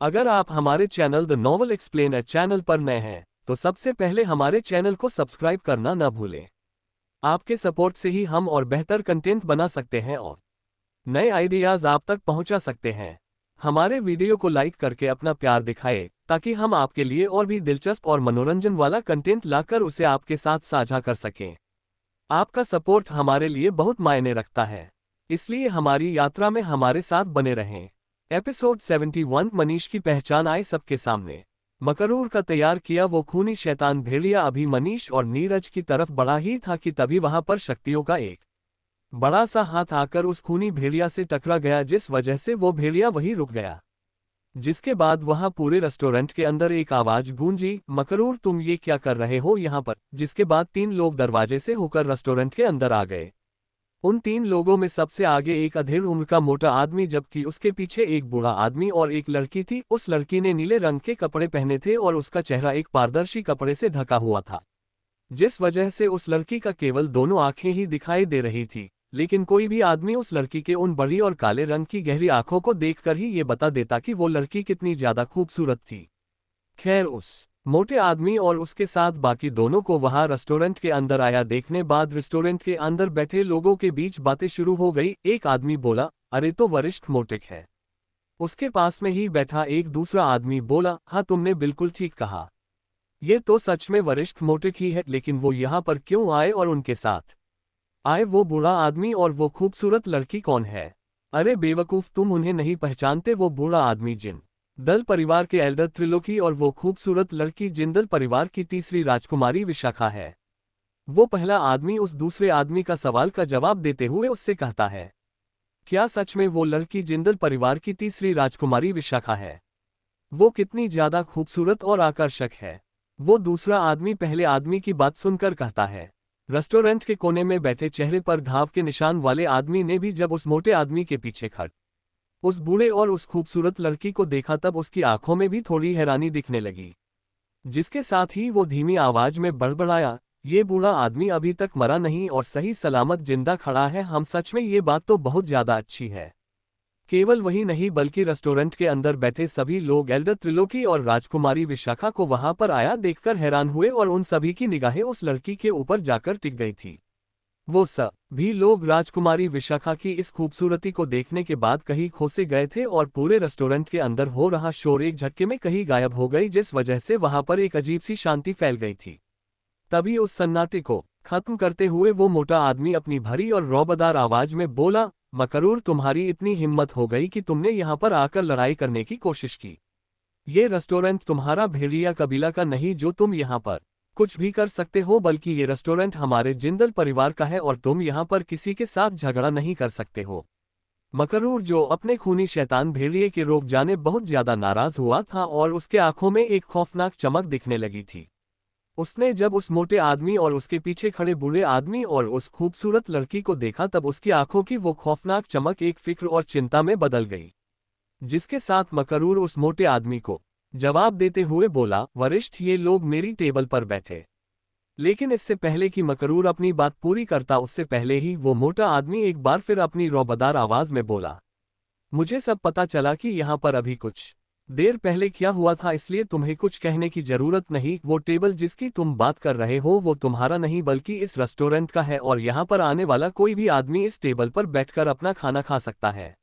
अगर आप हमारे channel the novel explainer channel पर नए हैं तो सबसे पहले हमारे चैनल को सब्सक्राइब करना न भूलें। आपके सपोर्ट से ही हम और बेहतर कंटेंट बना सकते हैं और नए आइडियाज आप तक पहुंचा सकते हैं। हमारे वीडियो को लाइक करके अपना प्यार दिखाएं ताकि हम आपके लिए और भी दिलचस्प और मनोरंजन वाला कंटेंट लाकर उसे आपके साथ साझा कर सकें। आपका सपोर्ट हमारे लिए बहुत मायने रखता है, इसलिए हमारी यात्रा में हमारे साथ बने रहें। एपिसोड 71 मनीष की पहचान आई सबके सामने। मकरूर का तैयार किया वो खूनी शैतान भेड़िया अभी मनीष और नीरज की तरफ बढ़ा ही था कि तभी वहां पर शक्तियों का एक बड़ा सा हाथ आकर उस खूनी भेड़िया से टकरा गया, जिस वजह से वो भेड़िया वहीं रुक गया। जिसके बाद वहां पूरे रेस्टोरेंट के अंदर एक आवाज गूंजी, मकरूर तुम ये क्या कर रहे हो यहाँ पर। जिसके बाद 3 लोग दरवाजे से होकर रेस्टोरेंट के अंदर आ गए। उन 3 लोगों में सबसे आगे एक अधेड़ उम्र का मोटा आदमी, जबकि उसके पीछे एक बूढ़ा आदमी और एक लड़की थी। उस लड़की ने नीले रंग के कपड़े पहने थे और उसका चेहरा एक पारदर्शी कपड़े से ढका हुआ था, जिस वजह से उस लड़की का केवल दोनों आंखें ही दिखाई दे रही थी। लेकिन कोई भी आदमी उस लड़की के उन बड़ी और काले रंग की गहरी आंखों को देखकर ही ये बता देता कि वो लड़की कितनी ज्यादा खूबसूरत थी। खैर, उस मोटे आदमी और उसके साथ बाकी दोनों को वहां रेस्टोरेंट के अंदर आया देखने बाद रेस्टोरेंट के अंदर बैठे लोगों के बीच बातें शुरू हो गई। एक आदमी बोला, अरे तो वरिष्ठ मोटेक है। उसके पास में ही बैठा एक दूसरा आदमी बोला, हाँ तुमने बिल्कुल ठीक कहा, ये तो सच में वरिष्ठ मोटेक ही है, लेकिन वो यहाँ पर क्यों आए और उनके साथ आए वो बूढ़ा आदमी और वो खूबसूरत लड़की कौन है। अरे बेवकूफ, तुम उन्हें नहीं पहचानते। वो बूढ़ा आदमी जिन दल परिवार के एल्डर त्रिलोकी और वो खूबसूरत लड़की जिंदल परिवार की तीसरी राजकुमारी विशाखा है। वो पहला आदमी उस दूसरे आदमी का सवाल का जवाब देते हुए उससे कहता है, क्या सच में वो लड़की जिंदल परिवार की तीसरी राजकुमारी विशाखा है? वो कितनी ज्यादा खूबसूरत और आकर्षक है। वो दूसरा आदमी पहले आदमी की बात सुनकर कहता है। रेस्टोरेंट के कोने में बैठे चेहरे पर घाव के निशान वाले आदमी ने भी जब उस मोटे आदमी के पीछे खड़ उस बूढ़े और उस खूबसूरत लड़की को देखा तब उसकी आंखों में भी थोड़ी हैरानी दिखने लगी। जिसके साथ ही वो धीमी आवाज में बड़बड़ाया, ये बूढ़ा आदमी अभी तक मरा नहीं और सही सलामत जिंदा खड़ा है। हम सच में ये बात तो बहुत ज्यादा अच्छी है। केवल वही नहीं बल्कि रेस्टोरेंट के अंदर बैठे सभी लोग एल्डर त्रिलोकी और राजकुमारी विशाखा को वहां पर आया देखकर हैरान हुए और उन सभी की निगाहें उस लड़की के ऊपर जाकर टिक गई थी। वो सभी लोग राजकुमारी विशाखा की इस खूबसूरती को देखने के बाद कहीं खो से गए थे और पूरे रेस्टोरेंट के अंदर हो रहा शोर एक झटके में कहीं गायब हो गई, जिस वजह से वहां पर एक अजीब सी शांति फैल गई थी। तभी उस सन्नाटे को खत्म करते हुए वो मोटा आदमी अपनी भरी और रौबदार आवाज में बोला, मकरूर तुम्हारी इतनी हिम्मत हो गई कि तुमने यहाँ पर आकर लड़ाई करने की कोशिश की। ये रेस्टोरेंट तुम्हारा भेड़िया कबीला का नहीं जो तुम यहाँ पर कुछ भी कर सकते हो, बल्कि ये रेस्टोरेंट हमारे जिंदल परिवार का है और तुम यहाँ पर किसी के साथ झगड़ा नहीं कर सकते हो। मकरूर जो अपने खूनी शैतान भेड़िए के रोक जाने बहुत ज्यादा नाराज हुआ था और उसके आंखों में एक खौफनाक चमक दिखने लगी थी। उसने जब उस मोटे आदमी और उसके पीछे खड़े बूढ़े आदमी और उस खूबसूरत लड़की को देखा तब उसकी आंखों की वो खौफनाक चमक एक फिक्र और चिंता में बदल गई। जिसके साथ मकरूर उस मोटे आदमी को जवाब देते हुए बोला, वरिष्ठ ये लोग मेरी टेबल पर बैठे। लेकिन इससे पहले कि मकरूर अपनी बात पूरी करता उससे पहले ही वो मोटा आदमी एक बार फिर अपनी रौबदार आवाज में बोला, मुझे सब पता चला कि यहाँ पर अभी कुछ देर पहले क्या हुआ था, इसलिए तुम्हें कुछ कहने की जरूरत नहीं। वो टेबल जिसकी तुम बात कर रहे हो वो तुम्हारा नहीं बल्कि इस रेस्टोरेंट का है और यहाँ पर आने वाला कोई भी आदमी इस टेबल पर बैठकर अपना खाना खा सकता है।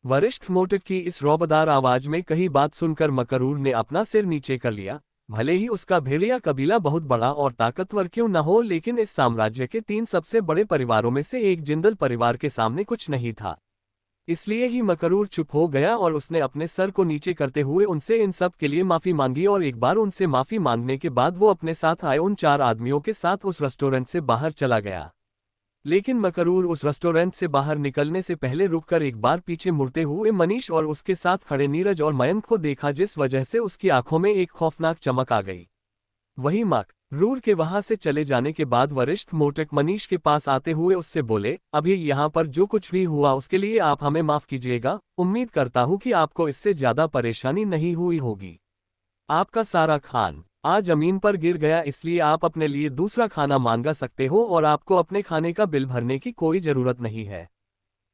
वरिष्ठ मोटेक की इस रौबदार आवाज में कही बात सुनकर मकरूर ने अपना सिर नीचे कर लिया। भले ही उसका भेड़िया कबीला बहुत बड़ा और ताकतवर क्यों न हो, लेकिन इस साम्राज्य के 3 सबसे बड़े परिवारों में से एक जिंदल परिवार के सामने कुछ नहीं था। इसलिए ही मकरूर चुप हो गया और उसने अपने सर को नीचे करते हुए उनसे इन सब के लिए माफी मांगी और एक बार उनसे माफी मांगने के बाद वो अपने साथ आए उन 4 आदमियों के साथ उस रेस्टोरेंट से बाहर चला गया। लेकिन मकरूर उस रेस्टोरेंट से बाहर निकलने से पहले रुककर एक बार पीछे मुड़ते हुए मनीष और उसके साथ खड़े नीरज और मयंक को देखा, जिस वजह से उसकी आंखों में एक खौफनाक चमक आ गई। वही मकरूर के वहां से चले जाने के बाद वरिष्ठ मोटेक मनीष के पास आते हुए उससे बोले, अभी यहाँ पर जो कुछ भी हुआ उसके लिए आप हमें माफ कीजिएगा। उम्मीद करता हूँ कि आपको इससे ज्यादा परेशानी नहीं हुई होगी। आपका सारा खान आज जमीन पर गिर गया, इसलिए आप अपने लिए दूसरा खाना मांगा सकते हो और आपको अपने खाने का बिल भरने की कोई जरूरत नहीं है।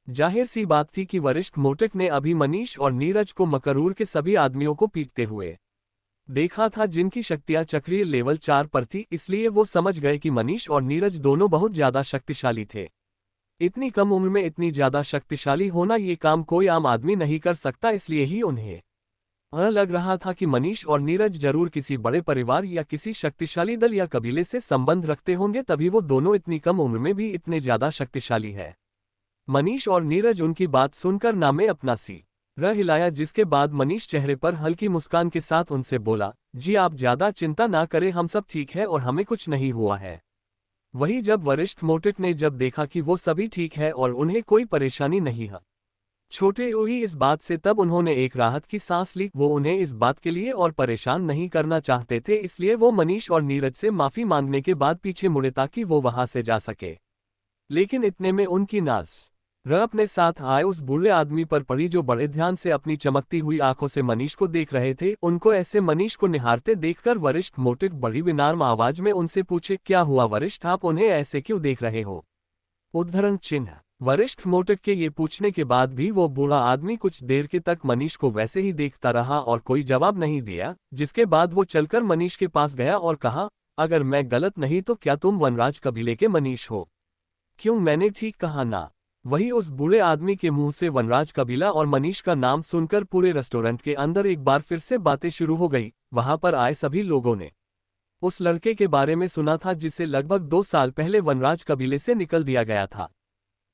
जाहिर सी बात थी कि वरिष्ठ मोटक ने अभी मनीष और नीरज को मकरूर के सभी आदमियों को पीटते हुए देखा था, जिनकी शक्तियां चक्रीय लेवल 4 पर थी, इसलिए वो समझ गए कि मनीष और नीरज दोनों बहुत ज्यादा शक्तिशाली थे। इतनी कम उम्र में इतनी ज्यादा शक्तिशाली होना, ये काम कोई आम आदमी नहीं कर सकता, इसलिए ही उन्हें लग रहा था कि मनीष और नीरज जरूर किसी बड़े परिवार या किसी शक्तिशाली दल या कबीले से संबंध रखते होंगे, तभी वो दोनों इतनी कम उम्र में भी इतने ज्यादा शक्तिशाली है। मनीष और नीरज उनकी बात सुनकर नामे अपना सिर हिलाया, जिसके बाद मनीष चेहरे पर हल्की मुस्कान के साथ उनसे बोला, जी आप ज्यादा चिंता ना करें, हम सब ठीक है और हमें कुछ नहीं हुआ है। वही जब वरिष्ठ मोटक ने जब देखा कि वो सभी ठीक है और उन्हें कोई परेशानी नहीं है छोटे हुई इस बात से, तब उन्होंने एक राहत की सांस ली। वो उन्हें इस बात के लिए और परेशान नहीं करना चाहते थे, इसलिए वो मनीष और नीरज से माफी मांगने के बाद पीछे मुड़े ताकि वो वहां से जा सके। लेकिन इतने में उनकी नजर अपने साथ आए उस बूढ़े आदमी पर पड़ी, जो बड़े ध्यान से अपनी चमकती हुई आंखों से मनीष को देख रहे थे। उनको ऐसे मनीष को निहारते देखकर वरिष्ठ मोटक बड़ी विनम्र आवाज में उनसे पूछे, क्या हुआ वरिष्ठ, आप उन्हें ऐसे क्यों देख रहे हो? उद्धरण चिन्ह। वरिष्ठ मोटक के ये पूछने के बाद भी वो बूढ़ा आदमी कुछ देर के तक मनीष को वैसे ही देखता रहा और कोई जवाब नहीं दिया, जिसके बाद वो चलकर मनीष के पास गया और कहा, अगर मैं गलत नहीं तो क्या तुम वनराज कबीले के मनीष हो? क्यों, मैंने ठीक कहा ना? वही उस बूढ़े आदमी के मुंह से वनराज कबीला और मनीष का नाम सुनकर पूरे रेस्टोरेंट के अंदर एक बार फिर से बातें शुरू हो गई। वहां पर आए सभी लोगों ने उस लड़के के बारे में सुना था, जिसे लगभग 2 साल पहले वनराज कबीले से निकल दिया गया था।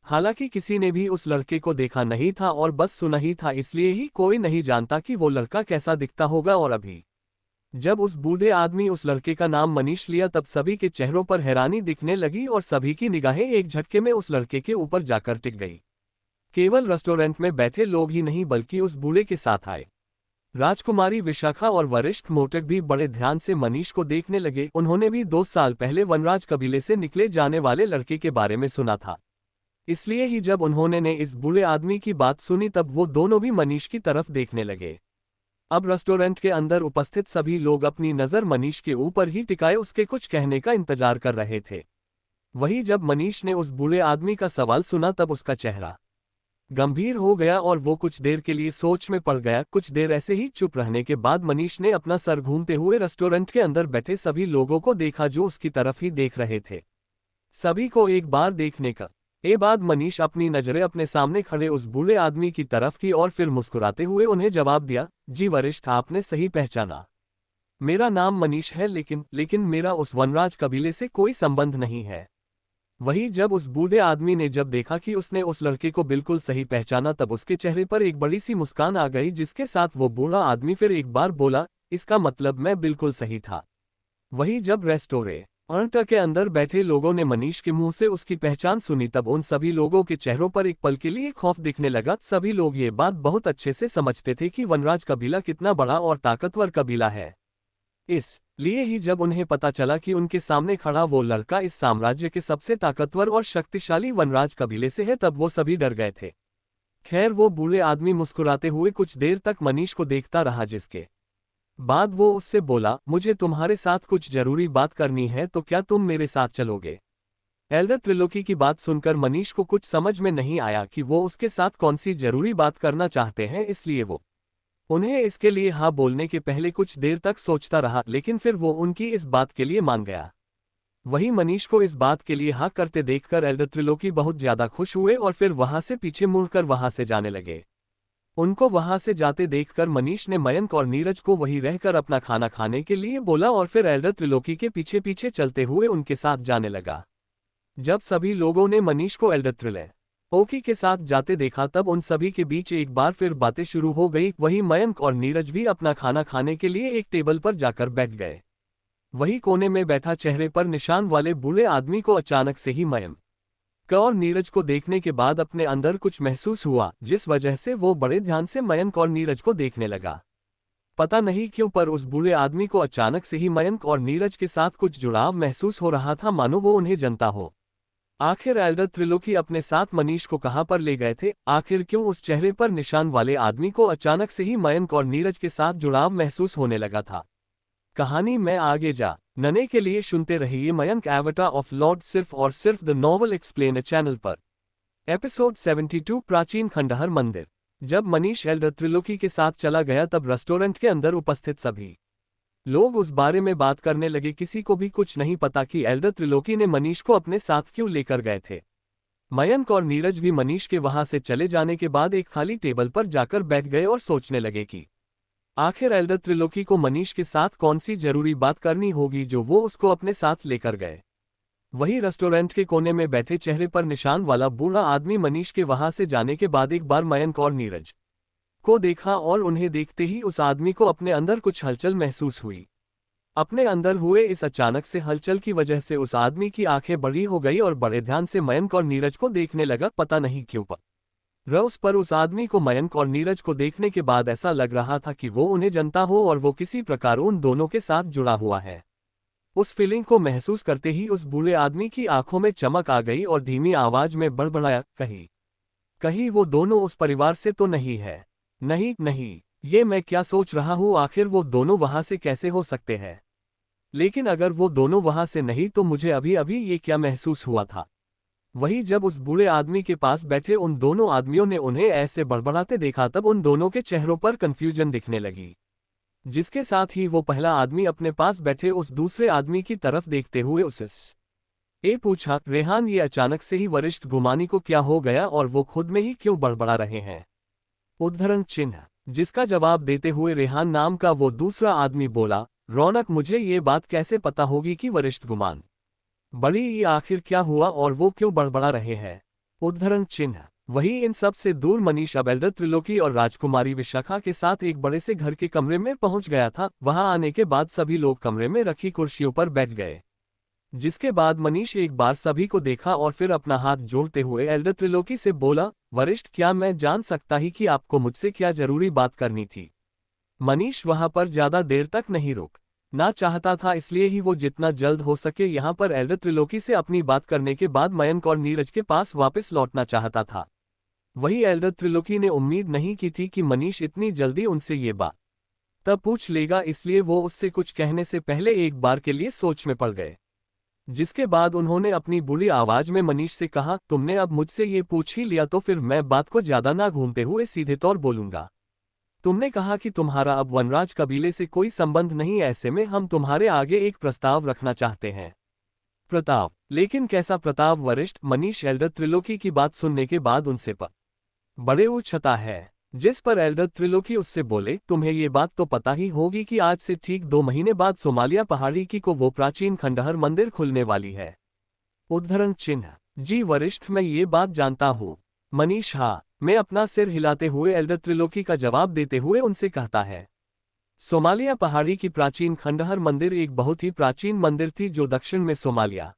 हालांकि किसी ने भी उस लड़के को देखा नहीं था और बस सुना ही था, इसलिए ही कोई नहीं जानता कि वो लड़का कैसा दिखता होगा। और अभी जब उस बूढ़े आदमी उस लड़के का नाम मनीष लिया, तब सभी के चेहरों पर हैरानी दिखने लगी और सभी की निगाहें एक झटके में उस लड़के के ऊपर जाकर टिक गई। केवल रेस्टोरेंट में बैठे लोग ही नहीं, बल्कि उस बूढ़े के साथ आए राजकुमारी विशाखा और वरिष्ठ मोटक भी बड़े ध्यान से मनीष को देखने लगे। उन्होंने भी 2 साल पहले वनराज कबीले से निकले जाने वाले लड़के के बारे में सुना था, इसलिए ही जब उन्होंने इस बूढ़े आदमी की बात सुनी, तब वो दोनों भी मनीष की तरफ देखने लगे। अब रेस्टोरेंट के अंदर उपस्थित सभी लोग अपनी नज़र मनीष के ऊपर ही टिकाए उसके कुछ कहने का इंतजार कर रहे थे। वही जब मनीष ने उस बूढ़े आदमी का सवाल सुना, तब उसका चेहरा गंभीर हो गया और वो कुछ देर के लिए सोच में पड़ गया। कुछ देर ऐसे ही चुप रहने के बाद मनीष ने अपना सर घूमते हुए रेस्टोरेंट के अंदर बैठे सभी लोगों को देखा, जो उसकी तरफ ही देख रहे थे। सभी को एक बार देखने का बाद मनीष अपनी नजरें अपने सामने खड़े उस बूढ़े आदमी की तरफ की और फिर मुस्कुराते हुए उन्हें जवाब दिया, जी वरिष्ठ, आपने सही पहचाना। मेरा नाम मनीष है, लेकिन मेरा उस वनराज कबीले से कोई संबंध नहीं है। वही जब उस बूढ़े आदमी ने जब देखा कि उसने उस लड़के को बिल्कुल सही पहचाना, तब उसके चेहरे पर एक बड़ी सी मुस्कान आ गई, जिसके साथ वो बूढ़ा आदमी फिर एक बार बोला, इसका मतलब मैं बिल्कुल सही था। वही जब रेस्टोरेंट के अंदर बैठे लोगों ने मनीष के मुंह से उसकी पहचान सुनी, तब उन सभी लोगों के चेहरों पर एक पल के लिए खौफ दिखने लगा। सभी लोग ये बात बहुत अच्छे से समझते थे कि वनराज कबीला कितना बड़ा और ताकतवर कबीला है। इसलिए ही जब उन्हें पता चला कि उनके सामने खड़ा वो लड़का इस साम्राज्य के सबसे ताकतवर और शक्तिशाली वनराज कबीले से है, तब वो सभी डर गए थे। खैर, वो बूढ़े आदमी मुस्कुराते हुए कुछ देर तक मनीष को देखता रहा, जिसके बाद वो उससे बोला, मुझे तुम्हारे साथ कुछ जरूरी बात करनी है, तो क्या तुम मेरे साथ चलोगे? एल्डर त्रिलोकी की बात सुनकर मनीष को कुछ समझ में नहीं आया कि वो उसके साथ कौन सी जरूरी बात करना चाहते हैं, इसलिए वो उन्हें इसके लिए हाँ बोलने के पहले कुछ देर तक सोचता रहा, लेकिन फिर वो उनकी इस बात के लिए मान गया। वही मनीष को इस बात के लिए हाँ करते देखकर एल्डर त्रिलोकी बहुत ज्यादा खुश हुए और फिर वहां से पीछे मुड़कर वहां से जाने लगे। उनको वहां से जाते देखकर मनीष ने मयंक और नीरज को वहीं रहकर अपना खाना खाने के लिए बोला और फिर एल्डर त्रिलोकी के पीछे पीछे चलते हुए उनके साथ जाने लगा। जब सभी लोगों ने मनीष को एल्डर त्रिलोकी के साथ जाते देखा, तब उन सभी के बीच एक बार फिर बातें शुरू हो गई। वही मयंक और नीरज भी अपना खाना खाने के लिए एक टेबल पर जाकर बैठ गए। वही कोने में बैठा चेहरे पर निशान वाले बूढ़े आदमी को अचानक से ही मयंक और नीरज को देखने के बाद अपने अंदर कुछ महसूस हुआ, जिस वजह से वो बड़े ध्यान से मयंक और नीरज को देखने लगा। पता नहीं क्यों, पर उस बूढ़े आदमी को अचानक से ही मयंक और नीरज के साथ कुछ जुड़ाव महसूस हो रहा था, मानो वो उन्हें जानता हो। आखिर एल्डर त्रिलोकी अपने साथ मनीष को कहां पर ले गए थे? आखिर क्यों उस चेहरे पर निशान वाले आदमी को अचानक से ही मयंक और नीरज के साथ जुड़ाव महसूस होने लगा था? कहानी में आगे जानने के लिए सुनते रहिए मयंक एवटार ऑफ लॉर्ड, सिर्फ और सिर्फ द नॉवल एक्सप्लेनर चैनल पर। एपिसोड 72 प्राचीन खंडहर मंदिर। जब मनीष एल्डर त्रिलोकी के साथ चला गया तब रेस्टोरेंट के अंदर उपस्थित सभी लोग उस बारे में बात करने लगे। किसी को भी कुछ नहीं पता कि एल्डर त्रिलोकी ने मनीष को अपने साथ क्यों लेकर गए थे। मयंक और नीरज भी मनीष के वहां से चले जाने के बाद एक खाली टेबल पर जाकर बैठ गए और सोचने लगे कि आखिर एल्डर त्रिलोकी को मनीष के साथ कौन सी जरूरी बात करनी होगी जो वो उसको अपने साथ लेकर गए। वही रेस्टोरेंट के कोने में बैठे चेहरे पर निशान वाला बूढ़ा आदमी मनीष के वहां से जाने के बाद एक बार मयंक और नीरज को देखा और उन्हें देखते ही उस आदमी को अपने अंदर कुछ हलचल महसूस हुई। अपने अंदर हुए इस अचानक से हलचल की वजह से उस आदमी की आंखें बड़ी हो गई और बड़े ध्यान से मयंक और नीरज को देखने लगा। पता नहीं क्यों पर उस आदमी को मयंक और नीरज को देखने के बाद ऐसा लग रहा था कि वो उन्हें जानता हो और वो किसी प्रकार उन दोनों के साथ जुड़ा हुआ है। उस फीलिंग को महसूस करते ही उस बूढ़े आदमी की आंखों में चमक आ गई और धीमी आवाज में बड़बड़ाया, कहीं वो दोनों उस परिवार से तो नहीं है। नहीं नहीं, ये मैं क्या सोच रहा हूँ, आखिर वो दोनों वहां से कैसे हो सकते हैं। लेकिन अगर वो दोनों वहां से नहीं तो मुझे अभी अभी ये क्या महसूस हुआ था। वही जब उस बूढ़े आदमी के पास बैठे उन दोनों आदमियों ने उन्हें ऐसे बड़बड़ाते देखा तब उन दोनों के चेहरों पर कंफ्यूजन दिखने लगी, जिसके साथ ही वो पहला आदमी अपने पास बैठे उस दूसरे आदमी की तरफ देखते हुए उससे पूछा, रेहान, ये अचानक से ही वरिष्ठ गुमानी को क्या हो गया और वो खुद में ही क्यों बड़बड़ा रहे हैं। उद्धरण चिन्ह। जिसका जवाब देते हुए रेहान नाम का वो दूसरा आदमी बोला, रौनक, मुझे ये बात कैसे पता होगी कि वरिष्ठ गुमान बड़ी ये आखिर क्या हुआ और वो क्यों बड़बड़ा रहे हैं। उद्धरण चिन्ह। वही इन सब से दूर मनीष अब एल्डर त्रिलोकी और राजकुमारी विशाखा के साथ एक बड़े से घर के कमरे में पहुंच गया था। वहां आने के बाद सभी लोग कमरे में रखी कुर्सियों पर बैठ गए, जिसके बाद मनीष एक बार सभी को देखा और फिर अपना हाथ जोड़ते हुए एल्डर त्रिलोकी से बोला, वरिष्ठ, क्या मैं जान सकता ही कि आपको मुझसे क्या जरूरी बात करनी थी। मनीष वहां पर ज्यादा देर तक नहीं रुकना चाहता था, इसलिए ही वो जितना जल्द हो सके यहाँ पर एल्डर त्रिलोकी से अपनी बात करने के बाद मयंक और नीरज के पास वापस लौटना चाहता था। वही एल्डर त्रिलोकी ने उम्मीद नहीं की थी कि मनीष इतनी जल्दी उनसे ये बात तब पूछ लेगा, इसलिए वो उससे कुछ कहने से पहले एक बार के लिए सोच में पड़ गए। जिसके बाद उन्होंने अपनी बुरी आवाज में मनीष से कहा, तुमने अब मुझसे ये पूछ ही लिया तो फिर मैं बात को ज्यादा ना घूमते हुए सीधे तौर बोलूंगा। तुमने कहा कि तुम्हारा अब वनराज कबीले से कोई संबंध नहीं, ऐसे में हम तुम्हारे आगे एक प्रस्ताव रखना चाहते हैं। प्रताप? लेकिन कैसा प्रताप वरिष्ठ? मनीष एल्डर त्रिलोकी की बात सुनने के बाद उनसे बड़े उछता है, जिस पर एल्डर त्रिलोकी उससे बोले, तुम्हें ये बात तो पता ही होगी कि आज से ठीक 2 महीने बाद सोमालिया पहाड़ी की को वो प्राचीन खंडहर मंदिर खुलने वाली है। उद्धरण चिन्ह। जी वरिष्ठ, मैं ये बात जानता हूँ। मनीष हाँ, मैं अपना सिर हिलाते हुए एल्डर त्रिलोकी का जवाब देते हुए उनसे कहता है, सोमालिया पहाड़ी की प्राचीन खंडहर मंदिर एक बहुत ही प्राचीन मंदिर थी जो दक्षिण में सोमालिया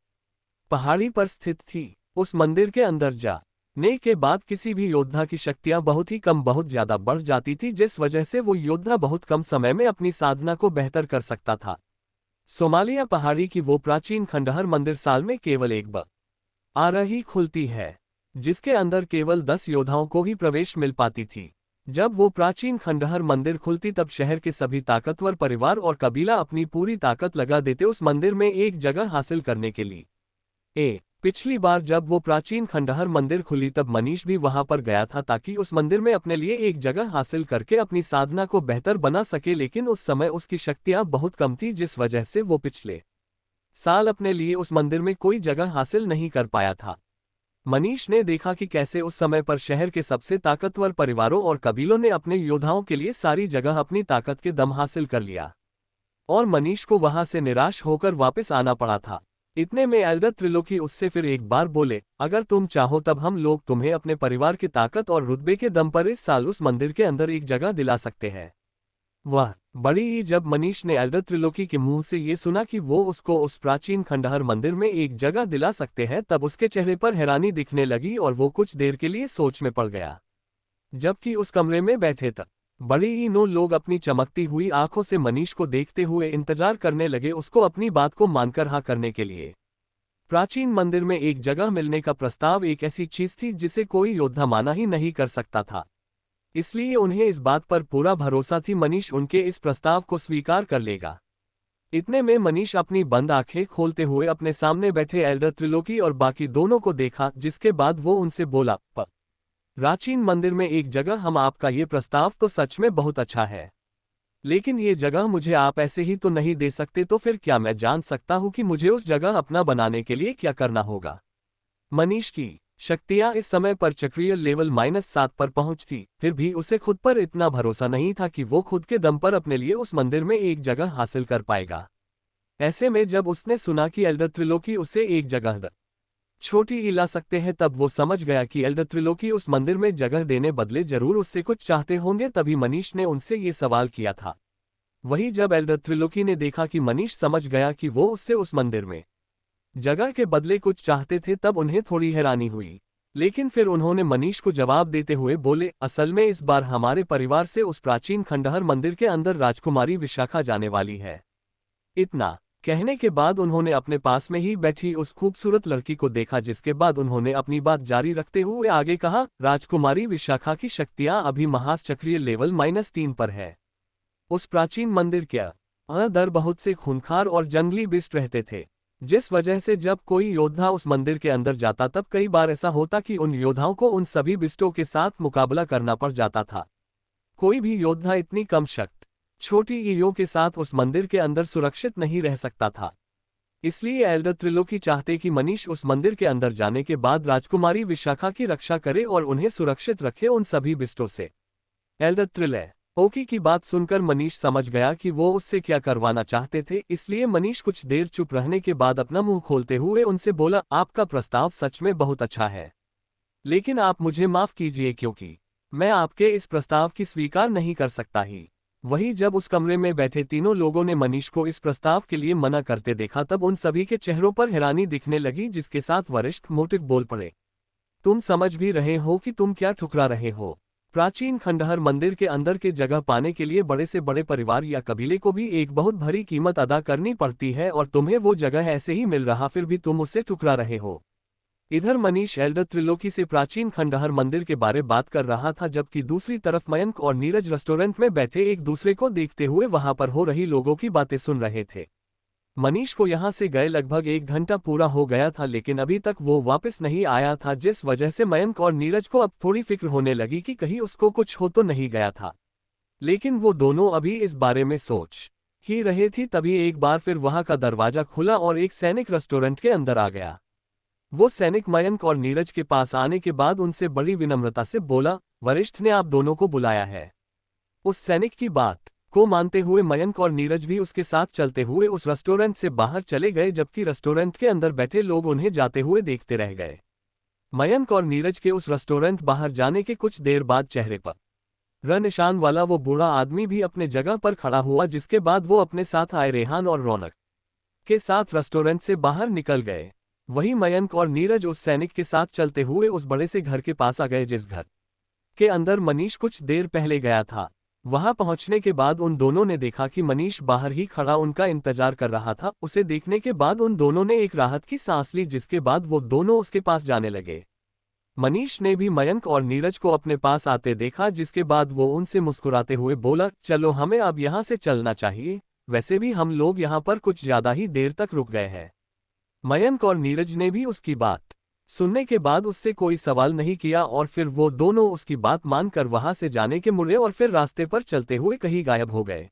पहाड़ी पर स्थित थी। उस मंदिर के अंदर जाने के बाद किसी भी योद्धा की शक्तियां बहुत ही कम बहुत ज्यादा बढ़ जाती थी, जिस वजह से वो योद्धा बहुत कम समय में अपनी साधना को बेहतर कर सकता था। सोमालिया पहाड़ी की वो प्राचीन खंडहर मंदिर साल में केवल एक बार ही खुलती है, जिसके अंदर केवल 10 योद्धाओं को ही प्रवेश मिल पाती थी। जब वो प्राचीन खंडहर मंदिर खुलती तब शहर के सभी ताकतवर परिवार और कबीला अपनी पूरी ताकत लगा देते उस मंदिर में एक जगह हासिल करने के लिए। पिछली बार जब वो प्राचीन खंडहर मंदिर खुली तब मनीष भी वहां पर गया था ताकि उस मंदिर में अपने लिए एक जगह हासिल करके अपनी साधना को बेहतर बना सके, लेकिन उस समय उसकी शक्तियां बहुत कम थी, जिस वजह से वो पिछले साल अपने लिए उस मंदिर में कोई जगह हासिल नहीं कर पाया था। मनीष ने देखा कि कैसे उस समय पर शहर के सबसे ताकतवर परिवारों और कबीलों ने अपने योद्धाओं के लिए सारी जगह अपनी ताकत के दम हासिल कर लिया और मनीष को वहां से निराश होकर वापस आना पड़ा था। इतने में एल्डर त्रिलोकी उससे फिर एक बार बोले, अगर तुम चाहो तब हम लोग तुम्हें अपने परिवार की ताकत और रुतबे के दम पर इस साल उस मंदिर के अंदर एक जगह दिला सकते हैं। वाह बड़ी ही जब मनीष ने एल्डर त्रिलोकी के मुंह से ये सुना कि वो उसको उस प्राचीन खंडहर मंदिर में एक जगह दिला सकते हैं तब उसके चेहरे पर हैरानी दिखने लगी और वो कुछ देर के लिए सोच में पड़ गया। जबकि उस कमरे में बैठे तक बड़ी ही 9 लोग अपनी चमकती हुई आंखों से मनीष को देखते हुए इंतजार करने लगे उसको अपनी बात को मानकर हाँ करने के लिए। प्राचीन मंदिर में एक जगह मिलने का प्रस्ताव एक ऐसी चीज थी जिसे कोई योद्धा माना ही नहीं कर सकता था, इसलिए उन्हें इस बात पर पूरा भरोसा थी मनीष उनके इस प्रस्ताव को स्वीकार कर लेगा। इतने में मनीष अपनी बंद आंखें खोलते हुए अपने सामने बैठे एल्डर त्रिलोकी और बाकी दोनों को देखा, जिसके बाद वो उनसे बोला, प्राचीन मंदिर में एक जगह हम आपका ये प्रस्ताव तो सच में बहुत अच्छा है, लेकिन ये जगह मुझे आप ऐसे ही तो नहीं दे सकते, तो फिर क्या मैं जान सकता हूँ कि मुझे उस जगह अपना बनाने के लिए क्या करना होगा। मनीष की शक्तियां इस समय पर चक्रीय लेवल -7 पर पहुंच थी, फिर भी उसे खुद पर इतना भरोसा नहीं था कि वो खुद के दम पर अपने लिए उस मंदिर में एक जगह हासिल कर पाएगा। ऐसे में जब उसने सुना कि एल्डर त्रिलोकी उसे एक जगह छोटी ही ला सकते हैं, तब वो समझ गया कि एल्डर त्रिलोकी उस मंदिर में जगह देने बदले जरूर उससे कुछ चाहते होंगे, तभी मनीष ने उनसे ये सवाल किया था। वही जब एल्डर त्रिलोकी ने देखा कि मनीष समझ गया कि वो उससे उस मंदिर में जगह के बदले कुछ चाहते थे, तब उन्हें थोड़ी हैरानी हुई। लेकिन फिर उन्होंने मनीष को जवाब देते हुए बोले, असल में इस बार हमारे परिवार से उस प्राचीन खंडहर मंदिर के अंदर राजकुमारी विशाखा जाने वाली है। इतना कहने के बाद उन्होंने अपने पास में ही बैठी उस खूबसूरत लड़की को देखा, जिसके बाद उन्होंने अपनी बात जारी रखते हुए आगे कहा, राजकुमारी विशाखा की शक्तियां अभी महास चक्रीय लेवल -3 पर है। उस प्राचीन मंदिर के अंदर बहुत से खूंखार और जंगली बिस्ट रहते थे, जिस वजह से जब कोई योद्धा उस मंदिर के अंदर जाता तब कई बार ऐसा होता कि उन योद्धाओं को उन सभी बिस्टों के साथ मुकाबला करना पड़ जाता था। कोई भी योद्धा इतनी कम शक्ति छोटी ईयों के साथ उस मंदिर के अंदर सुरक्षित नहीं रह सकता था। इसलिए एल्डर त्रिलोकी चाहते कि मनीष उस मंदिर के अंदर जाने के बाद राजकुमारी विशाखा की रक्षा करे और उन्हें सुरक्षित रखे उन सभी बिस्टों से। एल्डर त्रिलोकी की बात सुनकर मनीष समझ गया कि वो उससे क्या करवाना चाहते थे, इसलिए मनीष कुछ देर चुप रहने के बाद अपना मुंह खोलते हुए उनसे बोला, आपका प्रस्ताव सच में बहुत अच्छा है, लेकिन आप मुझे माफ कीजिए क्योंकि मैं आपके इस प्रस्ताव की स्वीकार नहीं कर सकता ही। वही जब उस कमरे में बैठे तीनों लोगों ने मनीष को इस प्रस्ताव के लिए मना करते देखा, तब उन सभी के चेहरों पर हैरानी दिखने लगी, जिसके साथ वरिष्ठ मोटिक बोल पड़े, तुम समझ भी रहे हो कि तुम क्या ठुकरा रहे हो। प्राचीन खंडहर मंदिर के अंदर के जगह पाने के लिए बड़े से बड़े परिवार या कबीले को भी एक बहुत भारी कीमत अदा करनी पड़ती है, और तुम्हें वो जगह ऐसे ही मिल रहा, फिर भी तुम उससे ठुकरा रहे हो। इधर मनीष एल्डर त्रिलोकी से प्राचीन खंडहर मंदिर के बारे बात कर रहा था, जबकि दूसरी तरफ मयंक और नीरज रेस्टोरेंट में बैठे एक दूसरे को देखते हुए वहां पर हो रही लोगों की बातें सुन रहे थे। मनीष को यहां से गए लगभग 1 घंटा पूरा हो गया था, लेकिन अभी तक वो वापस नहीं आया था, जिस वजह से मयंक और नीरज को अब थोड़ी फिक्र होने लगी कि कहीं उसको कुछ हो तो नहीं गया था। लेकिन वो दोनों अभी इस बारे में सोच ही रहे थी, तभी एक बार फिर वहां का दरवाजा खुला और एक सैनिक रेस्टोरेंट के अंदर आ गया। वो सैनिक मयंक और नीरज के पास आने के बाद उनसे बड़ी विनम्रता से बोला, वरिष्ठ ने आप दोनों को बुलाया है। उस सैनिक की बात को मानते हुए मयंक और नीरज भी उसके साथ चलते हुए उस रेस्टोरेंट से बाहर चले गए, जबकि रेस्टोरेंट के अंदर बैठे लोग उन्हें जाते हुए देखते रह गए। मयंक और नीरज के उस रेस्टोरेंट बाहर जाने के कुछ देर बाद चेहरे पर निशान वाला वो बूढ़ा आदमी भी अपने जगह पर खड़ा हुआ, जिसके बाद वो अपने साथ आए रेहान और रौनक के साथ रेस्टोरेंट से बाहर निकल गए। वही मयंक और नीरज उस सैनिक के साथ चलते हुए उस बड़े से घर के पास आ गए, जिस घर के अंदर मनीष कुछ देर पहले गया था। वहां पहुंचने के बाद उन दोनों ने देखा कि मनीष बाहर ही खड़ा उनका इंतजार कर रहा था। उसे देखने के बाद उन दोनों ने एक राहत की सांस ली, जिसके बाद वो दोनों उसके पास जाने लगे। मनीष ने भी मयंक और नीरज को अपने पास आते देखा, जिसके बाद वो उनसे मुस्कुराते हुए बोला, चलो हमें अब यहाँ से चलना चाहिए, वैसे भी हम लोग यहाँ पर कुछ ज्यादा ही देर तक रुक गए हैं। मयंक और नीरज ने भी उसकी बात सुनने के बाद उससे कोई सवाल नहीं किया, और फिर वो दोनों उसकी बात मानकर वहां से जाने के मुड़े और फिर रास्ते पर चलते हुए कहीं गायब हो गए।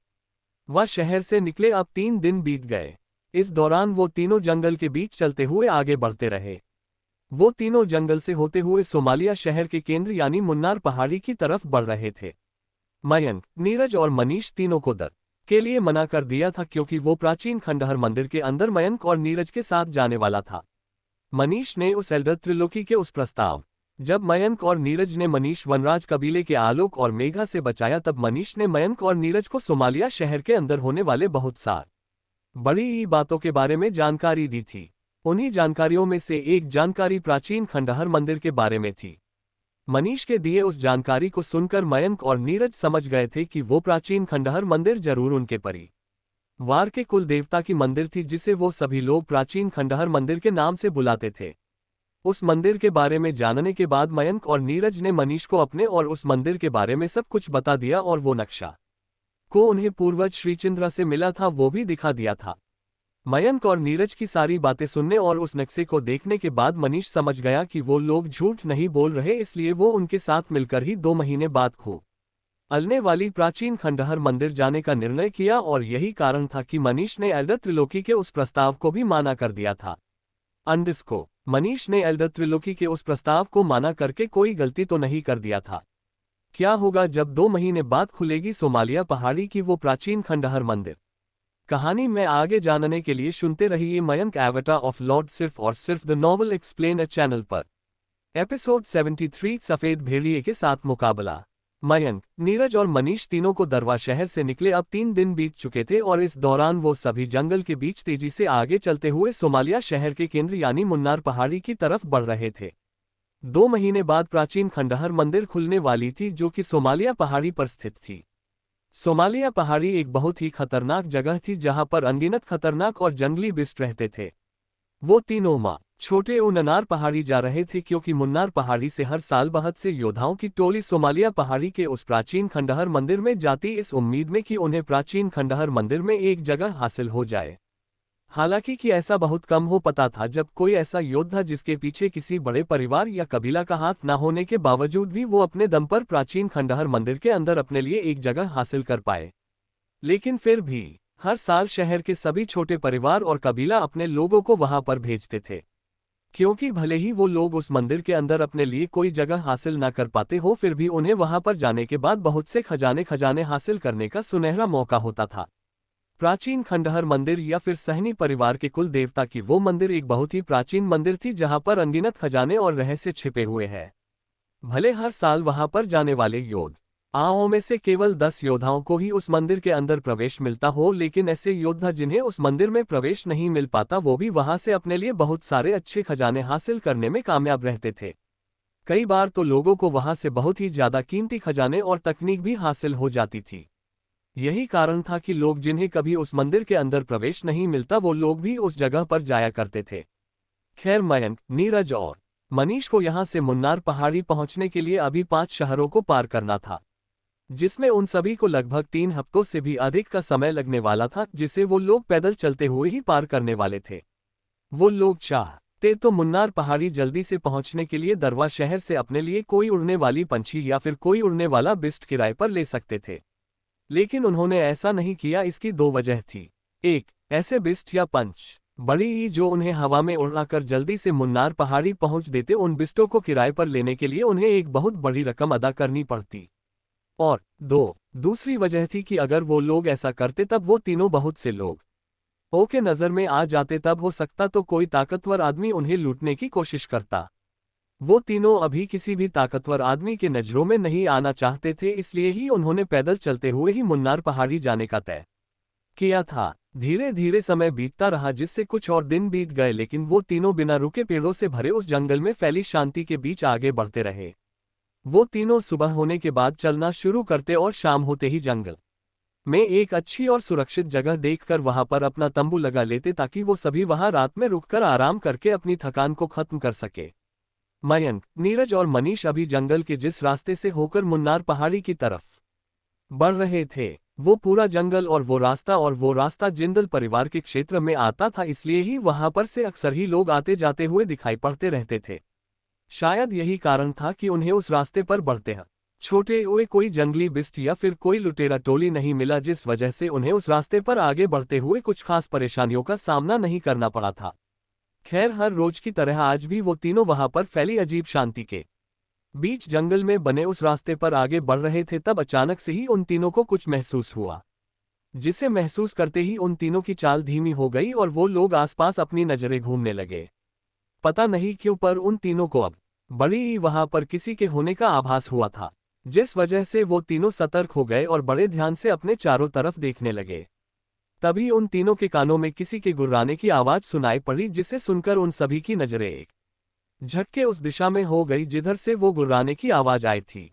वह शहर से निकले अब 3 दिन बीत गए। इस दौरान वो तीनों जंगल के बीच चलते हुए आगे बढ़ते रहे। वो तीनों जंगल से होते हुए सोमालिया शहर के केंद्र यानी मुन्नार पहाड़ी की तरफ बढ़ रहे थे। मयंक, नीरज और मनीष तीनों को दर के लिए मना कर दिया था, क्योंकि वो प्राचीन खंडहर मंदिर के अंदर मयंक और नीरज के साथ जाने वाला था। मनीष ने उस एल्डर त्रिलोकी के उस प्रस्ताव जब मयंक और नीरज ने मनीष वनराज कबीले के आलोक और मेघा से बचाया, तब मनीष ने मयंक और नीरज को सोमालिया शहर के अंदर होने वाले बहुत सारी बड़ी ही बातों के बारे में जानकारी दी थी। उन्हीं जानकारियों में से एक जानकारी प्राचीन खंडहर मंदिर के बारे में थी। मनीष के दिए उस जानकारी को सुनकर मयंक और नीरज समझ गए थे कि वो प्राचीन खंडहर मंदिर जरूर उनके परिवार के कुल देवता की मंदिर थी, जिसे वो सभी लोग प्राचीन खंडहर मंदिर के नाम से बुलाते थे। उस मंदिर के बारे में जानने के बाद मयंक और नीरज ने मनीष को अपने और उस मंदिर के बारे में सब कुछ बता दिया, और वो नक्शा को उन्हें पूर्वज श्रीचंद्रा से मिला था वो भी दिखा दिया था। मयंक और नीरज की सारी बातें सुनने और उस नक्शे को देखने के बाद मनीष समझ गया कि वो लोग झूठ नहीं बोल रहे, इसलिए वो उनके साथ मिलकर ही 2 महीने बाद अलने वाली प्राचीन खंडहर मंदिर जाने का निर्णय किया और यही कारण था कि मनीष ने एल्डर त्रिलोकी के उस प्रस्ताव को भी माना कर दिया था। अंडस्को मनीष ने एल्डर त्रिलोकी के उस प्रस्ताव को माना करके कोई गलती तो नहीं कर दिया था। क्या होगा जब 2 महीने बाद खुलेगी सोमालिया पहाड़ी की वो प्राचीन खंडहर मंदिर? कहानी में आगे जानने के लिए सुनते रहिए मयंक एवेटर ऑफ लॉर्ड सिर्फ और सिर्फ द नॉवल एक्सप्लेन चैनल पर। एपिसोड 73 सफेद भेड़िए के साथ मुकाबला। मयंक, नीरज और मनीष तीनों को दरवा शहर से निकले अब 3 दिन बीत चुके थे और इस दौरान वो सभी जंगल के बीच तेजी से आगे चलते हुए सोमालिया शहर के केंद्र यानी मुन्नार पहाड़ी की तरफ बढ़ रहे थे। 2 महीने बाद प्राचीन खंडहर मंदिर खुलने वाली थी जो कि सोमालिया पहाड़ी पर स्थित थी। सोमालिया पहाड़ी एक बहुत ही खतरनाक जगह थी जहां पर अनगिनत खतरनाक और जंगली बिस्ट रहते थे। वो तीनों छोटे मुन्नार पहाड़ी जा रहे थे क्योंकि मुन्नार पहाड़ी से हर साल बहुत से योद्धाओं की टोली सोमालिया पहाड़ी के उस प्राचीन खंडहर मंदिर में जाती, इस उम्मीद में कि उन्हें प्राचीन खंडहर मंदिर में एक जगह हासिल हो जाए। हालांकि कि ऐसा बहुत कम हो पता था जब कोई ऐसा योद्धा जिसके पीछे किसी बड़े परिवार या कबीला का हाथ न होने के बावजूद भी वो अपने दम पर प्राचीन खंडहर मंदिर के अंदर अपने लिए एक जगह हासिल कर पाए। लेकिन फिर भी हर साल शहर के सभी छोटे परिवार और कबीला अपने लोगों को वहां पर भेजते थे, क्योंकि भले ही वो लोग उस मंदिर के अंदर अपने लिए कोई जगह हासिल ना कर पाते हो, फिर भी उन्हें वहां पर जाने के बाद बहुत से खजाने हासिल करने का सुनहरा मौका होता था। प्राचीन खंडहर मंदिर या फिर सहनी परिवार के कुल देवता की वो मंदिर एक बहुत ही प्राचीन मंदिर थी जहां पर अनगिनत खजाने और रहस्य छिपे हुए हैं। भले हर साल वहां पर जाने वाले योद्धाओं में से केवल 10 योद्धाओं को ही उस मंदिर के अंदर प्रवेश मिलता हो, लेकिन ऐसे योद्धा जिन्हें उस मंदिर में प्रवेश नहीं मिल पाता वो भी वहां से अपने लिए बहुत सारे अच्छे खजाने हासिल करने में कामयाब रहते थे। कई बार तो लोगों को वहां से बहुत ही ज्यादा कीमती खजाने और तकनीक भी हासिल हो जाती थी। यही कारण था कि लोग जिन्हें कभी उस मंदिर के अंदर प्रवेश नहीं मिलता वो लोग भी उस जगह पर जाया करते थे। खैर, मयंक, नीरज और मनीष को यहां से मुन्नार पहाड़ी पहुंचने के लिए अभी 5 शहरों को पार करना था, जिसमें उन सभी को लगभग 3 हफ्तों से भी अधिक का समय लगने वाला था, जिसे वो लोग पैदल चलते हुए ही पार करने वाले थे। वो लोग चाहते तो मुन्नार पहाड़ी जल्दी से पहुंचने के लिए दरवा शहर से अपने लिए कोई उड़ने वाली पंछी या फिर कोई उड़ने वाला बिस्ट किराए पर ले सकते थे, लेकिन उन्होंने ऐसा नहीं किया। इसकी 2 वजह थी। एक, ऐसे बिस्ट या पंच बड़ी ही जो उन्हें हवा में उड़ाकर जल्दी से मुन्नार पहाड़ी पहुंच देते, उन बिस्टों को किराए पर लेने के लिए उन्हें एक बहुत बड़ी रकम अदा करनी पड़ती। और 2, दूसरी वजह थी कि अगर वो लोग ऐसा करते तब वो तीनों बहुत से लोगों के नजर में आ जाते, तब हो सकता तो कोई ताकतवर आदमी उन्हें लूटने की कोशिश करता। वो तीनों अभी किसी भी ताकतवर आदमी के नजरों में नहीं आना चाहते थे, इसलिए ही उन्होंने पैदल चलते हुए ही मुन्नार पहाड़ी जाने का तय किया था। धीरे धीरे समय बीतता रहा, जिससे कुछ और दिन बीत गए, लेकिन वो तीनों बिना रुके पेड़ों से भरे उस जंगल में फैली शांति के बीच आगे बढ़ते रहे। वो तीनों सुबह होने के बाद चलना शुरू करते और शाम होते ही जंगल में एक अच्छी और सुरक्षित जगह देखकर वहां पर अपना तंबू लगा लेते, ताकि वो सभी वहां रात में रुककर आराम करके अपनी थकान को खत्म कर सके। मयंक, नीरज और मनीष अभी जंगल के जिस रास्ते से होकर मुन्नार पहाड़ी की तरफ बढ़ रहे थे, वो पूरा जंगल और वो रास्ता जिंदल परिवार के क्षेत्र में आता था, इसलिए ही वहां पर से अक्सर ही लोग आते जाते हुए दिखाई पड़ते रहते थे। शायद यही कारण था कि उन्हें उस रास्ते पर बढ़ते हैं छोटे हुए कोई जंगली बिस्ट या फिर कोई लुटेरा टोली नहीं मिला, जिस वजह से उन्हें उस रास्ते पर आगे बढ़ते हुए कुछ खास परेशानियों का सामना नहीं करना पड़ा था। खैर, हर रोज की तरह आज भी वो तीनों वहां पर फैली अजीब शांति के बीच जंगल में बने उस रास्ते पर आगे बढ़ रहे थे, तब अचानक से ही उन तीनों को कुछ महसूस हुआ, जिसे महसूस करते ही उन तीनों की चाल धीमी हो गई और वो लोग आसपास अपनी नजरें घूमने लगे। पता नहीं क्यों पर उन तीनों को अब बड़ी ही वहां पर किसी के होने का आभास हुआ था, जिस वजह से वो तीनों सतर्क हो गए और बड़े ध्यान से अपने चारों तरफ देखने लगे। तभी उन तीनों के कानों में किसी के गुर्राने की आवाज सुनाई पड़ी, जिसे सुनकर उन सभी की नजरें एक झटके उस दिशा में हो गई जिधर से वो गुर्राने की आवाज आई थी।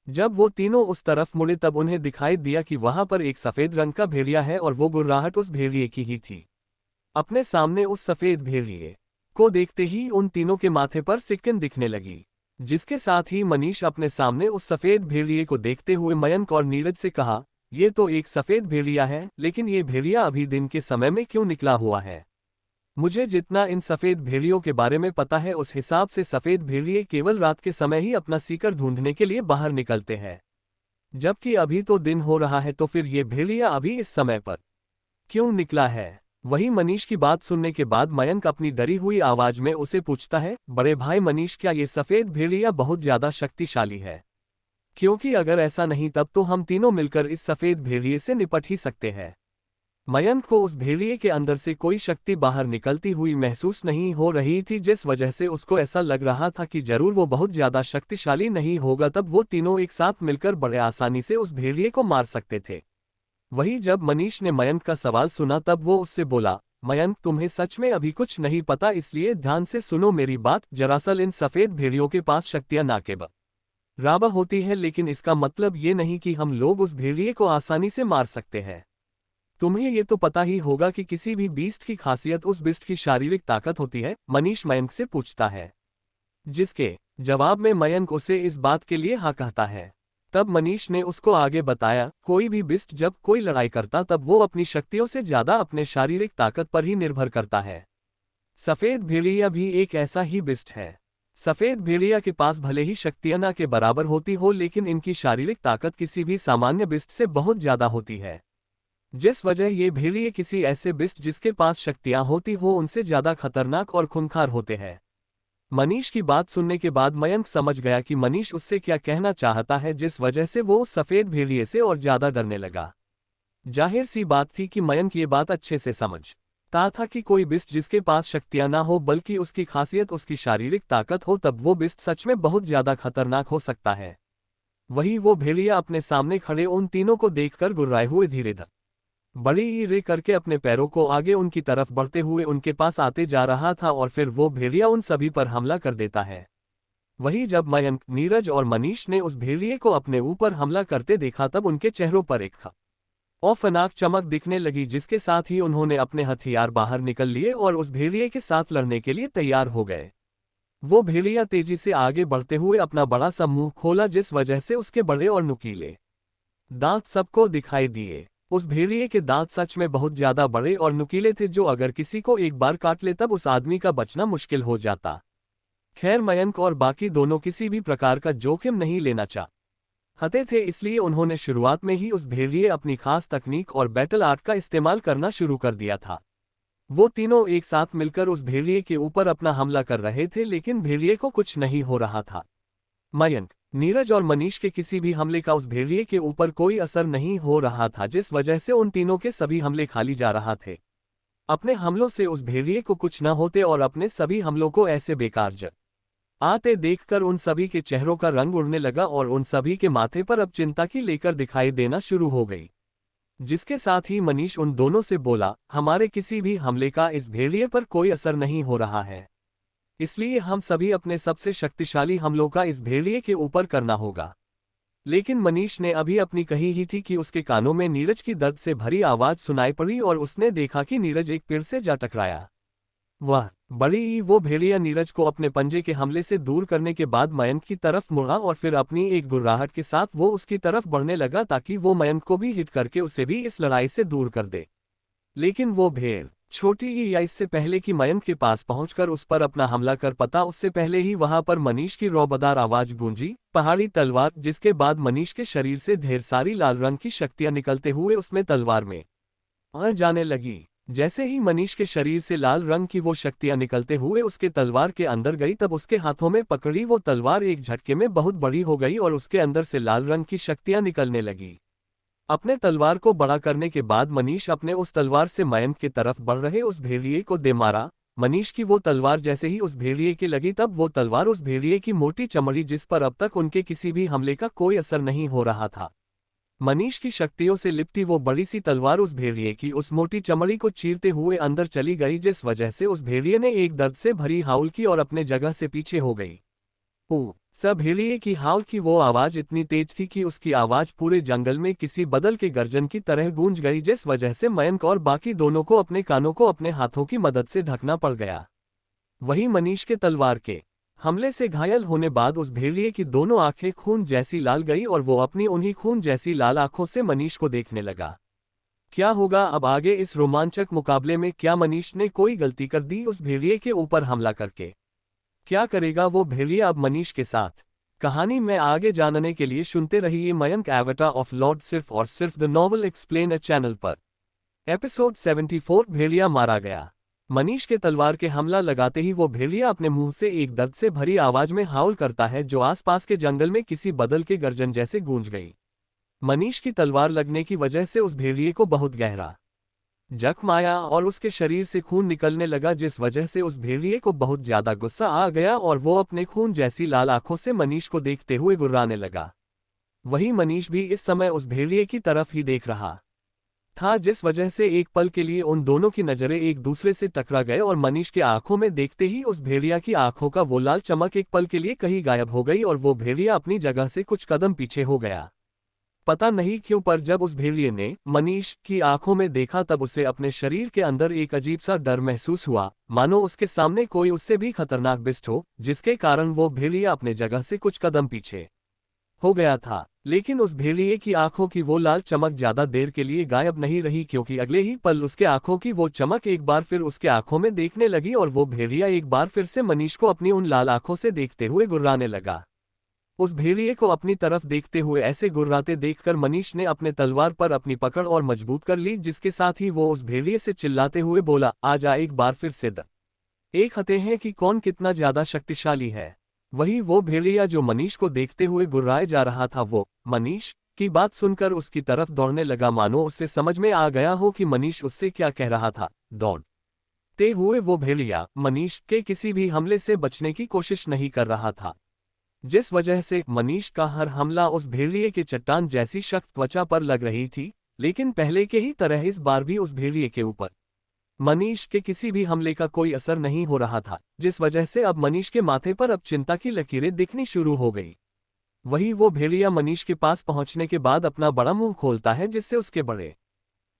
जब वो तीनों उस तरफ मुड़े तब उन्हें दिखाई दिया कि वहां पर एक सफेद रंग का भेड़िया है और वो गुर्राहट उस भेड़िए की ही थी। अपने सामने उस सफेद भेड़िए को देखते ही उन तीनों के माथे पर सिक्किन दिखने लगी, जिसके साथ ही मनीष अपने सामने उस सफेद भेड़िए को देखते हुए मयंक और नीरज से कहा, ये तो एक सफेद भेड़िया है, लेकिन ये भेड़िया अभी दिन के समय में क्यों निकला हुआ है? मुझे जितना इन सफेद भेड़ियों के बारे में पता है उस हिसाब से सफेद भेड़िए केवल रात के समय ही अपना सीकर ढूंढने के लिए बाहर निकलते हैं। जबकि अभी तो दिन हो रहा है, तो फिर ये भेड़िया अभी इस समय पर क्यों निकला है? वही मनीष की बात सुनने के बाद मयंक अपनी डरी हुई आवाज में उसे पूछता है, बड़े भाई मनीष, क्या ये सफेद भेड़िया बहुत ज्यादा शक्तिशाली है? क्योंकि अगर ऐसा नहीं तब तो हम तीनों मिलकर इस सफेद भेड़िए से निपट ही सकते हैं। मयंक को उस भेड़िए के अंदर से कोई शक्ति बाहर निकलती हुई महसूस नहीं हो रही थी, जिस वजह से उसको ऐसा लग रहा था कि जरूर वो बहुत ज्यादा शक्तिशाली नहीं होगा, तब वो तीनों एक साथ मिलकर बड़े आसानी से उस भेड़िए को मार सकते थे। वही जब मनीष ने मयंक का सवाल सुना तब वो उससे बोला, मयंक, तुम्हें सच में अभी कुछ नहीं पता, इसलिए ध्यान से सुनो मेरी बात। दरअसल इन सफेद भेड़ियों के पास शक्तियां ना के बराबर होती है, लेकिन इसका मतलब ये नहीं कि हम लोग उस भेड़िए को आसानी से मार सकते हैं। तुम्हें ये तो पता ही होगा कि किसी भी बीस्ट की खासियत उस बीस्ट की शारीरिक ताकत होती है, मनीष मयंक से पूछता है। जिसके जवाब में मयंक उसे इस बात के लिए हाँ कहता है। तब मनीष ने उसको आगे बताया, कोई भी बिस्ट जब कोई लड़ाई करता तब वो अपनी शक्तियों से ज्यादा अपने शारीरिक ताकत पर ही निर्भर करता है। सफेद भेड़िया भी एक ऐसा ही बिस्ट है। सफेद भेड़िया के पास भले ही शक्तियां ना के बराबर होती हो, लेकिन इनकी शारीरिक ताकत किसी भी सामान्य बिस्ट से बहुत ज्यादा होती है, जिस वजह ये भेड़िए किसी ऐसे बिस्ट जिसके पास शक्तियां होती हो उनसे ज्यादा खतरनाक और खूंखार होते हैं। मनीष की बात सुनने के बाद मयंक समझ गया कि मनीष उससे क्या कहना चाहता है, जिस वजह से वो सफेद भेड़िए से और ज्यादा डरने लगा। जाहिर सी बात थी कि मयंक ये बात अच्छे से समझता था कि कोई बिस्ट जिसके पास शक्तियां ना हो बल्कि उसकी खासियत उसकी शारीरिक ताकत हो, तब वो बिस्ट सच में बहुत ज्यादा खतरनाक हो सकता है। वही वो भेड़िया अपने सामने खड़े उन तीनों को देखकर गुर्राए हुए धीरे धीरे बड़ी रे करके अपने पैरों को आगे उनकी तरफ बढ़ते हुए उनके पास आते जा रहा था, और फिर वो भेड़िया उन सभी पर हमला कर देता है। वही जब मयंक, नीरज और मनीष ने उस भेड़िए को अपने ऊपर हमला करते देखा तब उनके चेहरों पर एक खौफनाक चमक दिखने लगी, जिसके साथ ही उन्होंने अपने हथियार बाहर निकल लिए और उस भेड़िए के साथ लड़ने के लिए तैयार हो गए। वो भेड़िया तेजी से आगे बढ़ते हुए अपना बड़ा सा मुंह खोला, जिस वजह से उसके बड़े और नुकीले दांत सबको दिखाई दिए। उस भेड़िए के दांत सच में बहुत ज्यादा बड़े और नुकीले थे, जो अगर किसी को एक बार काट ले तब उस आदमी का बचना मुश्किल हो जाता। खैर, मयंक और बाकी दोनों किसी भी प्रकार का जोखिम नहीं लेना चाहते थे, इसलिए उन्होंने शुरुआत में ही उस भेड़िए अपनी खास तकनीक और बैटल आर्ट का इस्तेमाल करना शुरू कर दिया था। वो तीनों एक साथ मिलकर उस भेड़िए के ऊपर अपना हमला कर रहे थे, लेकिन भेड़िए को कुछ नहीं हो रहा था। मयंक, नीरज और मनीष के किसी भी हमले का उस भेड़िए के ऊपर कोई असर नहीं हो रहा था, जिस वजह से उन तीनों के सभी हमले खाली जा रहा थे। अपने हमलों से उस भेड़िए को कुछ न होते और अपने सभी हमलों को ऐसे बेकार आते देखकर उन सभी के चेहरों का रंग उड़ने लगा और उन सभी के माथे पर अब चिंता की लेकर दिखाई देना शुरू हो गई। जिसके साथ ही मनीष उन दोनों से बोला, हमारे किसी भी हमले का इस भेड़िए पर कोई असर नहीं हो रहा है, इसलिए हम सभी अपने सबसे शक्तिशाली हमलों का इस भेड़िए के ऊपर करना होगा। लेकिन मनीष ने अभी अपनी कही ही थी कि उसके कानों में नीरज की दर्द से भरी आवाज सुनाई पड़ी और उसने देखा कि नीरज एक पेड़ से जा टकराया। वह बड़ी ही वो भेड़िया नीरज को अपने पंजे के हमले से दूर करने के बाद मयंक की तरफ मुड़ा और फिर अपनी एक गुर्राहट के साथ वो उसकी तरफ बढ़ने लगा ताकि वो मयंक को भी हिट करके उसे भी इस लड़ाई से दूर कर दे। लेकिन वो भेड़ छोटी ही या इससे पहले कि मयंक के पास पहुंचकर उस पर अपना हमला कर पाता, उससे पहले ही वहां पर मनीष की रौबदार आवाज गूंजी, पहाड़ी तलवार। जिसके बाद मनीष के शरीर से ढेर सारी लाल रंग की शक्तियां निकलते हुए उसमें तलवार में आ जाने लगी। जैसे ही मनीष के शरीर से लाल रंग की वो शक्तियां निकलते हुए उसके तलवार के अंदर गई, तब उसके हाथों में पकड़ी वो तलवार एक झटके में बहुत बड़ी हो गई और उसके अंदर से लाल रंग की शक्तियां निकलने लगी। अपने तलवार को बड़ा करने के बाद मनीष अपने उस तलवार से मयंक की तरफ बढ़ रहे उस भेड़िए को दे मारा। मनीष की वो तलवार जैसे ही उस भेड़िए के लगी, तब वो तलवार उस भेड़िए की मोटी चमड़ी, जिस पर अब तक उनके किसी भी हमले का कोई असर नहीं हो रहा था, मनीष की शक्तियों से लिपटी वो बड़ी सी तलवार उस भेड़िए की उस मोटी चमड़ी को चीरते हुए अंदर चली गई, जिस वजह से उस भेड़िए ने एक दर्द से भरी हाउल की और अपने जगह से पीछे हो गई। सब भेड़िए की हाउल की वो आवाज इतनी तेज थी कि उसकी आवाज पूरे जंगल में किसी बदल के गर्जन की तरह गूंज गई, जिस वजह से मयंक और बाकी दोनों को अपने कानों को अपने हाथों की मदद से ढकना पड़ गया। वहीं मनीष के तलवार के हमले से घायल होने बाद उस भेड़िए की दोनों आंखें खून जैसी लाल गई और वो अपनी उन्हीं खून जैसी लाल आंखों से मनीष को देखने लगा। क्या होगा अब आगे इस रोमांचक मुकाबले में? क्या मनीष ने कोई गलती कर दी उस भेड़िए के ऊपर हमला करके? क्या करेगा वो भेड़िया अब मनीष के साथ? कहानी में आगे जानने के लिए सुनते रहिए मयंक एवेटर ऑफ लॉर्ड सिर्फ और सिर्फ द नॉवल एक्सप्लेन चैनल पर। एपिसोड 74 भेड़िया मारा गया। मनीष के तलवार के हमला लगाते ही वो भेड़िया अपने मुंह से एक दर्द से भरी आवाज में हाउल करता है जो आसपास के जंगल में किसी बदल के गर्जन जैसे गूंज गई। मनीष की तलवार लगने की वजह से उस भेड़िए को बहुत गहरा जख्म आया और उसके शरीर से खून निकलने लगा, जिस वजह से उस भेड़िए को बहुत ज्यादा गुस्सा आ गया और वो अपने खून जैसी लाल आंखों से मनीष को देखते हुए गुर्राने लगा। वही मनीष भी इस समय उस भेड़िए की तरफ ही देख रहा था, जिस वजह से एक पल के लिए उन दोनों की नजरें एक दूसरे से टकरा गए और मनीष के आंखों में देखते ही उस भेड़िया की आंखों का वो लाल चमक एक पल के लिए कहीं गायब हो गई और वो भेड़िया अपनी जगह से कुछ कदम पीछे हो गया। पता नहीं क्यों पर जब उस भेड़िए ने मनीष की आंखों में देखा तब उसे अपने शरीर के अंदर एक अजीब सा डर महसूस हुआ, मानो उसके सामने कोई उससे भी खतरनाक बिस्ट हो, जिसके कारण वो भेड़िया अपने जगह से कुछ कदम पीछे हो गया था। लेकिन उस भेड़िए की आंखों की वो लाल चमक ज्यादा देर के लिए गायब नहीं रही, क्योंकि अगले ही पल उसके आंखों की वो चमक एक बार फिर उसके आंखों में देखने लगी और वो भेड़िया एक बार फिर से मनीष को अपनी उन लाल आंखों से देखते हुए गुर्राने लगा। उस भेड़िए को अपनी तरफ देखते हुए ऐसे गुर्राते देखकर मनीष ने अपने तलवार पर अपनी पकड़ और मजबूत कर ली, जिसके साथ ही वो उस भेड़िए से चिल्लाते हुए बोला, आजा एक बार फिर से एक हते हैं कि कौन कितना ज्यादा शक्तिशाली है। वही वो भेड़िया जो मनीष को देखते हुए गुर्राए जा रहा था, वो मनीष की बात सुनकर उसकी तरफ दौड़ने लगा, मानो उससे समझ में आ गया हो कि मनीष उससे क्या कह रहा था। दौड़ते हुए वो भेड़िया मनीष के किसी भी हमले से बचने की कोशिश नहीं कर रहा था, जिस वजह से मनीष का हर हमला उस भेड़िए के चट्टान जैसी सख्त त्वचा पर लग रही थी। लेकिन पहले के ही तरह इस बार भी उस भेड़िए के ऊपर मनीष के किसी भी हमले का कोई असर नहीं हो रहा था, जिस वजह से अब मनीष के माथे पर अब चिंता की लकीरें दिखनी शुरू हो गई। वही वो भेड़िया मनीष के पास पहुंचने के बाद अपना बड़ा मुंह खोलता है, जिससे उसके बड़े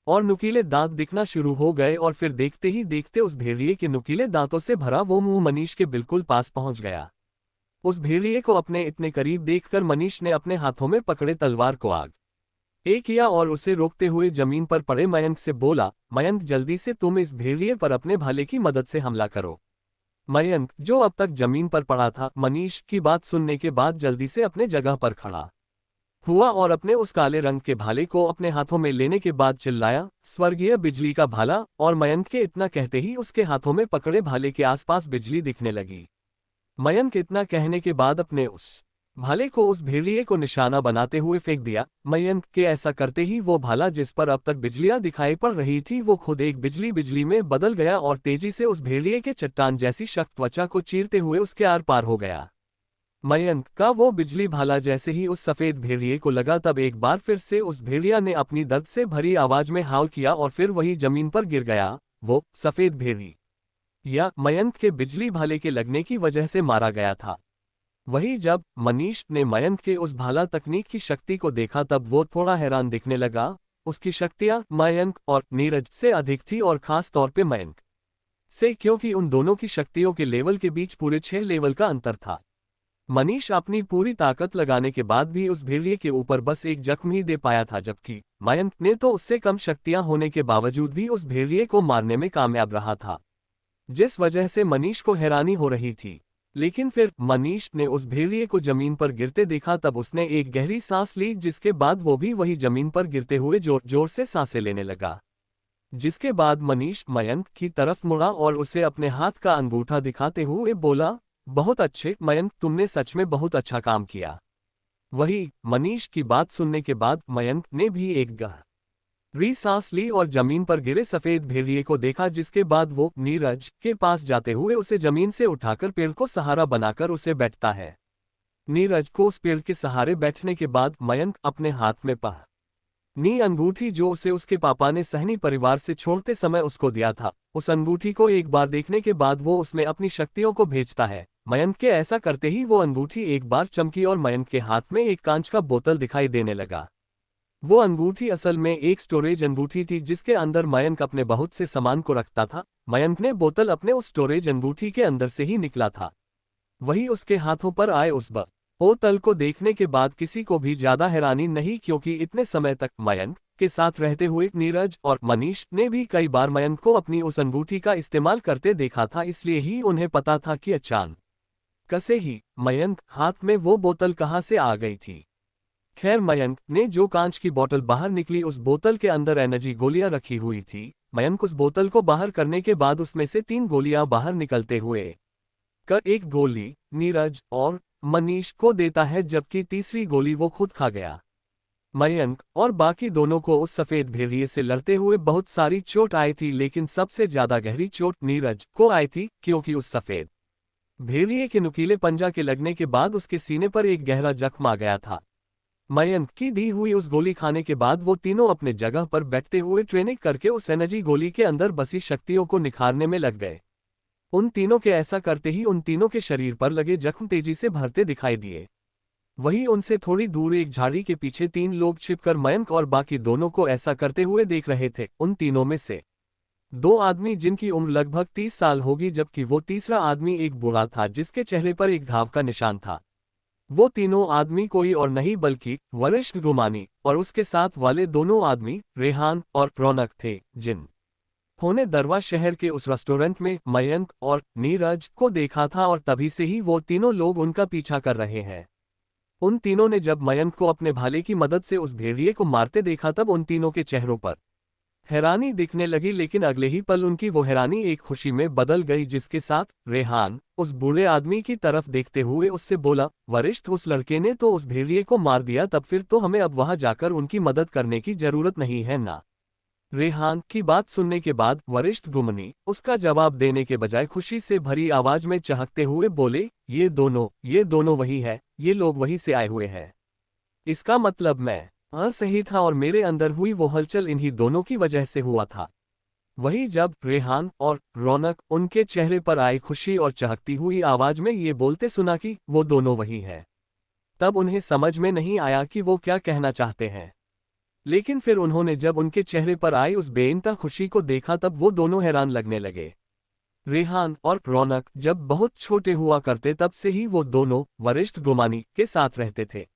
और नुकीले दांत दिखना शुरू हो गए और फिर देखते ही देखते उस भेड़िए के नुकीले दांतों से भरा वो मुंह मनीष के बिल्कुल पास पहुंच गया। उस भेड़िए को अपने इतने करीब देखकर मनीष ने अपने हाथों में पकड़े तलवार को आगे किया और उसे रोकते हुए जमीन पर पड़े मयंक से बोला, मयंक जल्दी से तुम इस भेड़िए पर अपने भाले की मदद से हमला करो। मयंक जो अब तक जमीन पर पड़ा था, मनीष की बात सुनने के बाद जल्दी से अपने जगह पर खड़ा हुआ और अपने उस काले रंग के भाले को अपने हाथों में लेने के बाद चिल्लाया, स्वर्गीय बिजली का भाला। और मयंक के इतना कहते ही उसके हाथों में पकड़े भाले के आसपास बिजली दिखने लगी। मयंक इतना कहने के बाद अपने उस भाले को उस भेड़िए को निशाना बनाते हुए फेंक दिया। मयंक के ऐसा करते ही वो भाला जिस पर अब तक बिजलियां दिखाई पड़ रही थी, वो खुद एक बिजली में बदल गया और तेजी से उस भेड़िए के चट्टान जैसी सख्त त्वचा को चीरते हुए उसके आर पार हो गया। मयंक का वो बिजली भाला जैसे ही उस सफेद भेड़िए को लगा, तब एक बार फिर से उस भेड़िया ने अपनी दर्द से भरी आवाज में हाउल किया और फिर वही जमीन पर गिर गया। वो सफेद भेड़िया मयंक के बिजली भाले के लगने की वजह से मारा गया था। वही जब मनीष ने मयंक के उस भाला तकनीक की शक्ति को देखा, तब वो थोड़ा हैरान दिखने लगा। उसकी शक्तियां मयंक और नीरज से अधिक थी और खास तौर पे मयंक से, क्योंकि उन दोनों की शक्तियों के लेवल के बीच पूरे 6 लेवल का अंतर था। मनीष अपनी पूरी ताकत लगाने के बाद भी उस भेड़िए के ऊपर बस एक जख्म ही दे पाया था, जबकि मयंक ने तो उससे कम शक्तियां होने के बावजूद भी उस भेड़िए को मारने में कामयाब रहा था, जिस वजह से मनीष को हैरानी हो रही थी। लेकिन फिर मनीष ने उस भेड़िए को जमीन पर गिरते देखा, तब उसने एक गहरी सांस ली, जिसके बाद वो भी वही जमीन पर गिरते हुए जोर जोर से सांसें लेने लगा। जिसके बाद मनीष मयंक की तरफ मुड़ा और उसे अपने हाथ का अंगूठा दिखाते हुए बोला, बहुत अच्छे मयंक, तुमने सच में बहुत अच्छा काम किया। वही मनीष की बात सुनने के बाद मयंक ने भी एक गहरी सांस ली और जमीन पर गिरे सफेद भेड़िए को देखा, जिसके बाद वो नीरज के पास जाते हुए उसे जमीन से उठाकर पेड़ को सहारा बनाकर उसे बैठता है। नीरज को उस पेड़ के सहारे बैठने के बाद मयंक अपने हाथ में नी अंगूठी जो उसे उसके पापा ने सहनी परिवार से छोड़ते समय उसको दिया था, उस अंगूठी को एक बार देखने के बाद वो उसमें अपनी शक्तियों को भेजता है। मयंक के ऐसा करते ही वो अंगूठी एक बार चमकी और मयंक के हाथ में एक कांच का बोतल दिखाई देने लगा। वो अंगूठी असल में एक स्टोरेज अंगूठी थी, जिसके अंदर मयंक अपने बहुत से सामान को रखता था। मयंक ने बोतल अपने उस स्टोरेज अंगूठी के अंदर से ही निकला था। वही उसके हाथों पर आए उस बोतल को देखने के बाद किसी को भी ज्यादा हैरानी नहीं, क्योंकि इतने समय तक मयंक के साथ रहते हुए नीरज और मनीष ने भी कई बार मयंक को अपनी उस अंगूठी का इस्तेमाल करते देखा था, इसलिए ही उन्हें पता था कि अचानक कैसे ही मयंक हाथ में वो बोतल कहाँ से आ गई थी। खैर, मयंक ने जो कांच की बोतल बाहर निकली, उस बोतल के अंदर एनर्जी गोलियां रखी हुई थी। मयंक उस बोतल को बाहर करने के बाद उसमें से 3 गोलियां बाहर निकलते हुए एक गोली नीरज और मनीष को देता है, जबकि तीसरी गोली वो खुद खा गया। मयंक और बाकी दोनों को उस सफेद भेड़िए से लड़ते हुए बहुत सारी चोट आई थी, लेकिन सबसे ज्यादा गहरी चोट नीरज को आई थी, क्योंकि उस सफेद भेड़िए के नुकीले पंजा के लगने के बाद उसके सीने पर एक गहरा जख्म आ गया था। मयंक की दी हुई उस गोली खाने के बाद वो तीनों अपने जगह पर बैठते हुए ट्रेनिंग करके उस एनर्जी गोली के अंदर बसी शक्तियों को निखारने में लग गए। उन तीनों के ऐसा करते ही उन तीनों के शरीर पर लगे जख्म तेजी से भरते दिखाई दिए। वहीं उनसे थोड़ी दूर एक झाड़ी के पीछे 3 लोग छिपकर मयंक और बाकी दोनों को ऐसा करते हुए देख रहे थे। उन तीनों में से 2 आदमी जिनकी उम्र लगभग 30 साल होगी, जबकि वो तीसरा आदमी एक बूढ़ा था जिसके चेहरे पर एक घाव का निशान था। वो तीनों आदमी कोई और नहीं बल्कि वरिष्ठ गुमानी और उसके साथ वाले दोनों आदमी रेहान और रौनक थे, जिन्होंने दरवा शहर के उस रेस्टोरेंट में मयंक और नीरज को देखा था, और तभी से ही वो तीनों लोग उनका पीछा कर रहे हैं। उन तीनों ने जब मयंक को अपने भाले की मदद से उस भेड़िए को मारते देखा, तब उन तीनों के चेहरों पर हैरानी दिखने लगी, लेकिन अगले ही पल उनकी वो हैरानी एक खुशी में बदल गई, जिसके साथ रेहान उस बूढ़े आदमी की तरफ देखते हुए उससे बोला, वरिष्ठ, उस लड़के ने तो उस भेड़िए को मार दिया, तब फिर तो हमें अब वहां जाकर उनकी मदद करने की जरूरत नहीं है ना। रेहान की बात सुनने के बाद वरिष्ठ गुमनी उसका जवाब देने के बजाय खुशी से भरी आवाज में चहकते हुए बोले, ये दोनों वही है, ये लोग वही से आए हुए हैं। इसका मतलब मैं सही था और मेरे अंदर हुई वो हलचल इन्हीं दोनों की वजह से हुआ था। वही जब रेहान और रौनक उनके चेहरे पर आई खुशी और चहकती हुई आवाज में ये बोलते सुना कि वो दोनों वही है, तब उन्हें समझ में नहीं आया कि वो क्या कहना चाहते हैं। लेकिन फिर उन्होंने जब उनके चेहरे पर आई उस बेइंतहा खुशी को देखा, तब वो दोनों हैरान लगने लगे। रेहान और रौनक जब बहुत छोटे हुआ करते तब से ही वो दोनों वरिष्ठ गुमानी के साथ रहते थे,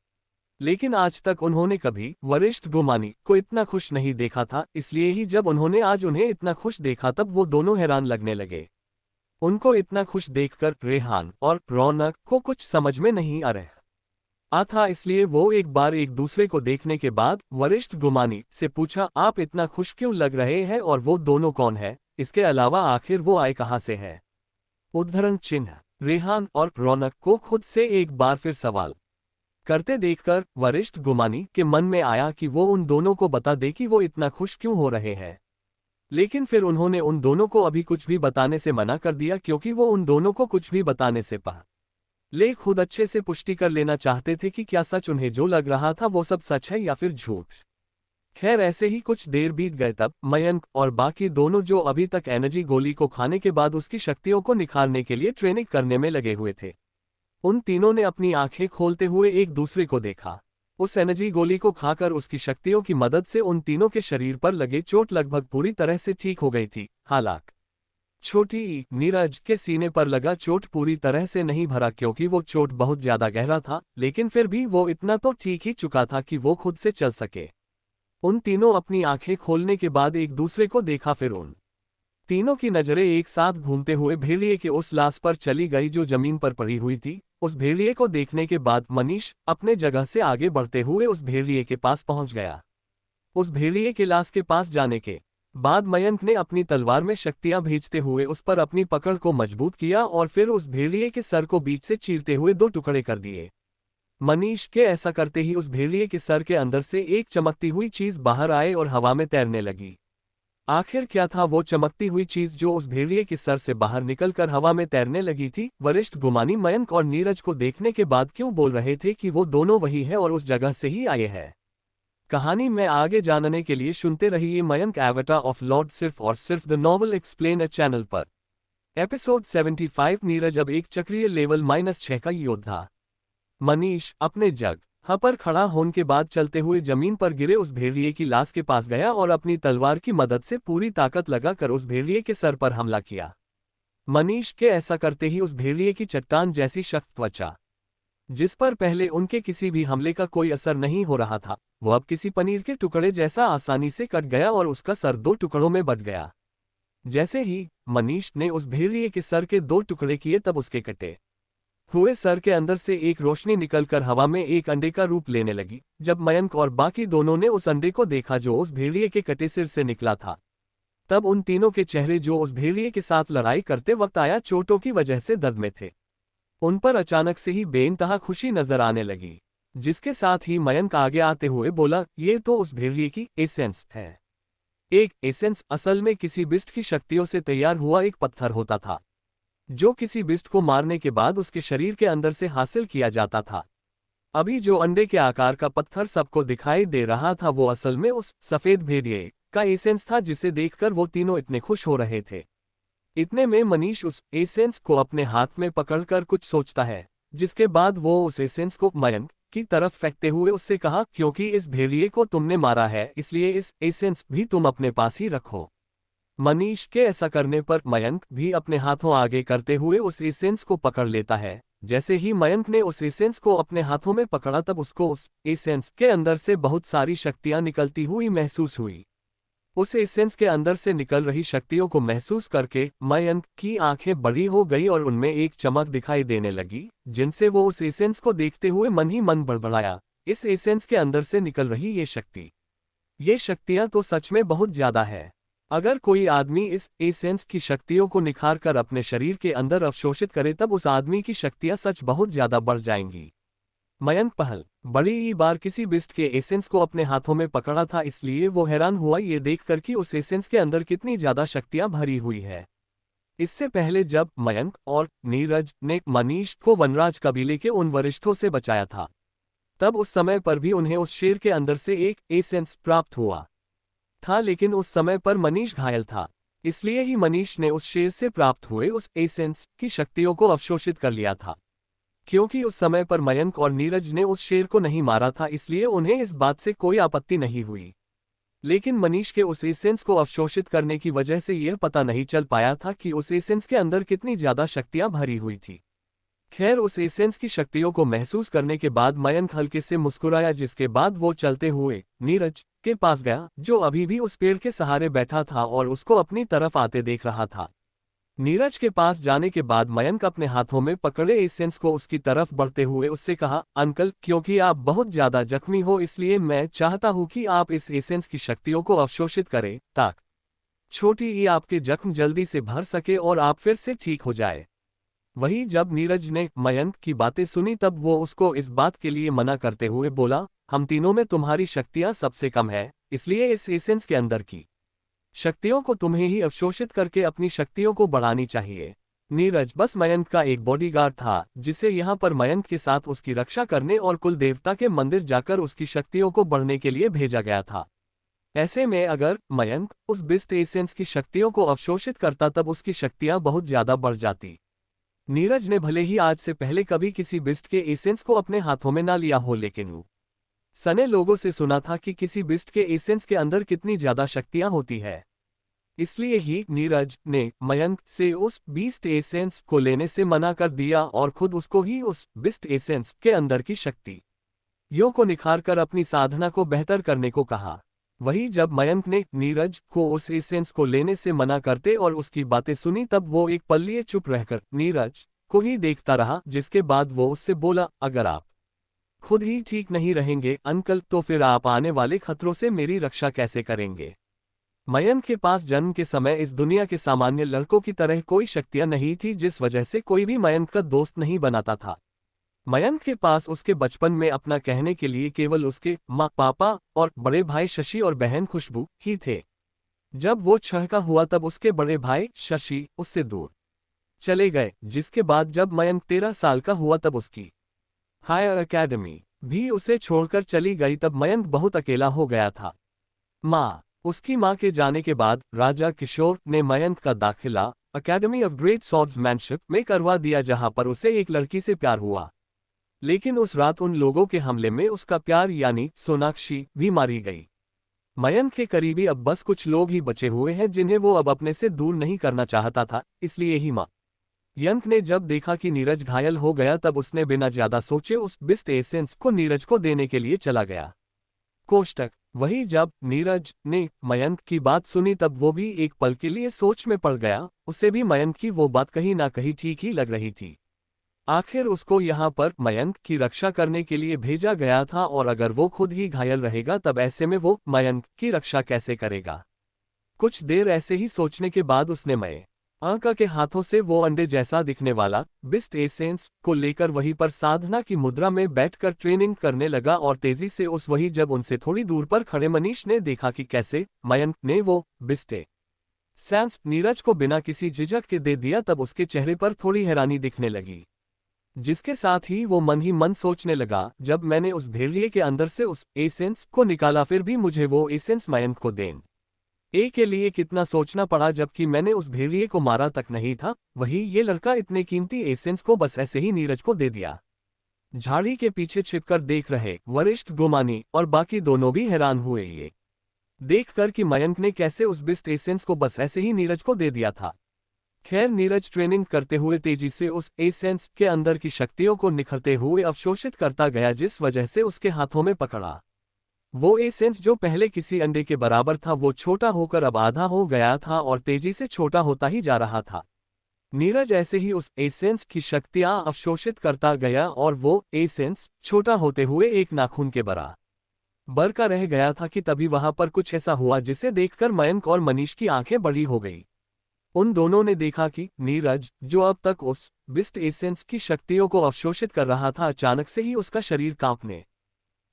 लेकिन आज तक उन्होंने कभी वरिष्ठ गुमानी को इतना खुश नहीं देखा था। इसलिए ही जब उन्होंने आज उन्हें इतना खुश देखा, तब वो दोनों हैरान लगने लगे। उनको इतना खुश देखकर रेहान और रौनक को कुछ समझ में नहीं आ रहा था, इसलिए वो एक बार एक दूसरे को देखने के बाद वरिष्ठ गुमानी से पूछा, आप इतना खुश क्यों लग रहे हैं और वो दोनों कौन है? इसके अलावा आखिर वो आए कहाँ से है? उद्धरण चिन्ह। रेहान और रौनक को खुद से एक बार फिर सवाल करते देखकर वरिष्ठ गुमानी के मन में आया कि वो उन दोनों को बता दे कि वो इतना खुश क्यों हो रहे हैं। लेकिन फिर उन्होंने उन दोनों को अभी कुछ भी बताने से मना कर दिया, क्योंकि वो उन दोनों को कुछ भी बताने से पहले खुद अच्छे से पुष्टि कर लेना चाहते थे कि क्या सच उन्हें जो लग रहा था वो सब सच है या फिर झूठ। खैर, ऐसे ही कुछ देर बीत गए, तब मयंक और बाकी दोनों जो अभी तक एनर्जी गोली को खाने के बाद उसकी शक्तियों को निखारने के लिए ट्रेनिंग करने में लगे हुए थे। उन तीनों ने अपनी आंखें खोलते हुए एक दूसरे को देखा। उस एनर्जी गोली को खाकर उसकी शक्तियों की मदद से उन तीनों के शरीर पर लगे चोट लगभग पूरी तरह से ठीक हो गई थी। हालांकि छोटी नीरज के सीने पर लगा चोट पूरी तरह से नहीं भरा, क्योंकि वो चोट बहुत ज्यादा गहरा था, लेकिन फिर भी वो इतना तो ठीक ही चुका था कि वो खुद से चल सके। उन तीनों अपनी आंखें खोलने के बाद एक दूसरे को देखा, फिर उन तीनों की नजरें एक साथ घूमते हुए भेड़िए के उस लाश पर चली गई जो जमीन पर पड़ी हुई थी। उस भेड़िए को देखने के बाद मनीष अपने जगह से आगे बढ़ते हुए उस भेड़िए के पास पहुंच गया। उस भेड़िए के लाश के पास जाने के बाद मयंक ने अपनी तलवार में शक्तियां भेजते हुए उस पर अपनी पकड़ को मजबूत किया और फिर उस भेड़िए के सर को बीच से चीरते हुए 2 टुकड़े कर दिए। मनीष के ऐसा करते ही उस भेड़िए के सर के अंदर से एक चमकती हुई चीज बाहर आए और हवा में तैरने लगी। आखिर क्या था वो चमकती हुई चीज जो उस भेड़िए के सर से बाहर निकलकर हवा में तैरने लगी थी? वरिष्ठ गुमानी मयंक और नीरज को देखने के बाद क्यों बोल रहे थे कि वो दोनों वही है और उस जगह से ही आए हैं? कहानी में आगे जानने के लिए सुनते रहिए मयंक एवेटार ऑफ लॉर्ड सिर्फ और सिर्फ द नॉवल एक्सप्लेन चैनल पर। एपिसोड 75। नीरज अब एक चक्रीय लेवल -6 का योद्धा। मनीष अपने जगह पर खड़ा होने के बाद चलते हुए जमीन पर गिरे उस भेड़िए की लाश के पास गया और अपनी तलवार की मदद से पूरी ताकत लगाकर उस भेड़िए के सर पर हमला किया। मनीष के ऐसा करते ही उस भेड़िए की चट्टान जैसी सख्त त्वचा, जिस पर पहले उनके किसी भी हमले का कोई असर नहीं हो रहा था, वो अब किसी पनीर के टुकड़े जैसा आसानी से कट गया और उसका सर 2 टुकड़ों में बट गया। जैसे ही मनीष ने उस भेड़िए के सर के 2 टुकड़े किए तब उसके कटे हुए सर के अंदर से एक रोशनी निकलकर हवा में एक अंडे का रूप लेने लगी। जब मयंक और बाकी दोनों ने उस अंडे को देखा जो उस भेड़िए के कटे सिर से निकला था, तब उन तीनों के चेहरे जो उस भेड़िए के साथ लड़ाई करते वक्त आया चोटों की वजह से दर्द में थे, उन पर अचानक से ही बेइंतहा खुशी नजर आने लगी। जिसके साथ ही मयंक आगे आते हुए बोला, ये तो उस भेड़िए की एसेंस है। एक एसेंस असल में किसी बिस्ट की शक्तियों से तैयार हुआ एक पत्थर होता था, जो किसी बिस्ट को मारने के बाद उसके शरीर के अंदर से हासिल किया जाता था। अभी जो अंडे के आकार का पत्थर सबको दिखाई दे रहा था वो असल में उस सफेद भेड़िए का एसेंस था, जिसे देखकर वो तीनों इतने खुश हो रहे थे। इतने में मनीष उस एसेंस को अपने हाथ में पकड़कर कुछ सोचता है, जिसके बाद वो उस एसेंस को मयंक की तरफ फेंकते हुए उससे कहा, क्योंकि इस भेड़िए को तुमने मारा है इसलिए इस एसेंस भी तुम अपने पास ही रखो। मनीष के ऐसा करने पर मयंक भी अपने हाथों आगे करते हुए उस एसेंस को पकड़ लेता है। जैसे ही मयंक ने उस एसेंस को अपने हाथों में पकड़ा तब उसको उस एसेंस के अंदर से बहुत सारी शक्तियां निकलती हुई महसूस हुई। उस एसेंस के अंदर से निकल रही शक्तियों को महसूस करके मयंक की आंखें बड़ी हो गई और उनमें एक चमक दिखाई देने लगी, जिनसे वो उस एसेंस को देखते हुए मन ही मन बड़बड़ाया। इस एसेंस के अंदर से निकल रही ये शक्तियां तो सच में बहुत ज्यादा है। अगर कोई आदमी इस एसेंस की शक्तियों को निखार कर अपने शरीर के अंदर अवशोषित करे तब उस आदमी की शक्तियां सच बहुत ज्यादा बढ़ जाएंगी। मयंक पहल बड़ी ही बार किसी बिस्ट के एसेंस को अपने हाथों में पकड़ा था, इसलिए वो हैरान हुआ ये देखकर कि उस एसेंस के अंदर कितनी ज्यादा शक्तियां भरी हुई है। इससे पहले जब मयंक और नीरज ने मनीष को वनराज कबीले के उन वरिष्ठों से बचाया था, तब उस समय पर भी उन्हें उस शेर के अंदर से एक एसेंस प्राप्त हुआ था, लेकिन उस समय पर मनीष घायल था, इसलिए ही मनीष ने उस शेर से प्राप्त हुए उस एसेंस की शक्तियों को अवशोषित कर लिया था। क्योंकि उस समय पर मयंक और नीरज ने उस शेर को नहीं मारा था, इसलिए उन्हें इस बात से कोई आपत्ति नहीं हुई। लेकिन मनीष के उस एसेंस को अवशोषित करने की वजह से यह पता नहीं चल पाया था कि उस एसेंस के अंदर कितनी ज्यादा शक्तियां भरी हुई थी। खैर, उस एसेंस की शक्तियों को महसूस करने के बाद मयंक हल्के से मुस्कुराया, जिसके बाद वो चलते हुए नीरज के पास गया, जो अभी भी उस पेड़ के सहारे बैठा था और उसको अपनी तरफ आते देख रहा था। नीरज के पास जाने के बाद मयंक अपने हाथों में पकड़े एसेंस को उसकी तरफ बढ़ते हुए उससे कहा, अंकल, क्योंकि आप बहुत ज्यादा जख्मी हो इसलिए मैं चाहता हूं कि आप इस एसेंस की शक्तियों को अवशोषित करें ताकि छोटी ही आपके जख्म जल्दी से भर सके और आप फिर से ठीक हो जाए। वहीं जब नीरज ने मयंक की बातें सुनी तब वो उसको इस बात के लिए मना करते हुए बोला, हम तीनों में तुम्हारी शक्तियां सबसे कम है, इसलिए इस एसेंस के अंदर की शक्तियों को तुम्हें ही अवशोषित करके अपनी शक्तियों को बढ़ानी चाहिए। नीरज बस मयंक का एक बॉडीगार्ड था, जिसे यहाँ पर मयंक के साथ उसकी रक्षा करने और कुल देवता के मंदिर जाकर उसकी शक्तियों को बढ़ने के लिए भेजा गया था। ऐसे में अगर मयंक उस बिस्ट एसेंस की शक्तियों को अवशोषित करता तब उसकी शक्तियां बहुत ज्यादा बढ़ जाती। नीरज ने भले ही आज से पहले कभी किसी बिस्ट के एसेंस को अपने हाथों में ना लिया हो, लेकिन सने लोगों से सुना था कि किसी बिस्ट के एसेंस के अंदर कितनी ज्यादा शक्तियां होती है। इसलिए ही नीरज ने मयंक से उस बिस्ट एसेंस को लेने से मना कर दिया और खुद उसको ही उस बिस्ट एसेंस के अंदर की शक्ति यो को निखार कर अपनी साधना को बेहतर करने को कहा। वहीं जब मयंक ने नीरज को उस एसेंस को लेने से मना करते और उसकी बातें सुनी तब वो एक पल लिए चुप रहकर नीरज को ही देखता रहा, जिसके बाद वो उससे बोला, अगर आप खुद ही ठीक नहीं रहेंगे अंकल तो फिर आप आने वाले खतरों से मेरी रक्षा कैसे करेंगे। मयंक के पास जन्म के समय इस दुनिया के सामान्य लड़कों की तरह कोई शक्तियां नहीं थी, जिस वजह से कोई भी मयंक का दोस्त नहीं बनाता था। मयंक के पास उसके बचपन में अपना कहने के लिए केवल उसके माँ पापा और बड़े भाई शशि और बहन खुशबू ही थे। जब वो 6 का हुआ तब उसके बड़े भाई शशि उससे दूर चले गए, जिसके बाद जब मयंक 13 साल का हुआ तब उसकी हायर एकेडमी भी उसे छोड़कर चली गई। तब मयंक बहुत अकेला हो गया था। उसकी मां के जाने के बाद राजा किशोर ने मयंक का दाखिला अकेडमी ऑफ ग्रेट स्वॉर्ड्समैनशिप में करवा दिया, जहां पर उसे एक लड़की से प्यार हुआ। लेकिन उस रात उन लोगों के हमले में उसका प्यार यानी सोनाक्षी भी मारी गई। मयंक के करीबी अब बस कुछ लोग ही बचे हुए हैं जिन्हें वो अब अपने से दूर नहीं करना चाहता था, इसलिए ही मां यंक ने जब देखा कि नीरज घायल हो गया तब उसने बिना ज्यादा सोचे उस बिस्ट एसेंस को नीरज को देने के लिए चला गया। कोष्टक वही जब नीरज ने मयंक की बात सुनी तब वो भी एक पल के लिए सोच में पड़ गया। उसे भी मयंक की वो बात कहीं ना कहीं ठीक ही लग रही थी। आखिर उसको यहाँ पर मयंक की रक्षा करने के लिए भेजा गया था और अगर वो खुद ही घायल रहेगा तब ऐसे में वो मयंक की रक्षा कैसे करेगा। कुछ देर ऐसे ही सोचने के बाद उसने मयंक के हाथों से वो अंडे जैसा दिखने वाला बिस्ट एसेंस को लेकर वहीं पर साधना की मुद्रा में बैठकर ट्रेनिंग करने लगा और तेजी से उस वही जब उनसे थोड़ी दूर पर खड़े मनीष ने देखा कि कैसे मयंक ने वो बिस्ट एसेंस नीरज को बिना किसी झिझक के दे दिया तब उसके चेहरे पर थोड़ी हैरानी दिखने लगी, जिसके साथ ही वो मन ही मन सोचने लगा, जब मैंने उस भेड़िए के अंदर से उस एसेंस को निकाला फिर भी मुझे वो एसेंस मयंक को देने के लिए कितना सोचना पड़ा, जबकि मैंने उस भेड़िए को मारा तक नहीं था। वही ये लड़का इतने कीमती एसेंस को बस ऐसे ही नीरज को दे दिया। झाड़ी के पीछे छिपकर देख रहे वरिष्ठ गोमानी और बाकी दोनों भी हैरान हुए ये देखकर कि मयंक ने कैसे उस बिस्ट एसेंस को बस ऐसे ही नीरज को दे दिया था। खैर नीरज ट्रेनिंग करते हुए तेजी से उस एसेंस के अंदर की शक्तियों को निखरते हुए अवशोषित करता गया, जिस वजह से उसके हाथों में पकड़ा वो एसेंस जो पहले किसी अंडे के बराबर था वो छोटा होकर अब आधा हो गया था और तेजी से छोटा होता ही जा रहा था। नीरज ऐसे ही उस एसेंस की शक्तियां अवशोषित करता गया और वो एसेंस छोटा होते हुए एक नाखून के बराबर का रह गया था कि तभी वहां पर कुछ ऐसा हुआ जिसे देखकर मयंक और मनीष की आंखें बड़ी हो गई। उन दोनों ने देखा कि नीरज जो अब तक उस बिस्ट एसेंस की शक्तियों को अवशोषित कर रहा था, अचानक से ही उसका शरीर कांपने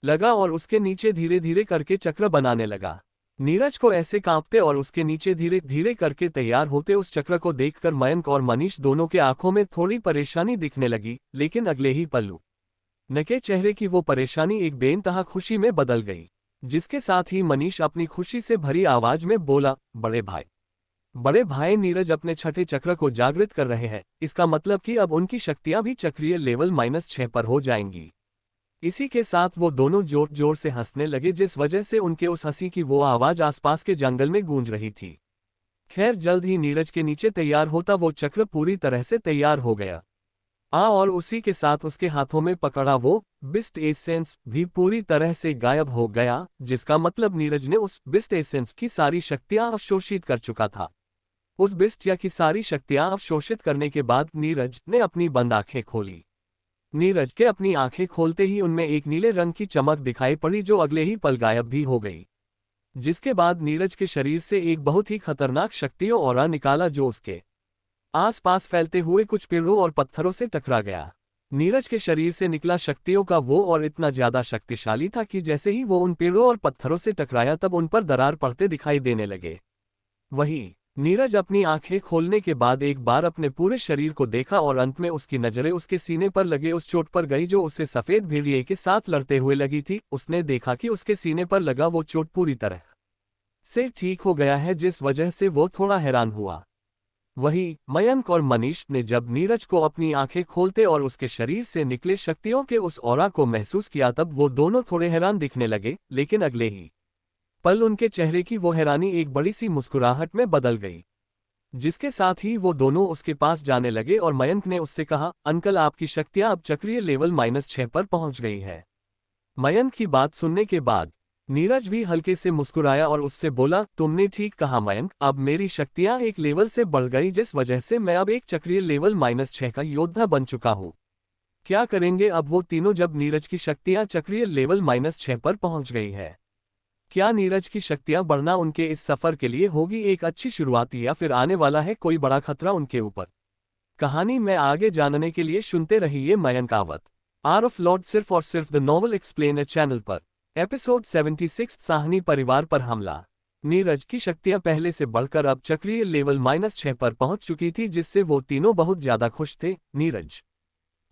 लगा और उसके नीचे धीरे धीरे करके चक्र बनाने लगा। नीरज को ऐसे कांपते और उसके नीचे धीरे धीरे करके तैयार होते उस चक्र को देखकर मयंक और मनीष दोनों के आंखों में थोड़ी परेशानी दिखने लगी, लेकिन अगले ही पल उनके चेहरे की वो परेशानी एक बेइंतहा खुशी में बदल गई, जिसके साथ ही मनीष अपनी खुशी से भरी आवाज में बोला, बड़े भाई नीरज अपने छठे चक्र को जागृत कर रहे हैं। इसका मतलब कि अब उनकी शक्तियां भी चक्रीय लेवल -6 पर हो जाएंगी। इसी के साथ वो दोनों जोर जोर से हंसने लगे, जिस वजह से उनके उस हंसी की वो आवाज आसपास के जंगल में गूंज रही थी। खैर जल्द ही नीरज के नीचे तैयार होता वो चक्र पूरी तरह से तैयार हो गया और उसी के साथ उसके हाथों में पकड़ा वो बिस्ट एसेंस भी पूरी तरह से गायब हो गया, जिसका मतलब नीरज ने उस बिस्ट एसेंस की सारी शक्तियां अवशोषित कर चुका था। उस बिस्टिया की सारी शक्तियां अवशोषित करने के बाद नीरज ने अपनी बंद आंखें खोली। नीरज के अपनी आंखें खोलते ही उनमें एक नीले रंग की चमक दिखाई पड़ी जो अगले ही पल गायब भी हो गई, जिसके बाद नीरज के शरीर से एक बहुत ही खतरनाक शक्तियों ऑरा निकाला जो उसके आसपास फैलते हुए कुछ पेड़ों और पत्थरों से टकरा गया। नीरज के शरीर से निकला शक्तियों का वो और इतना ज्यादा शक्तिशाली था कि जैसे ही वो उन पेड़ों और पत्थरों से टकराया तब उन पर दरार पड़ते दिखाई देने लगे। वहीं नीरज अपनी आंखें खोलने के बाद एक बार अपने पूरे शरीर को देखा और अंत में उसकी नजरें उसके सीने पर लगे उस चोट पर गई जो उसे सफेद भेड़िए के साथ लड़ते हुए लगी थी। उसने देखा कि उसके सीने पर लगा वो चोट पूरी तरह से ठीक हो गया है, जिस वजह से वो थोड़ा हैरान हुआ। वहीं मयंक और मनीष ने जब नीरज को अपनी आंखें खोलते और उसके शरीर से निकले शक्तियों के उस ऑरा को महसूस किया तब वो दोनों थोड़े हैरान दिखने लगे, लेकिन अगले ही पल उनके चेहरे की वो हैरानी एक बड़ी सी मुस्कुराहट में बदल गई, जिसके साथ ही वो दोनों उसके पास जाने लगे और मयंक ने उससे कहा, अंकल आपकी शक्तियां अब चक्रीय लेवल -6 पर पहुंच गई है। मयंक की बात सुनने के बाद नीरज भी हल्के से मुस्कुराया और उससे बोला, तुमने ठीक कहा मयंक, अब मेरी शक्तियां एक लेवल से बढ़ गई जिस वजह से मैं अब एक चक्रीय लेवल -6 का योद्धा बन चुका हूं। क्या करेंगे अब वो तीनों जब नीरज की शक्तियां चक्रीय लेवल -6 पर पहुंच गई है? क्या नीरज की शक्तियां बढ़ना उनके इस सफर के लिए होगी एक अच्छी शुरुआत या फिर आने वाला है कोई बड़ा खतरा उनके ऊपर? कहानी में आगे जानने के लिए सुनते रहिए मयंक आवत आर ऑफ लॉर्ड सिर्फ और सिर्फ द नॉवल एक्सप्लेन चैनल पर। एपिसोड 76 साहनी परिवार पर हमला। नीरज की शक्तियां पहले से बढ़कर अब चक्रीय लेवल -6 पर पहुंच चुकी थी, जिससे वो तीनों बहुत ज्यादा खुश थे। नीरज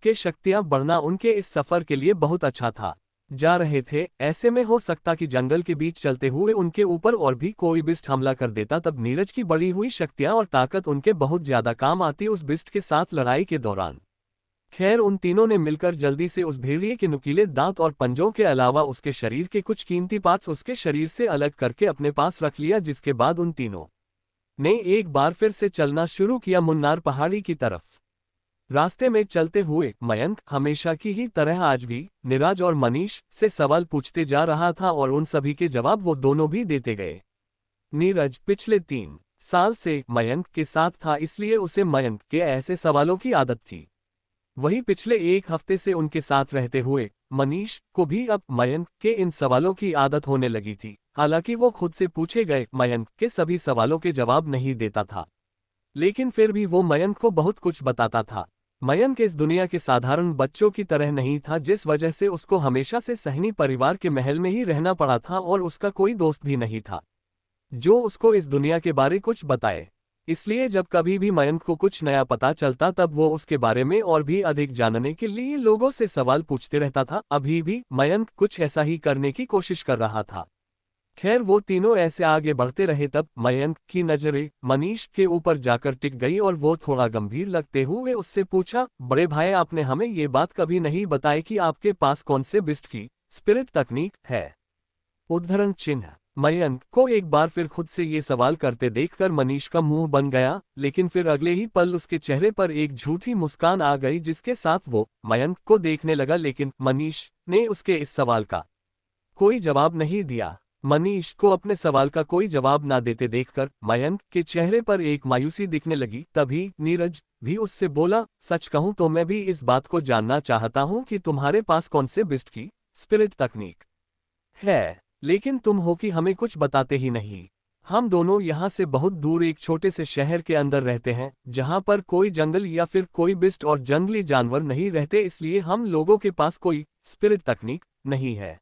के शक्तियां बढ़ना उनके इस सफर के लिए बहुत अच्छा था जा रहे थे। ऐसे में हो सकता कि जंगल के बीच चलते हुए उनके ऊपर और भी कोई बिस्ट हमला कर देता, तब नीरज की बढ़ी हुई शक्तियां और ताकत उनके बहुत ज्यादा काम आती उस बिस्ट के साथ लड़ाई के दौरान। खैर उन तीनों ने मिलकर जल्दी से उस भेड़िए के नुकीले दांत और पंजों के अलावा उसके शरीर के कुछ कीमती पार्ट्स उसके शरीर से अलग करके अपने पास रख लिया, जिसके बाद उन तीनों ने एक बार फिर से चलना शुरू किया मुन्नार पहाड़ी की तरफ। रास्ते में चलते हुए मयंक हमेशा की ही तरह आज भी नीरज और मनीष से सवाल पूछते जा रहा था और उन सभी के जवाब वो दोनों भी देते गए। नीरज पिछले 3 साल से मयंक के साथ था, इसलिए उसे मयंक के ऐसे सवालों की आदत थी। वहीं पिछले 1 हफ्ते से उनके साथ रहते हुए मनीष को भी अब मयंक के इन सवालों की आदत होने लगी थी। हालांकि वो खुद से पूछे गए मयंक के सभी सवालों के जवाब नहीं देता था, लेकिन फिर भी वो मयंक को बहुत कुछ बताता था। मयंक इस दुनिया के साधारण बच्चों की तरह नहीं था, जिस वजह से उसको हमेशा से सहनी परिवार के महल में ही रहना पड़ा था और उसका कोई दोस्त भी नहीं था जो उसको इस दुनिया के बारे कुछ बताए। इसलिए जब कभी भी मयंक को कुछ नया पता चलता तब वो उसके बारे में और भी अधिक जानने के लिए लोगों से सवाल पूछते रहता था। अभी भी मयंक कुछ ऐसा ही करने की कोशिश कर रहा था। खैर वो तीनों ऐसे आगे बढ़ते रहे, तब मयंक की नजरें मनीष के ऊपर जाकर टिक गई और वो थोड़ा गंभीर लगते हुए उससे पूछा, बड़े भाई आपने हमें ये बात कभी नहीं बताई कि आपके पास कौन से बिस्ट की स्पिरिट तकनीक है। उद्धरण चिन्ह। मयंक को एक बार फिर खुद से ये सवाल करते देखकर मनीष का मुंह बन गया, लेकिन फिर अगले ही पल उसके चेहरे पर एक झूठी मुस्कान आ गई जिसके साथ वो मयंक को देखने लगा। लेकिन मनीष ने उसके इस सवाल का कोई जवाब नहीं दिया। मनीष को अपने सवाल का कोई जवाब ना देते देखकर मयंक के चेहरे पर एक मायूसी दिखने लगी। तभी नीरज भी उससे बोला, सच कहूं तो मैं भी इस बात को जानना चाहता हूं कि तुम्हारे पास कौन से बिस्ट की स्पिरिट तकनीक है, लेकिन तुम हो कि हमें कुछ बताते ही नहीं। हम दोनों यहाँ से बहुत दूर एक छोटे से शहर के अंदर रहते हैं जहाँ पर कोई जंगल या फिर कोई बिस्ट और जंगली जानवर नहीं रहते, इसलिए हम लोगों के पास कोई स्पिरिट तकनीक नहीं है।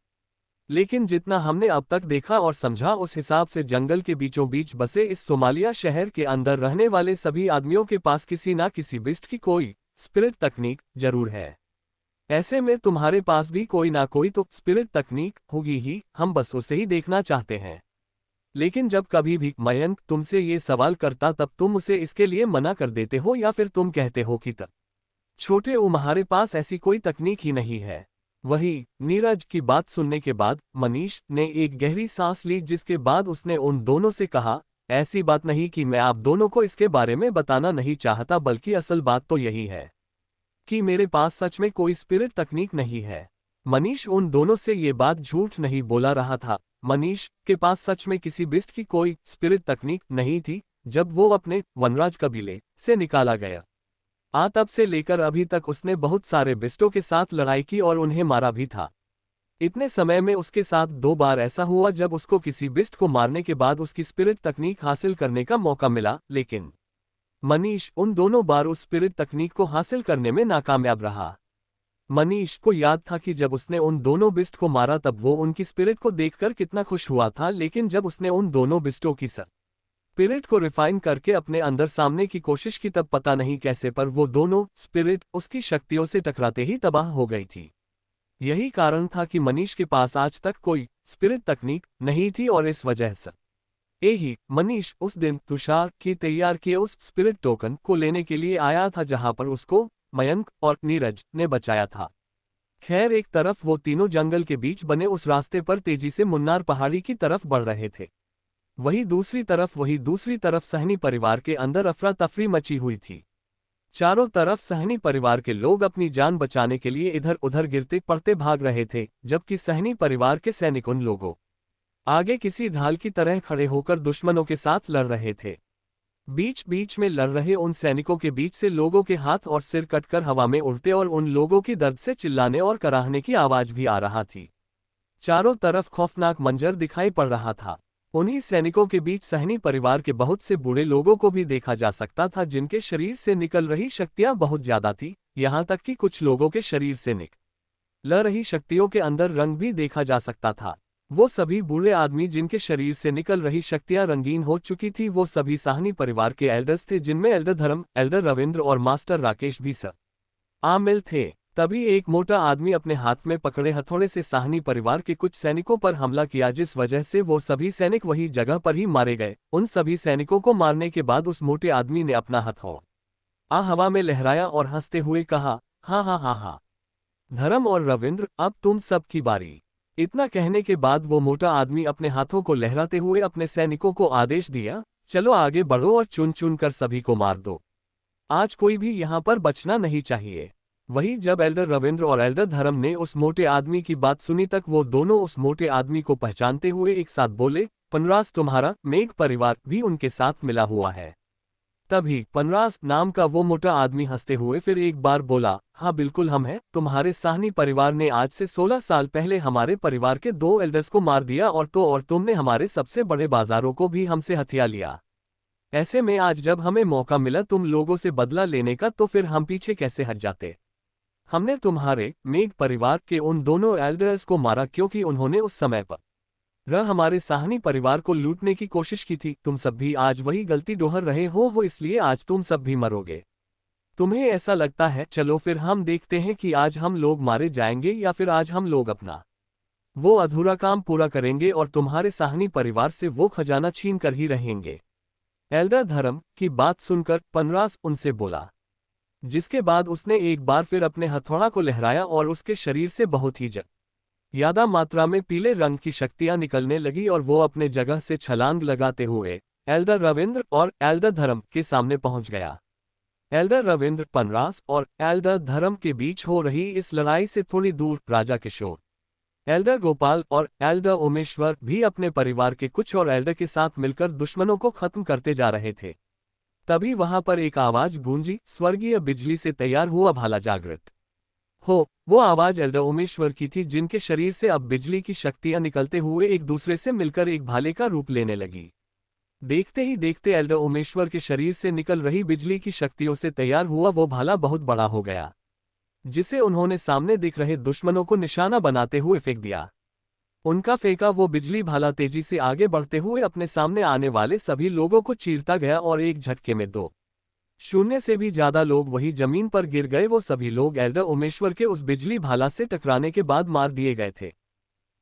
लेकिन जितना हमने अब तक देखा और समझा उस हिसाब से जंगल के बीचों बीच बसे इस सोमालिया शहर के अंदर रहने वाले सभी आदमियों के पास किसी ना किसी बिस्ट की कोई स्पिरिट तकनीक जरूर है। ऐसे में तुम्हारे पास भी कोई ना कोई तो स्पिरिट तकनीक होगी ही, हम बस उसे ही देखना चाहते हैं। लेकिन जब कभी भी मयंक तुमसे ये सवाल करता तब तुम उसे इसके लिए मना कर देते हो या फिर तुम कहते हो कि तब छोटे तुम्हारे पास ऐसी कोई तकनीक ही नहीं है। वही नीरज की बात सुनने के बाद मनीष ने एक गहरी सांस ली, जिसके बाद उसने उन दोनों से कहा, ऐसी बात नहीं कि मैं आप दोनों को इसके बारे में बताना नहीं चाहता, बल्कि असल बात तो यही है कि मेरे पास सच में कोई स्पिरिट तकनीक नहीं है। मनीष उन दोनों से ये बात झूठ नहीं बोला रहा था। मनीष के पास सच में किसी बिस्ट की कोई स्पिरिट तकनीक नहीं थी। जब वो अपने वनराज कबीले से निकाला गया तब से लेकर अभी तक उसने बहुत सारे बिस्टों के साथ लड़ाई की और उन्हें मारा भी था। इतने समय में उसके साथ 2 बार ऐसा हुआ जब उसको किसी बिस्ट को मारने के बाद उसकी स्पिरिट तकनीक हासिल करने का मौका मिला, लेकिन मनीष उन दोनों बार उस स्पिरिट तकनीक को हासिल करने में नाकामयाब रहा। मनीष को याद था कि जब उसने उन दोनों बिस्ट को मारा तब वो उनकी स्पिरिट को देखकर कितना खुश हुआ था, लेकिन जब उसने उन दोनों बिस्टों की स्पिरिट को रिफाइन करके अपने अंदर सामने की कोशिश की तब पता नहीं कैसे पर वो दोनों स्पिरिट उसकी शक्तियों से टकराते ही तबाह हो गई थी। यही कारण था कि मनीष के पास आज तक कोई स्पिरिट तकनीक नहीं थी और इस वजह से ही मनीष उस दिन तुषार की तैयार किए उस स्पिरिट टोकन को लेने के लिए आया था जहां पर उसको मयंक और नीरज ने बचाया था। खैर एक तरफ वो तीनों जंगल के बीच बने उस रास्ते पर तेजी से मुन्नार पहाड़ी की तरफ बढ़ रहे थे, वही दूसरी तरफ सहनी परिवार के अंदर अफरा तफरी मची हुई थी। चारों तरफ सहनी परिवार के लोग अपनी जान बचाने के लिए इधर उधर गिरते पड़ते भाग रहे थे, जबकि सहनी परिवार के सैनिक उन लोगों आगे किसी ढाल की तरह खड़े होकर दुश्मनों के साथ लड़ रहे थे। बीच बीच में लड़ रहे उन सैनिकों के बीच से लोगों के हाथ और सिर कटकर हवा में उड़ते और उन लोगों की दर्द से चिल्लाने और कराहने की आवाज भी आ रहा थी। चारों तरफ खौफनाक मंजर दिखाई पड़ रहा था। उन्हीं सैनिकों के बीच सहनी परिवार के बहुत से बूढ़े लोगों को भी देखा जा सकता था, जिनके शरीर से निकल रही शक्तियां बहुत ज्यादा थी। यहां तक कि कुछ लोगों के शरीर से निकल रही शक्तियों के अंदर रंग भी देखा जा सकता था। वो सभी बूढ़े आदमी जिनके शरीर से निकल रही शक्तियां रंगीन हो चुकी थी, वो सभी साहनी परिवार के एल्डर्स थे, जिनमें एल्डर धर्म, एल्डर रविंद्र और मास्टर राकेश भी शामिल थे। तभी एक मोटा आदमी अपने हाथ में पकड़े हथौड़े से साहनी परिवार के कुछ सैनिकों पर हमला किया, जिस वजह से वो सभी सैनिक वही जगह पर ही मारे गए। उन सभी सैनिकों को मारने के बाद उस मोटे आदमी ने अपना हथौड़ा हवा में लहराया और हंसते हुए कहा, हाँ हाँ हाँ हाँ धर्म और रविंद्र, अब तुम सब की बारी। इतना कहने के बाद वो मोटा आदमी अपने हाथों को लहराते हुए अपने सैनिकों को आदेश दिया, चलो आगे बढ़ो और चुन चुन कर सभी को मार दो। आज कोई भी यहाँ पर बचना नहीं चाहिए। वही जब एल्डर रविंद्र और एल्डर धर्म ने उस मोटे आदमी की बात सुनी तक वो दोनों उस मोटे आदमी को पहचानते हुए एक साथ बोले, पनरास तुम्हारा मेघ परिवार भी उनके साथ मिला हुआ है। तभी पनरास नाम का वो मोटा आदमी हंसते हुए फिर एक बार बोला, हाँ बिल्कुल हम हैं। तुम्हारे साहनी परिवार ने आज से 16 साल पहले हमारे परिवार के 2 एल्डर्स को मार दिया और तुमने हमारे सबसे बड़े बाजारों को भी हमसे हथिया लिया। ऐसे में आज जब हमें मौका मिला तुम लोगों से बदला लेने का तो फिर हम पीछे कैसे हट जाते। हमने तुम्हारे मेघ परिवार के उन दोनों एल्डर्स को मारा क्योंकि उन्होंने उस समय पर हमारे साहनी परिवार को लूटने की कोशिश की थी। तुम सब भी आज वही गलती दोहर रहे हो इसलिए आज तुम सब भी मरोगे। तुम्हें ऐसा लगता है? चलो फिर हम देखते हैं कि आज हम लोग मारे जाएंगे या फिर आज हम लोग अपना वो अधूरा काम पूरा करेंगे और तुम्हारे साहनी परिवार से वो खजाना छीन कर ही रहेंगे। एल्डर धर्म की बात सुनकर पनरास उनसे बोला, जिसके बाद उसने एक बार फिर अपने हथौड़ा को लहराया और उसके शरीर से बहुत ही ज्यादा मात्रा में पीले रंग की शक्तियां निकलने लगी और वो अपने जगह से छलांग लगाते हुए एल्डर रविंद्र और एल्डर धर्म के सामने पहुंच गया। एल्डर रविंद्र, पनरास और एल्डर धर्म के बीच हो रही इस लड़ाई से थोड़ी दूर राजा किशोर, एल्डर गोपाल और एल्डर उमेश्वर भी अपने परिवार के कुछ और एल्डर के साथ मिलकर दुश्मनों को खत्म करते जा रहे थे। तभी वहां पर एक आवाज गूंजी, स्वर्गीय बिजली से तैयार हुआ भाला जागृत हो। वो आवाज एल्डर उमेश्वर की थी, जिनके शरीर से अब बिजली की शक्तियां निकलते हुए एक दूसरे से मिलकर एक भाले का रूप लेने लगी। देखते ही देखते एल्डर उमेश्वर के शरीर से निकल रही बिजली की शक्तियों से तैयार हुआ वो भाला बहुत बड़ा हो गया, जिसे उन्होंने सामने दिख रहे दुश्मनों को निशाना बनाते हुए फेंक दिया। उनका फेंका वो बिजली भाला तेजी से आगे बढ़ते हुए अपने सामने आने वाले सभी लोगों को चीरता गया और एक झटके में 2-0 से भी ज्यादा लोग वही जमीन पर गिर गए। वो सभी लोग एल्डर उमेश्वर के उस बिजली भाला से टकराने के बाद मार दिए गए थे,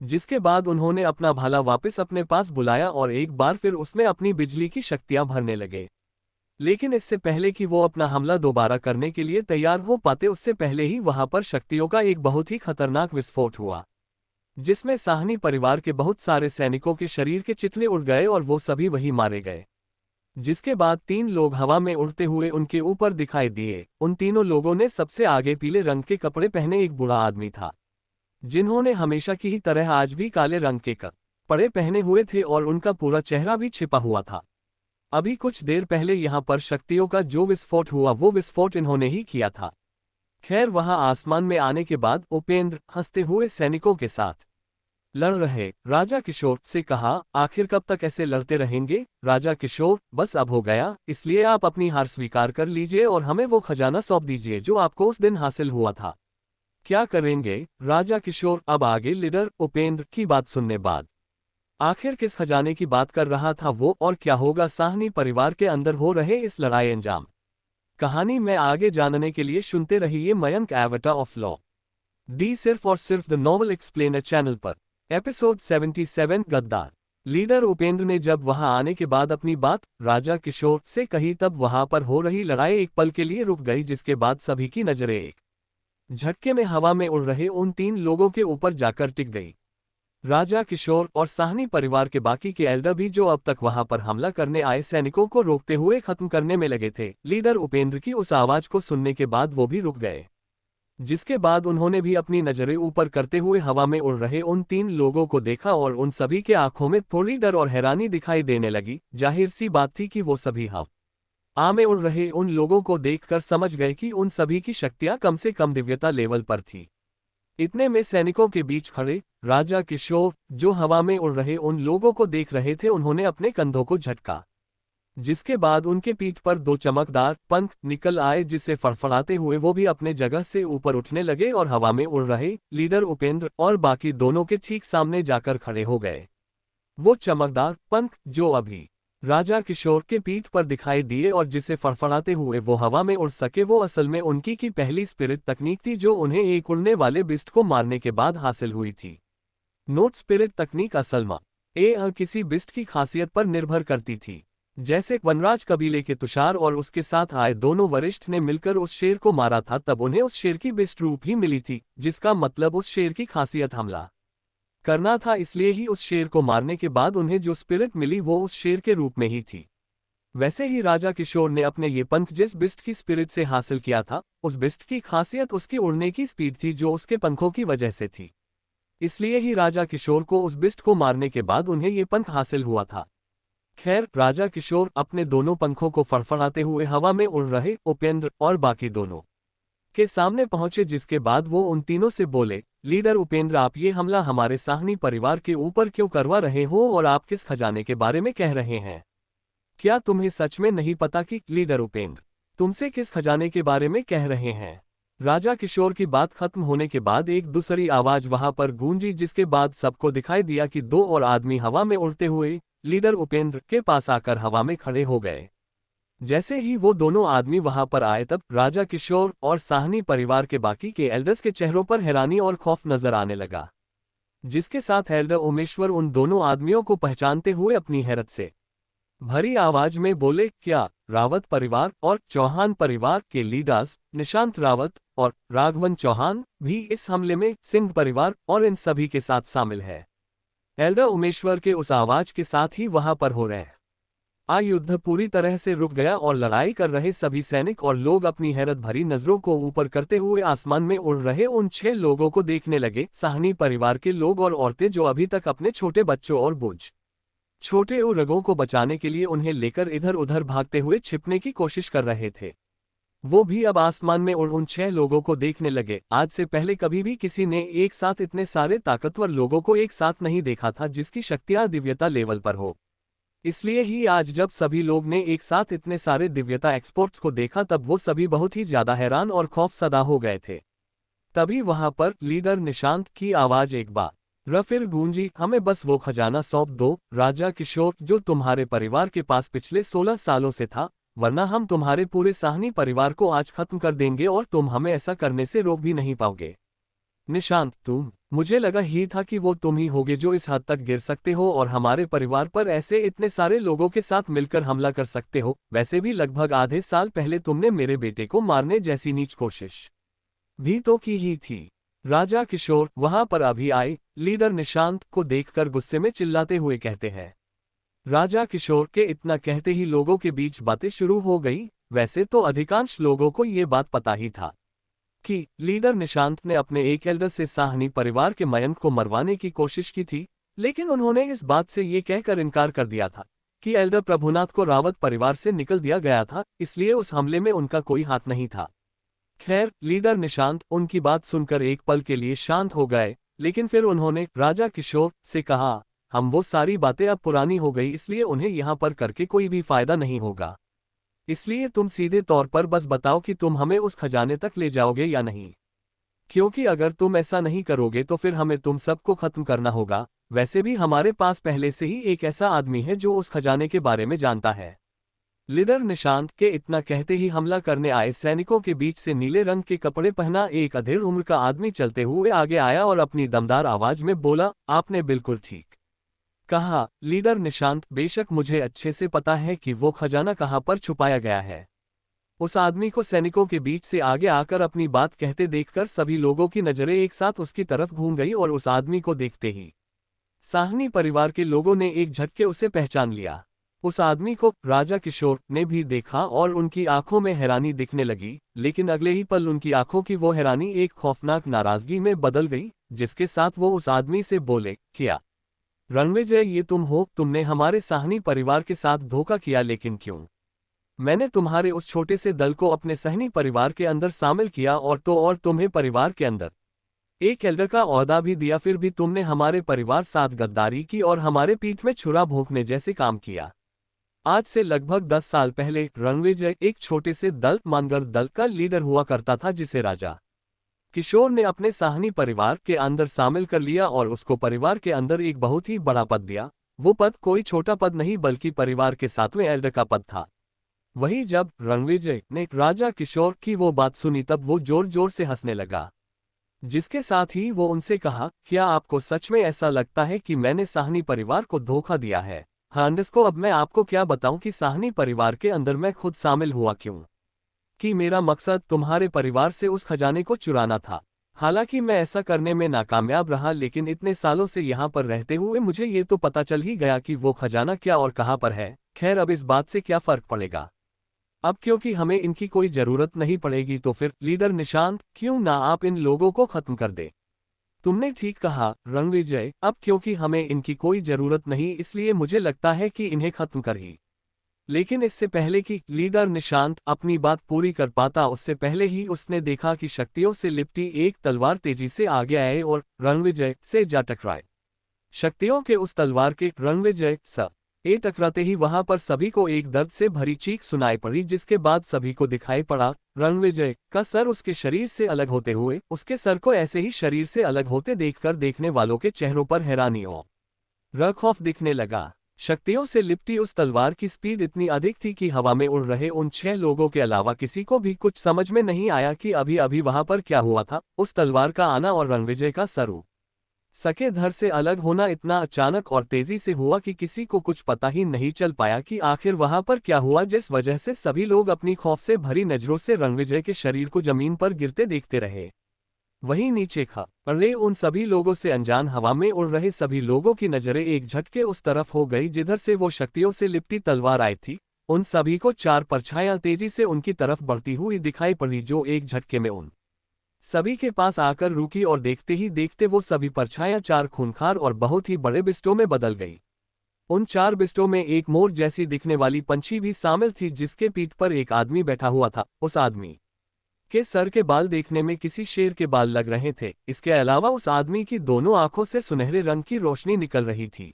जिसके बाद उन्होंने अपना भाला वापस अपने पास बुलाया और एक बार फिर उसमें अपनी बिजली की शक्तियां भरने लगे। लेकिन इससे पहले कि वो अपना हमला दोबारा करने के लिए तैयार हो पाते, उससे पहले ही वहां पर शक्तियों का एक बहुत ही खतरनाक विस्फोट हुआ, जिसमें साहनी परिवार के बहुत सारे सैनिकों के शरीर के चितले उड़ गए और वो सभी वही मारे गए। जिसके बाद 3 लोग हवा में उड़ते हुए उनके ऊपर दिखाई दिए। उन तीनों लोगों ने सबसे आगे पीले रंग के कपड़े पहने एक बूढ़ा आदमी था, जिन्होंने हमेशा की ही तरह आज भी काले रंग के कपड़े पहने हुए थे और उनका पूरा चेहरा भी छिपा हुआ था। अभी कुछ देर पहले यहाँ पर शक्तियों का जो विस्फोट हुआ वो विस्फोट इन्होंने ही किया था। खैर, वहां आसमान में आने के बाद उपेंद्र हंसते हुए सैनिकों के साथ लड़ रहे राजा किशोर से कहा, आखिर कब तक ऐसे लड़ते रहेंगे? राजा किशोर, बस अब हो गया, इसलिए आप अपनी हार स्वीकार कर लीजिए और हमें वो खजाना सौंप दीजिए जो आपको उस दिन हासिल हुआ था। क्या करेंगे? राजा किशोर अब आगे लीडर उपेंद्र की बात सुनने बाद आखिर किस खजाने की बात कर रहा था वो और क्या होगा साहनी परिवार के अंदर हो रहे इस लड़ाई अंजाम? कहानी में आगे जानने के लिए सुनते रहिए मयंक एवेटा ऑफ लॉ डी, सिर्फ और सिर्फ द नॉवल एक्सप्लेनर चैनल पर। एपिसोड 77 गद्दार। लीडर उपेंद्र ने जब वहां आने के बाद अपनी बात राजा किशोर से कही तब वहां पर हो रही लड़ाई एक पल के लिए रुक गई, जिसके बाद सभी की नजरें एक झटके में हवा में उड़ रहे उन 3 लोगों के ऊपर जाकर टिक गई। राजा किशोर और साहनी परिवार के बाकी के एल्डर भी जो अब तक वहां पर हमला करने आए सैनिकों को रोकते हुए खत्म करने में लगे थे। लीडर उपेंद्र की उस आवाज को सुनने के बाद वो भी रुक गए, जिसके बाद उन्होंने भी अपनी नजरें ऊपर करते हुए हवा में उड़ रहे उन 3 लोगों को देखा और उन सभी के आंखों में थोड़ी डर और हैरानी दिखाई देने लगी। जाहिर सी बात थी कि वो सभी हवा में उड़ रहे उन लोगों को देखकर समझ गए कि उन सभी की शक्तियां कम से कम दिव्यता लेवल पर थी। इतने में सैनिकों के बीच खड़े राजा किशोर, जो हवा में उड़ रहे उन लोगों को देख रहे थे, उन्होंने अपने कंधों को झटका, जिसके बाद उनके पीठ पर 2 चमकदार पंख निकल आए, जिसे फड़फड़ाते हुए वो भी अपने जगह से ऊपर उठने लगे और हवा में उड़ रहे लीडर उपेंद्र और बाकी दोनों के ठीक सामने जाकर खड़े हो गए। वो चमकदार पंख जो अभी राजा किशोर के पीठ पर दिखाई दिए और जिसे फड़फड़ाते हुए वो हवा में उड़ सके, वो असल में उनकी की पहली स्पिरिट तकनीक थी जो उन्हें एक उड़ने वाले बिस्ट को मारने के बाद हासिल हुई थी। नोट, स्पिरिट तकनीक असल में किसी बिस्ट की खासियत पर निर्भर करती थी। जैसे वनराज कबीले के तुषार और उसके साथ आए दोनों वरिष्ठ ने मिलकर उस शेर को मारा था, तब उन्हें उस शेर की बिस्ट रूप ही मिली थी, जिसका मतलब उस शेर की खासियत हमला करना था। इसलिए ही उस शेर को मारने के बाद उन्हें जो स्पिरिट मिली वो उस शेर के रूप में ही थी। वैसे ही राजा किशोर ने अपने ये पंख जिस बिस्ट की स्पिरिट से हासिल किया था, उस बिस्ट की खासियत उसकी उड़ने की स्पीड थी जो उसके पंखों की वजह से थी। इसलिए ही राजा किशोर को उस बिस्ट को मारने के बाद उन्हें ये पंख हासिल हुआ था। खैर, राजा किशोर अपने दोनों पंखों को फड़फड़ाते हुए हवा में उड़ रहे उपेंद्र और बाकी दोनों के सामने पहुंचे, जिसके बाद वो उन तीनों से बोले, लीडर उपेंद्र, आप ये हमला हमारे साहनी परिवार के ऊपर क्यों करवा रहे हो और आप किस खजाने के बारे में कह रहे हैं? क्या तुम्हें सच में नहीं पता कि लीडर उपेंद्र तुमसे किस खजाने के बारे में कह रहे हैं? राजा किशोर की बात खत्म होने के बाद एक दूसरी आवाज वहां पर गूंजी, जिसके बाद सबको दिखाई दिया कि दो और आदमी हवा में उड़ते हुए लीडर उपेंद्र के पास आकर हवा में खड़े हो गए। जैसे ही वो दोनों आदमी वहां पर आए तब राजा किशोर और साहनी परिवार के बाकी के एल्डर्स के चेहरों पर हैरानी और खौफ नजर आने लगा, जिसके साथ एल्डर उमेश्वर उन दोनों आदमियों को पहचानते हुए अपनी हैरत से भरी आवाज में बोले, क्या रावत परिवार और चौहान परिवार के लीडर्स निशांत रावत और राघवन चौहान भी इस हमले में सिंह परिवार और इन सभी के साथ शामिल है? एल्डर उमेश्वर के उस आवाज के साथ ही वहां पर हो रहे युद्ध पूरी तरह से रुक गया और लड़ाई कर रहे सभी सैनिक और लोग अपनी हैरत भरी नजरों को ऊपर करते हुए आसमान में उड़ रहे उन 6 लोगों को देखने लगे। साहनी परिवार के लोग और औरतें जो अभी तक अपने छोटे बच्चों और बोझ छोटे उरगों को बचाने के लिए उन्हें लेकर इधर उधर भागते हुए छिपने की कोशिश कर रहे थे, वो भी अब आसमान में उड़ उन 6 लोगों को देखने लगे। आज से पहले कभी भी किसी ने एक साथ इतने सारे ताकतवर लोगों को एक साथ नहीं देखा था जिसकी शक्तियां दिव्यता लेवल पर हो। इसलिए ही आज जब सभी लोग ने एक साथ इतने सारे दिव्यता एक्सपर्ट्स को देखा तब वो सभी बहुत ही ज्यादा हैरान और खौफसदा हो गए थे। तभी वहां पर लीडर निशांत की आवाज एक बार फिर गूंजी, हमें बस वो खजाना सौंप दो राजा किशोर जो तुम्हारे परिवार के पास पिछले 16 सालों से था, वरना हम तुम्हारे पूरे साहनी परिवार को आज खत्म कर देंगे और तुम हमें ऐसा करने से रोक भी नहीं पाओगे। निशांत, मुझे लगा ही था कि वो तुम ही होगे जो इस हद तक गिर सकते हो और हमारे परिवार पर ऐसे इतने सारे लोगों के साथ मिलकर हमला कर सकते हो। वैसे भी लगभग आधे साल पहले तुमने मेरे बेटे को मारने जैसी नीच कोशिश भी तो की ही थी। राजा किशोर वहां पर अभी आए लीडर निशांत को देखकर गुस्से में चिल्लाते हुए कहते हैं। राजा किशोर के इतना कहते ही लोगों के बीच बातें शुरू हो गई। वैसे तो अधिकांश लोगों को ये बात पता ही था कि लीडर निशांत ने अपने एक एल्डर से साहनी परिवार के मयंक को मरवाने की कोशिश की थी, लेकिन उन्होंने इस बात से ये कहकर इनकार कर दिया था कि एल्डर प्रभुनाथ को रावत परिवार से निकल दिया गया था, इसलिए उस हमले में उनका कोई हाथ नहीं था। खैर, लीडर निशांत उनकी बात सुनकर एक पल के लिए शांत हो गए, लेकिन फिर उन्होंने राजा किशोर से कहा, हम वो सारी बातें अब पुरानी हो गई, इसलिए उन्हें यहाँ पर करके कोई भी फायदा नहीं होगा। इसलिए तुम सीधे तौर पर बस बताओ कि तुम हमें उस खजाने तक ले जाओगे या नहीं, क्योंकि अगर तुम ऐसा नहीं करोगे तो फिर हमें तुम सबको खत्म करना होगा। वैसे भी हमारे पास पहले से ही एक ऐसा आदमी है जो उस खजाने के बारे में जानता है। लीडर निशांत के इतना कहते ही हमला करने आए सैनिकों के बीच से नीले रंग के कपड़े पहना एक अधेड़ उम्र का आदमी चलते हुए आगे आया और अपनी दमदार आवाज में बोला, आपने बिल्कुल ठीक कहा लीडर निशांत, बेशक मुझे अच्छे से पता है कि वो खजाना कहाँ पर छुपाया गया है। उस आदमी को सैनिकों के बीच से आगे आकर अपनी बात कहते देखकर सभी लोगों की नजरें एक साथ उसकी तरफ घूम गई और उस आदमी को देखते ही साहनी परिवार के लोगों ने एक झटके उसे पहचान लिया। उस आदमी को राजा किशोर ने भी देखा और उनकी आंखों में हैरानी दिखने लगी, लेकिन अगले ही पल उनकी आंखों की वो हैरानी एक खौफनाक नाराजगी में बदल गई, जिसके साथ वो उस आदमी से बोले, क्या रणविजय ये तुम हो? तुमने हमारे साहनी परिवार के साथ धोखा किया, लेकिन क्यों? मैंने तुम्हारे उस छोटे से दल को अपने सहनी परिवार के अंदर शामिल किया और तुम्हें परिवार के अंदर एक एल्डर का ओहदा भी दिया, फिर भी तुमने हमारे परिवार साथ गद्दारी की और हमारे पीठ में छुरा भोंकने जैसे काम किया। आज से लगभग 10 साल पहले रणविजय एक छोटे से दल मानगर दल का लीडर हुआ करता था, जिसे राजा किशोर ने अपने साहनी परिवार के अंदर शामिल कर लिया और उसको परिवार के अंदर एक बहुत ही बड़ा पद दिया। वो पद कोई छोटा पद नहीं बल्कि परिवार के 7वें एल्डर का पद था। वही जब रणविजय ने राजा किशोर की वो बात सुनी तब वो जोर जोर से हंसने लगा, जिसके साथ ही वो उनसे कहा, क्या आपको सच में ऐसा लगता है कि मैंने साहनी परिवार को धोखा दिया है? हांडस को अब मैं आपको क्या बताऊं कि साहनी परिवार के अंदर मैं खुद शामिल हुआ क्यों? कि मेरा मकसद तुम्हारे परिवार से उस खजाने को चुराना था। हालांकि मैं ऐसा करने में नाकामयाब रहा, लेकिन इतने सालों से यहाँ पर रहते हुए मुझे ये तो पता चल ही गया कि वो खजाना क्या और कहाँ पर है। खैर, अब इस बात से क्या फर्क पड़ेगा। अब क्योंकि हमें इनकी कोई जरूरत नहीं पड़ेगी, तो फिर लीडर निशांत, क्यों ना आप इन लोगों को खत्म कर दे। तुमने ठीक कहा रणविजय, अब क्योंकि हमें इनकी कोई जरूरत नहीं, इसलिए मुझे लगता है कि इन्हें खत्म कर ही। लेकिन इससे पहले कि लीडर निशांत अपनी बात पूरी कर पाता, उससे पहले ही उसने देखा कि शक्तियों से लिपटी एक तलवार तेजी से आगे आए और रणविजय से जा टकराए। शक्तियों के उस तलवार के रणविजय स ए टकराते ही वहां पर सभी को एक दर्द से भरी चीख सुनाई पड़ी, जिसके बाद सभी को दिखाई पड़ा रणविजय का सर उसके शरीर से अलग होते हुए। उसके सर को ऐसे ही शरीर से अलग होते देखकर देखने वालों के चेहरों पर हैरानी और खौफ दिखने लगा। शक्तियों से लिपटी उस तलवार की स्पीड इतनी अधिक थी कि हवा में उड़ रहे उन 6 लोगों के अलावा किसी को भी कुछ समझ में नहीं आया कि अभी अभी वहां पर क्या हुआ था। उस तलवार का आना और रणविजय का सरू सके धड़ से अलग होना इतना अचानक और तेजी से हुआ कि किसी को कुछ पता ही नहीं चल पाया कि आखिर वहां पर क्या हुआ, जिस वजह से सभी लोग अपनी खौफ से भरी नजरों से रणविजय के शरीर को जमीन पर गिरते देखते रहे। वहीं नीचे खड़े उन सभी लोगों से अनजान हवा में उड़ रहे सभी लोगों की नजरें एक झटके उस तरफ हो गई जिधर से वो शक्तियों से लिपटी तलवार आई थी। उन सभी को 4 परछाइयां तेजी से उनकी तरफ बढ़ती हुई दिखाई पड़ी, जो एक झटके में उन सभी के पास आकर रुकी और देखते ही देखते वो सभी परछाइयां 4 खूंखार और बहुत ही बड़े बिस्टों में बदल गई। उन 4 बिस्टों में एक मोर जैसी दिखने वाली पंछी भी शामिल थी, जिसके पीठ पर एक आदमी बैठा हुआ था। उस आदमी के सर के बाल देखने में किसी शेर के बाल लग रहे थे। इसके अलावा उस आदमी की दोनों आंखों से सुनहरे रंग की रोशनी निकल रही थी।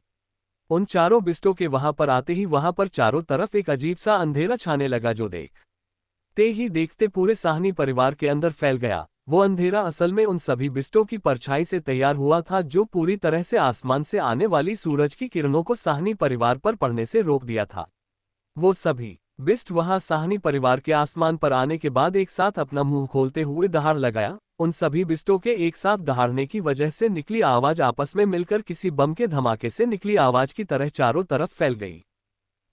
उन 4 बिस्टों के वहां पर आते ही वहां पर चारों तरफ एक अजीब सा अंधेरा छाने लगा, जो देखते ही देखते पूरे साहनी परिवार के अंदर फैल गया। वो अंधेरा असल में उन सभी बिस्टों की परछाई से तैयार हुआ था, जो पूरी तरह से आसमान से आने वाली सूरज की किरणों को साहनी परिवार पर पड़ने से रोक दिया था। वो सभी बिस्ट वहां साहनी परिवार के आसमान पर आने के बाद एक साथ अपना मुंह खोलते हुए दहाड़ लगाया। उन सभी बिस्टों के एक साथ दहाड़ने की वजह से निकली आवाज आपस में मिलकर किसी बम के धमाके से निकली आवाज की तरह चारों तरफ फैल गई।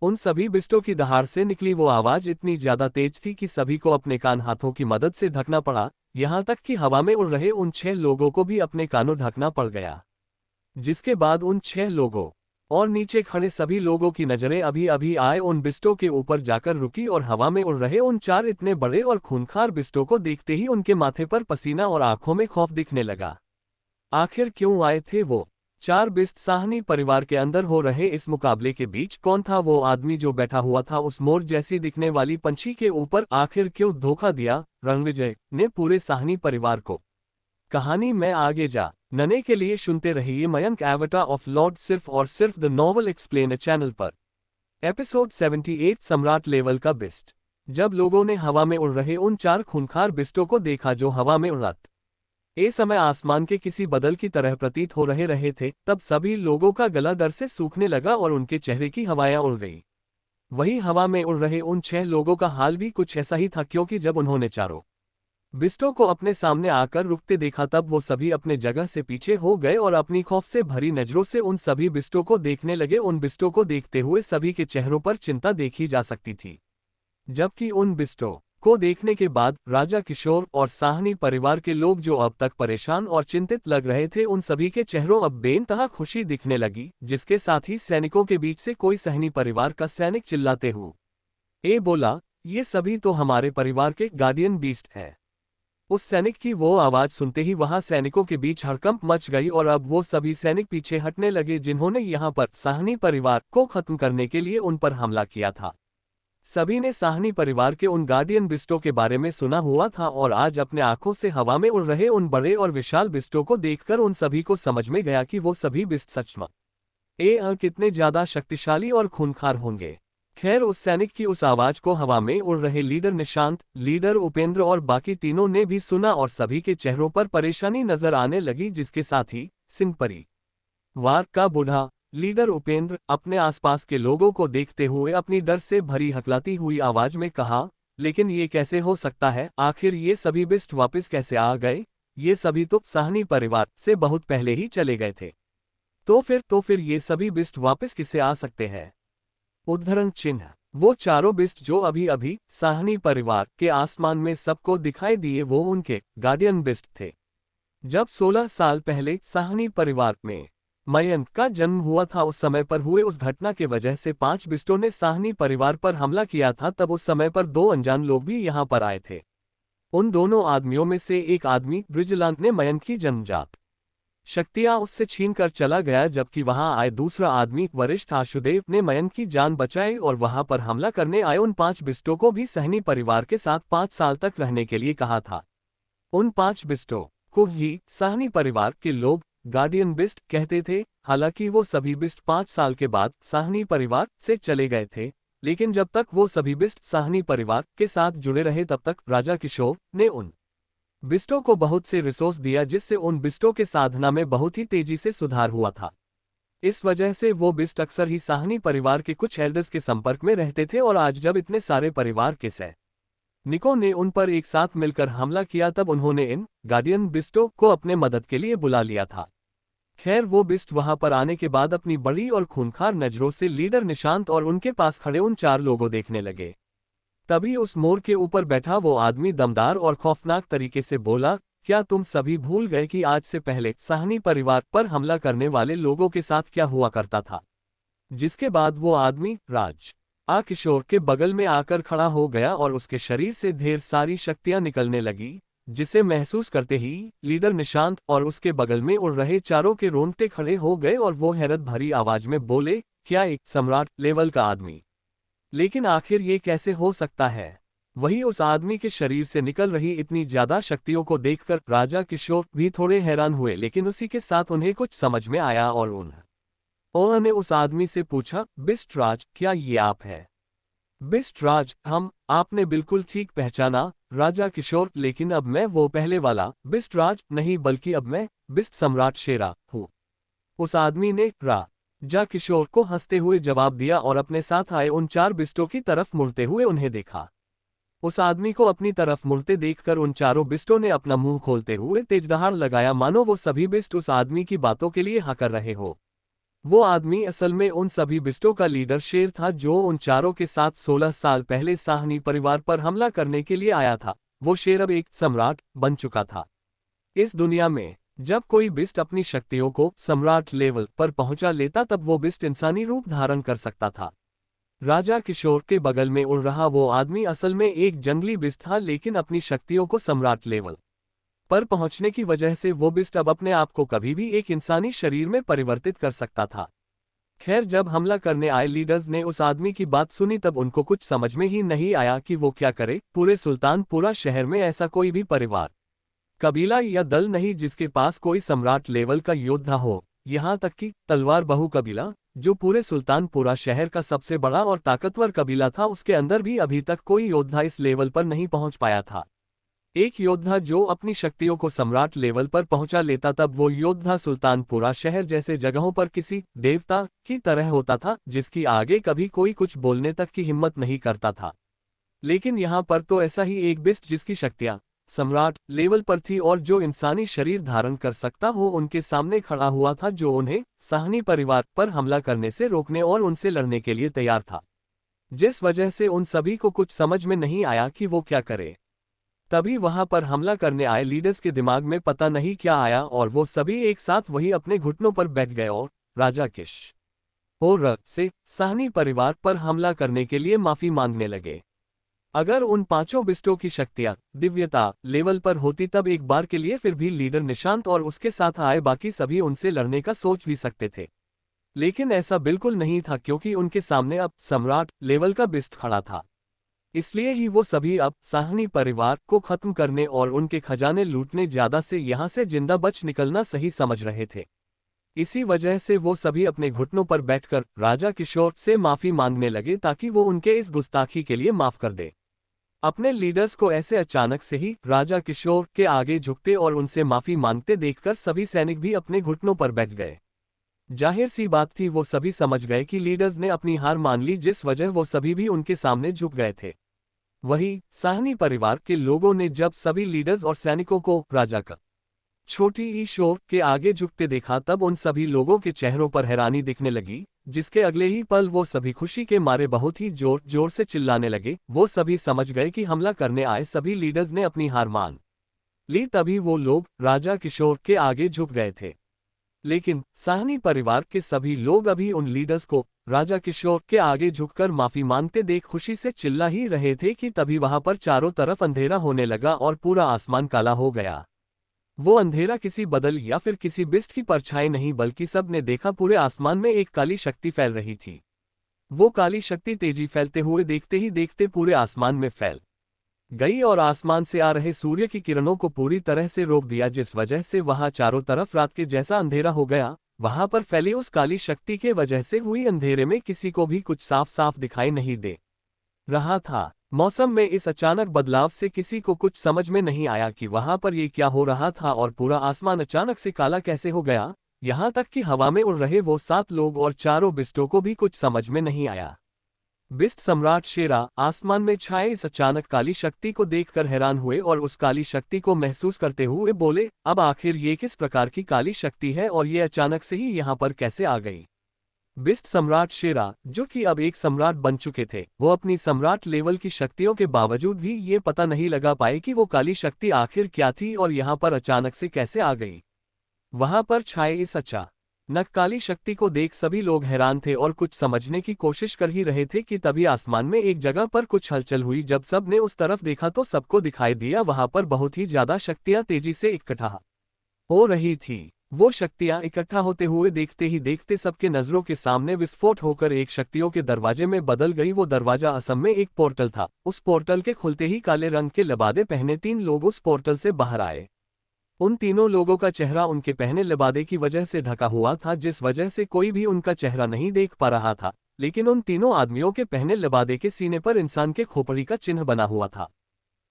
उन सभी बिस्टों की दहाड़ से निकली वो आवाज इतनी ज्यादा तेज थी कि सभी को अपने कान हाथों की मदद से ढकना पड़ा, यहां तक कि हवा में उड़ रहे उन 6 लोगों को भी अपने कानों ढकना पड़ गया। जिसके बाद उन 6 लोगों और नीचे खड़े सभी लोगों की नजरें अभी अभी आए उन बिस्टों के ऊपर जाकर रुकी और हवा में उड़ रहे उन 4 इतने बड़े और खूंखार बिस्टों को देखते ही उनके माथे पर पसीना और आंखों में खौफ दिखने लगा। आखिर क्यों आए थे वो 4 बिस्ट साहनी परिवार के अंदर हो रहे इस मुकाबले के बीच? कौन था वो आदमी जो बैठा हुआ था उस मोर जैसी दिखने वाली पंछी के ऊपर? आखिर क्यों धोखा दिया रणविजय ने पूरे साहनी परिवार को? कहानी में आगे जानने के लिए सुनते रहिए मयंक एवटार ऑफ लॉर्ड, सिर्फ और सिर्फ द नॉवल एक्सप्लेनर चैनल पर। एपिसोड 78 सम्राट लेवल का बिस्ट। जब लोगों ने हवा में उड़ रहे उन 4 खूंखार बिस्टों को देखा जो हवा में उड़त ए समय आसमान के किसी बदल की तरह प्रतीत हो रहे थे, तब सभी लोगों का गला डर से सूखने लगा और उनके चेहरे की हवाएं उड़ गई। वही हवा में उड़ रहे उन 6 लोगों का हाल भी कुछ ऐसा ही था, क्योंकि जब उन्होंने चारों बिस्टों को अपने सामने आकर रुकते देखा तब वो सभी अपने जगह से पीछे हो गए और अपनी खौफ से भरी नजरों से उन सभी बिस्टों को देखने लगे। उन बिस्टों को देखते हुए सभी के चेहरों पर चिंता देखी जा सकती थी, जबकि उन बिस्टों को देखने के बाद राजा किशोर और साहनी परिवार के लोग जो अब तक परेशान और चिंतित लग रहे थे, उन सभी के चेहरों अब बेइंतहा खुशी दिखने लगी। जिसके साथ ही सैनिकों के बीच से कोई साहनी परिवार का सैनिक चिल्लाते हुए बोला, ये सभी तो हमारे परिवार के गार्डियन बीस्ट है। उस सैनिक की वो आवाज सुनते ही वहां सैनिकों के बीच हड़कंप मच गई और अब वो सभी सैनिक पीछे हटने लगे जिन्होंने यहां पर साहनी परिवार को खत्म करने के लिए उन पर हमला किया था। सभी ने साहनी परिवार के उन गार्डियन बिस्टों के बारे में सुना हुआ था और आज अपने आंखों से हवा में उड़ रहे उन बड़े और विशाल बिस्टों को देखकर उन सभी को समझ में गया कि वो सभी बिस्ट सच में कितने ज्यादा शक्तिशाली और खूंखार होंगे। खैर, उस सैनिक की उस आवाज को हवा में उड़ रहे लीडर निशांत, लीडर उपेंद्र और बाकी तीनों ने भी सुना और सभी के चेहरों पर परेशानी नजर आने लगी। जिसके साथ ही सिंह परिवार का बूढ़ा लीडर उपेंद्र अपने आसपास के लोगों को देखते हुए अपनी डर से भरी हकलाती हुई आवाज में कहा, लेकिन ये कैसे हो सकता है? आखिर ये सभी बिस्ट वापस कैसे आ गए? ये सभी तो साहनी परिवार से बहुत पहले ही चले गए थे। तो फिर ये सभी बिस्ट वापस किसे आ सकते हैं? उद्धरण चिन्ह। वो चारों बिस्ट जो अभी अभी साहनी परिवार के आसमान में सबको दिखाई दिए वो उनके गार्डियन बिस्ट थे। जब 16 साल पहले साहनी परिवार में मयंक का जन्म हुआ था, उस समय पर हुए उस घटना के वजह से 5 बिस्टों ने साहनी परिवार पर हमला किया था। तब उस समय पर 2 अनजान लोग भी यहां पर आए थे। उन दोनों आदमियों में से एक आदमी ब्रिजलांत ने मयंक की जन्मजात शक्तियां उससे छीन कर चला गया, जबकि वहां आए दूसरा आदमी वरिष्ठ आशुदेव ने मयंक की जान बचाई और वहां पर हमला करने आए उन 5 बिस्टों को भी सहनी परिवार के साथ 5 साल तक रहने के लिए कहा था। उन 5 बिस्टों को ही साहनी परिवार के लोग गार्डियन बिस्ट कहते थे। हालांकि वो सभी बिस्ट 5 साल के बाद साहनी परिवार से चले गए थे, लेकिन जब तक वो सभी बिस्ट साहनी परिवार के साथ जुड़े रहे तब तक राजा किशोर ने उन बिस्टों को बहुत से रिसोर्स दिया, जिससे उन बिस्टों के साधना में बहुत ही तेजी से सुधार हुआ था। इस वजह से वो बिस्ट अक्सर ही साहनी परिवार के कुछ एल्डर्स के संपर्क में रहते थे और आज जब इतने सारे परिवार के सैनिकों ने उन पर एक साथ मिलकर हमला किया तब उन्होंने इन गार्डियन बिस्टों को अपने मदद के लिए बुला लिया था। खैर, वो बिस्ट वहां पर आने के बाद अपनी बड़ी और खूंखार नजरों से लीडर निशांत और उनके पास खड़े उन 4 लोगों देखने लगे। तभी उस मोर के ऊपर बैठा वो आदमी दमदार और खौफनाक तरीके से बोला, क्या तुम सभी भूल गए कि आज से पहले साहनी परिवार पर हमला करने वाले लोगों के साथ क्या हुआ करता था? जिसके बाद वो आदमी राजा किशोर के बगल में आकर खड़ा हो गया और उसके शरीर से ढेर सारी शक्तियां निकलने लगी, जिसे महसूस करते ही लीडर निशांत और उसके बगल में उड़ रहे चारों के रोंगटे खड़े हो गए और वो हैरत भरी आवाज में बोले, क्या एक सम्राट लेवल का आदमी? लेकिन आखिर ये कैसे हो सकता है? वही उस आदमी के शरीर से निकल रही इतनी ज्यादा शक्तियों को देखकर राजा किशोर भी थोड़े हैरान हुए, लेकिन उसी के साथ उन्हें कुछ समझ में आया और उन्होंने उस आदमी से पूछा, बिस्ट राज, क्या ये आप है? बिस्ट राज, हम। आपने बिल्कुल ठीक पहचाना राजा किशोर, लेकिन अब मैं वो पहले वाला बिस्ट राज नहीं, बल्कि अब मैं बिस्ट सम्राट शेरा हूँ। उस आदमी ने राजा किशोर को हंसते हुए जवाब दिया और अपने साथ आए उन 4 बिस्टों की तरफ मुड़ते हुए उन्हें देखा। उस आदमी को अपनी तरफ मुड़ते देखकर उन चारों बिस्टों ने अपना मुंह खोलते हुए तेज दहाड़ लगाया, मानो वो सभी बिस्ट उस आदमी की बातों के लिए हाँ कर रहे हो। वो आदमी असल में उन सभी बिस्टों का लीडर शेर था, जो उन चारों के साथ 16 साल पहले साहनी परिवार पर हमला करने के लिए आया था। वो शेर अब एक सम्राट बन चुका था। इस दुनिया में जब कोई बिस्ट अपनी शक्तियों को सम्राट लेवल पर पहुंचा लेता, तब वो बिस्ट इंसानी रूप धारण कर सकता था। राजा किशोर के बगल में उड़ रहा वो आदमी असल में एक जंगली बिस्ट था, लेकिन अपनी शक्तियों को सम्राट लेवल पर पहुंचने की वजह से वो बिस्ट अब अपने आप को कभी भी एक इंसानी शरीर में परिवर्तित कर सकता था। खैर, जब हमला करने आए लीडर्स ने उस आदमी की बात सुनी तब उनको कुछ समझ में ही नहीं आया कि वो क्या करे। पूरे सुल्तानपुरा शहर में ऐसा कोई भी परिवार, कबीला या दल नहीं जिसके पास कोई सम्राट लेवल का योद्धा हो। यहाँ तक कि तलवार बहु कबीला, जो पूरे सुल्तानपुरा शहर का सबसे बड़ा और ताकतवर कबीला था, उसके अंदर भी अभी तक कोई योद्धा इस लेवल पर नहीं पहुंच पाया था। एक योद्धा जो अपनी शक्तियों को सम्राट लेवल पर पहुंचा लेता, तब वो योद्धा सुल्तानपुरा शहर जैसे जगहों पर किसी देवता की तरह होता था, जिसकी आगे कभी कोई कुछ बोलने तक की हिम्मत नहीं करता था। लेकिन यहाँ पर तो ऐसा ही एक बिस्ट जिसकी शक्तियाँ सम्राट लेवल पर थी और जो इंसानी शरीर धारण कर सकता हो, उनके सामने खड़ा हुआ था, जो उन्हें साहनी परिवार पर हमला करने से रोकने और उनसे लड़ने के लिए तैयार था। जिस वजह से उन सभी को कुछ समझ में नहीं आया कि वो क्या करे। तभी वहां पर हमला करने आए लीडर्स के दिमाग में पता नहीं क्या आया और वो सभी एक साथ वही अपने घुटनों पर बैठ गए और राजा किशोर से साहनी परिवार पर हमला करने के लिए माफी मांगने लगे। अगर उन 5 बिस्टों की शक्तियां दिव्यता लेवल पर होती, तब एक बार के लिए फिर भी लीडर निशांत और उसके साथ आए बाकी सभी उनसे लड़ने का सोच भी सकते थे। लेकिन ऐसा बिल्कुल नहीं था, क्योंकि उनके सामने अब सम्राट लेवल का बिस्ट खड़ा था। इसलिए ही वो सभी अब साहनी परिवार को खत्म करने और उनके खजाने लूटने ज्यादा से यहां से जिंदा बच निकलना सही समझ रहे थे। इसी वजह से वो सभी अपने घुटनों पर बैठकर राजा किशोर से माफी मांगने लगे, ताकि वो उनके इस गुस्ताखी के लिए माफ कर दे। अपने लीडर्स को ऐसे अचानक से ही राजा किशोर के आगे झुकते और उनसे माफी मांगते देखकर सभी सैनिक भी अपने घुटनों पर बैठ गए। जाहिर सी बात थी, वो सभी समझ गए कि लीडर्स ने अपनी हार मान ली, जिस वजह वो सभी भी उनके सामने झुक गए थे। वही साहनी परिवार के लोगों ने जब सभी लीडर्स और सैनिकों को राजा का छोटी ईशोर के आगे झुकते देखा, तब उन सभी लोगों के चेहरों पर हैरानी दिखने लगी, जिसके अगले ही पल वो सभी खुशी के मारे बहुत ही जोर जोर से चिल्लाने लगे। वो सभी समझ गए कि हमला करने आए सभी लीडर्स ने अपनी हार मान ली तभी वो लोग राजा किशोर के आगे झुक गए थे। लेकिन साहनी परिवार के सभी लोग अभी उन लीडर्स को राजा किशोर के आगे झुककर माफी मांगते देख खुशी से चिल्ला ही रहे थे कि तभी वहां पर चारों तरफ अंधेरा होने लगा और पूरा आसमान काला हो गया। वो अंधेरा किसी बदल या फिर किसी बिस्ट की परछाई नहीं, बल्कि सब ने देखा पूरे आसमान में एक काली शक्ति फैल रही थी। वो काली शक्ति तेजी फैलते हुए देखते ही देखते पूरे आसमान में फैल गई और आसमान से आ रहे सूर्य की किरणों को पूरी तरह से रोक दिया, जिस वजह से वहां चारों तरफ रात के जैसा अंधेरा हो गया। वहां पर फैली उस काली शक्ति के वजह से हुई अंधेरे में किसी को भी कुछ साफ साफ दिखाई नहीं दे रहा था। मौसम में इस अचानक बदलाव से किसी को कुछ समझ में नहीं आया कि वहां पर ये क्या हो रहा था और पूरा आसमान अचानक से काला कैसे हो गया। यहां तक कि हवा में उड़ रहे वो 7 लोग और चारों बिस्टों को भी कुछ समझ में नहीं आया। बिस्ट सम्राट शेरा आसमान में छाए इस अचानक काली शक्ति को देखकर हैरान हुए और उस काली शक्ति को महसूस करते हुए बोले, अब आखिर ये किस प्रकार की काली शक्ति है और ये अचानक से ही यहाँ पर कैसे आ गई। बिस्ट सम्राट शेरा, जो कि अब एक सम्राट बन चुके थे, वो अपनी सम्राट लेवल की शक्तियों के बावजूद भी ये पता नहीं लगा पाए कि वो काली शक्ति आखिर क्या थी और यहाँ पर अचानक से कैसे आ गई। वहां पर छाए इस अचानक काली शक्ति को देख सभी लोग हैरान थे और कुछ समझने की कोशिश कर ही रहे थे कि तभी आसमान में एक जगह पर कुछ हलचल हुई। जब सब ने उस तरफ देखा तो सबको दिखाई दिया वहां पर बहुत ही ज्यादा शक्तियां तेजी से इकट्ठा हो रही थी। वो शक्तियां इकट्ठा होते हुए देखते ही देखते सबके नजरों के सामने विस्फोट होकर एक शक्तियों के दरवाजे में बदल गई। वो दरवाजा असम में एक पोर्टल था। उस पोर्टल के खुलते ही काले रंग के लिबादे पहने 3 लोग उस पोर्टल से बाहर आए। उन तीनों लोगों का चेहरा उनके पहने लिबादे की वजह से ढका हुआ था, जिस वजह से कोई भी उनका चेहरा नहीं देख पा रहा था। लेकिन उन तीनों आदमियों के पहने लिबादे के सीने पर इंसान के खोपड़ी का चिन्ह बना हुआ था,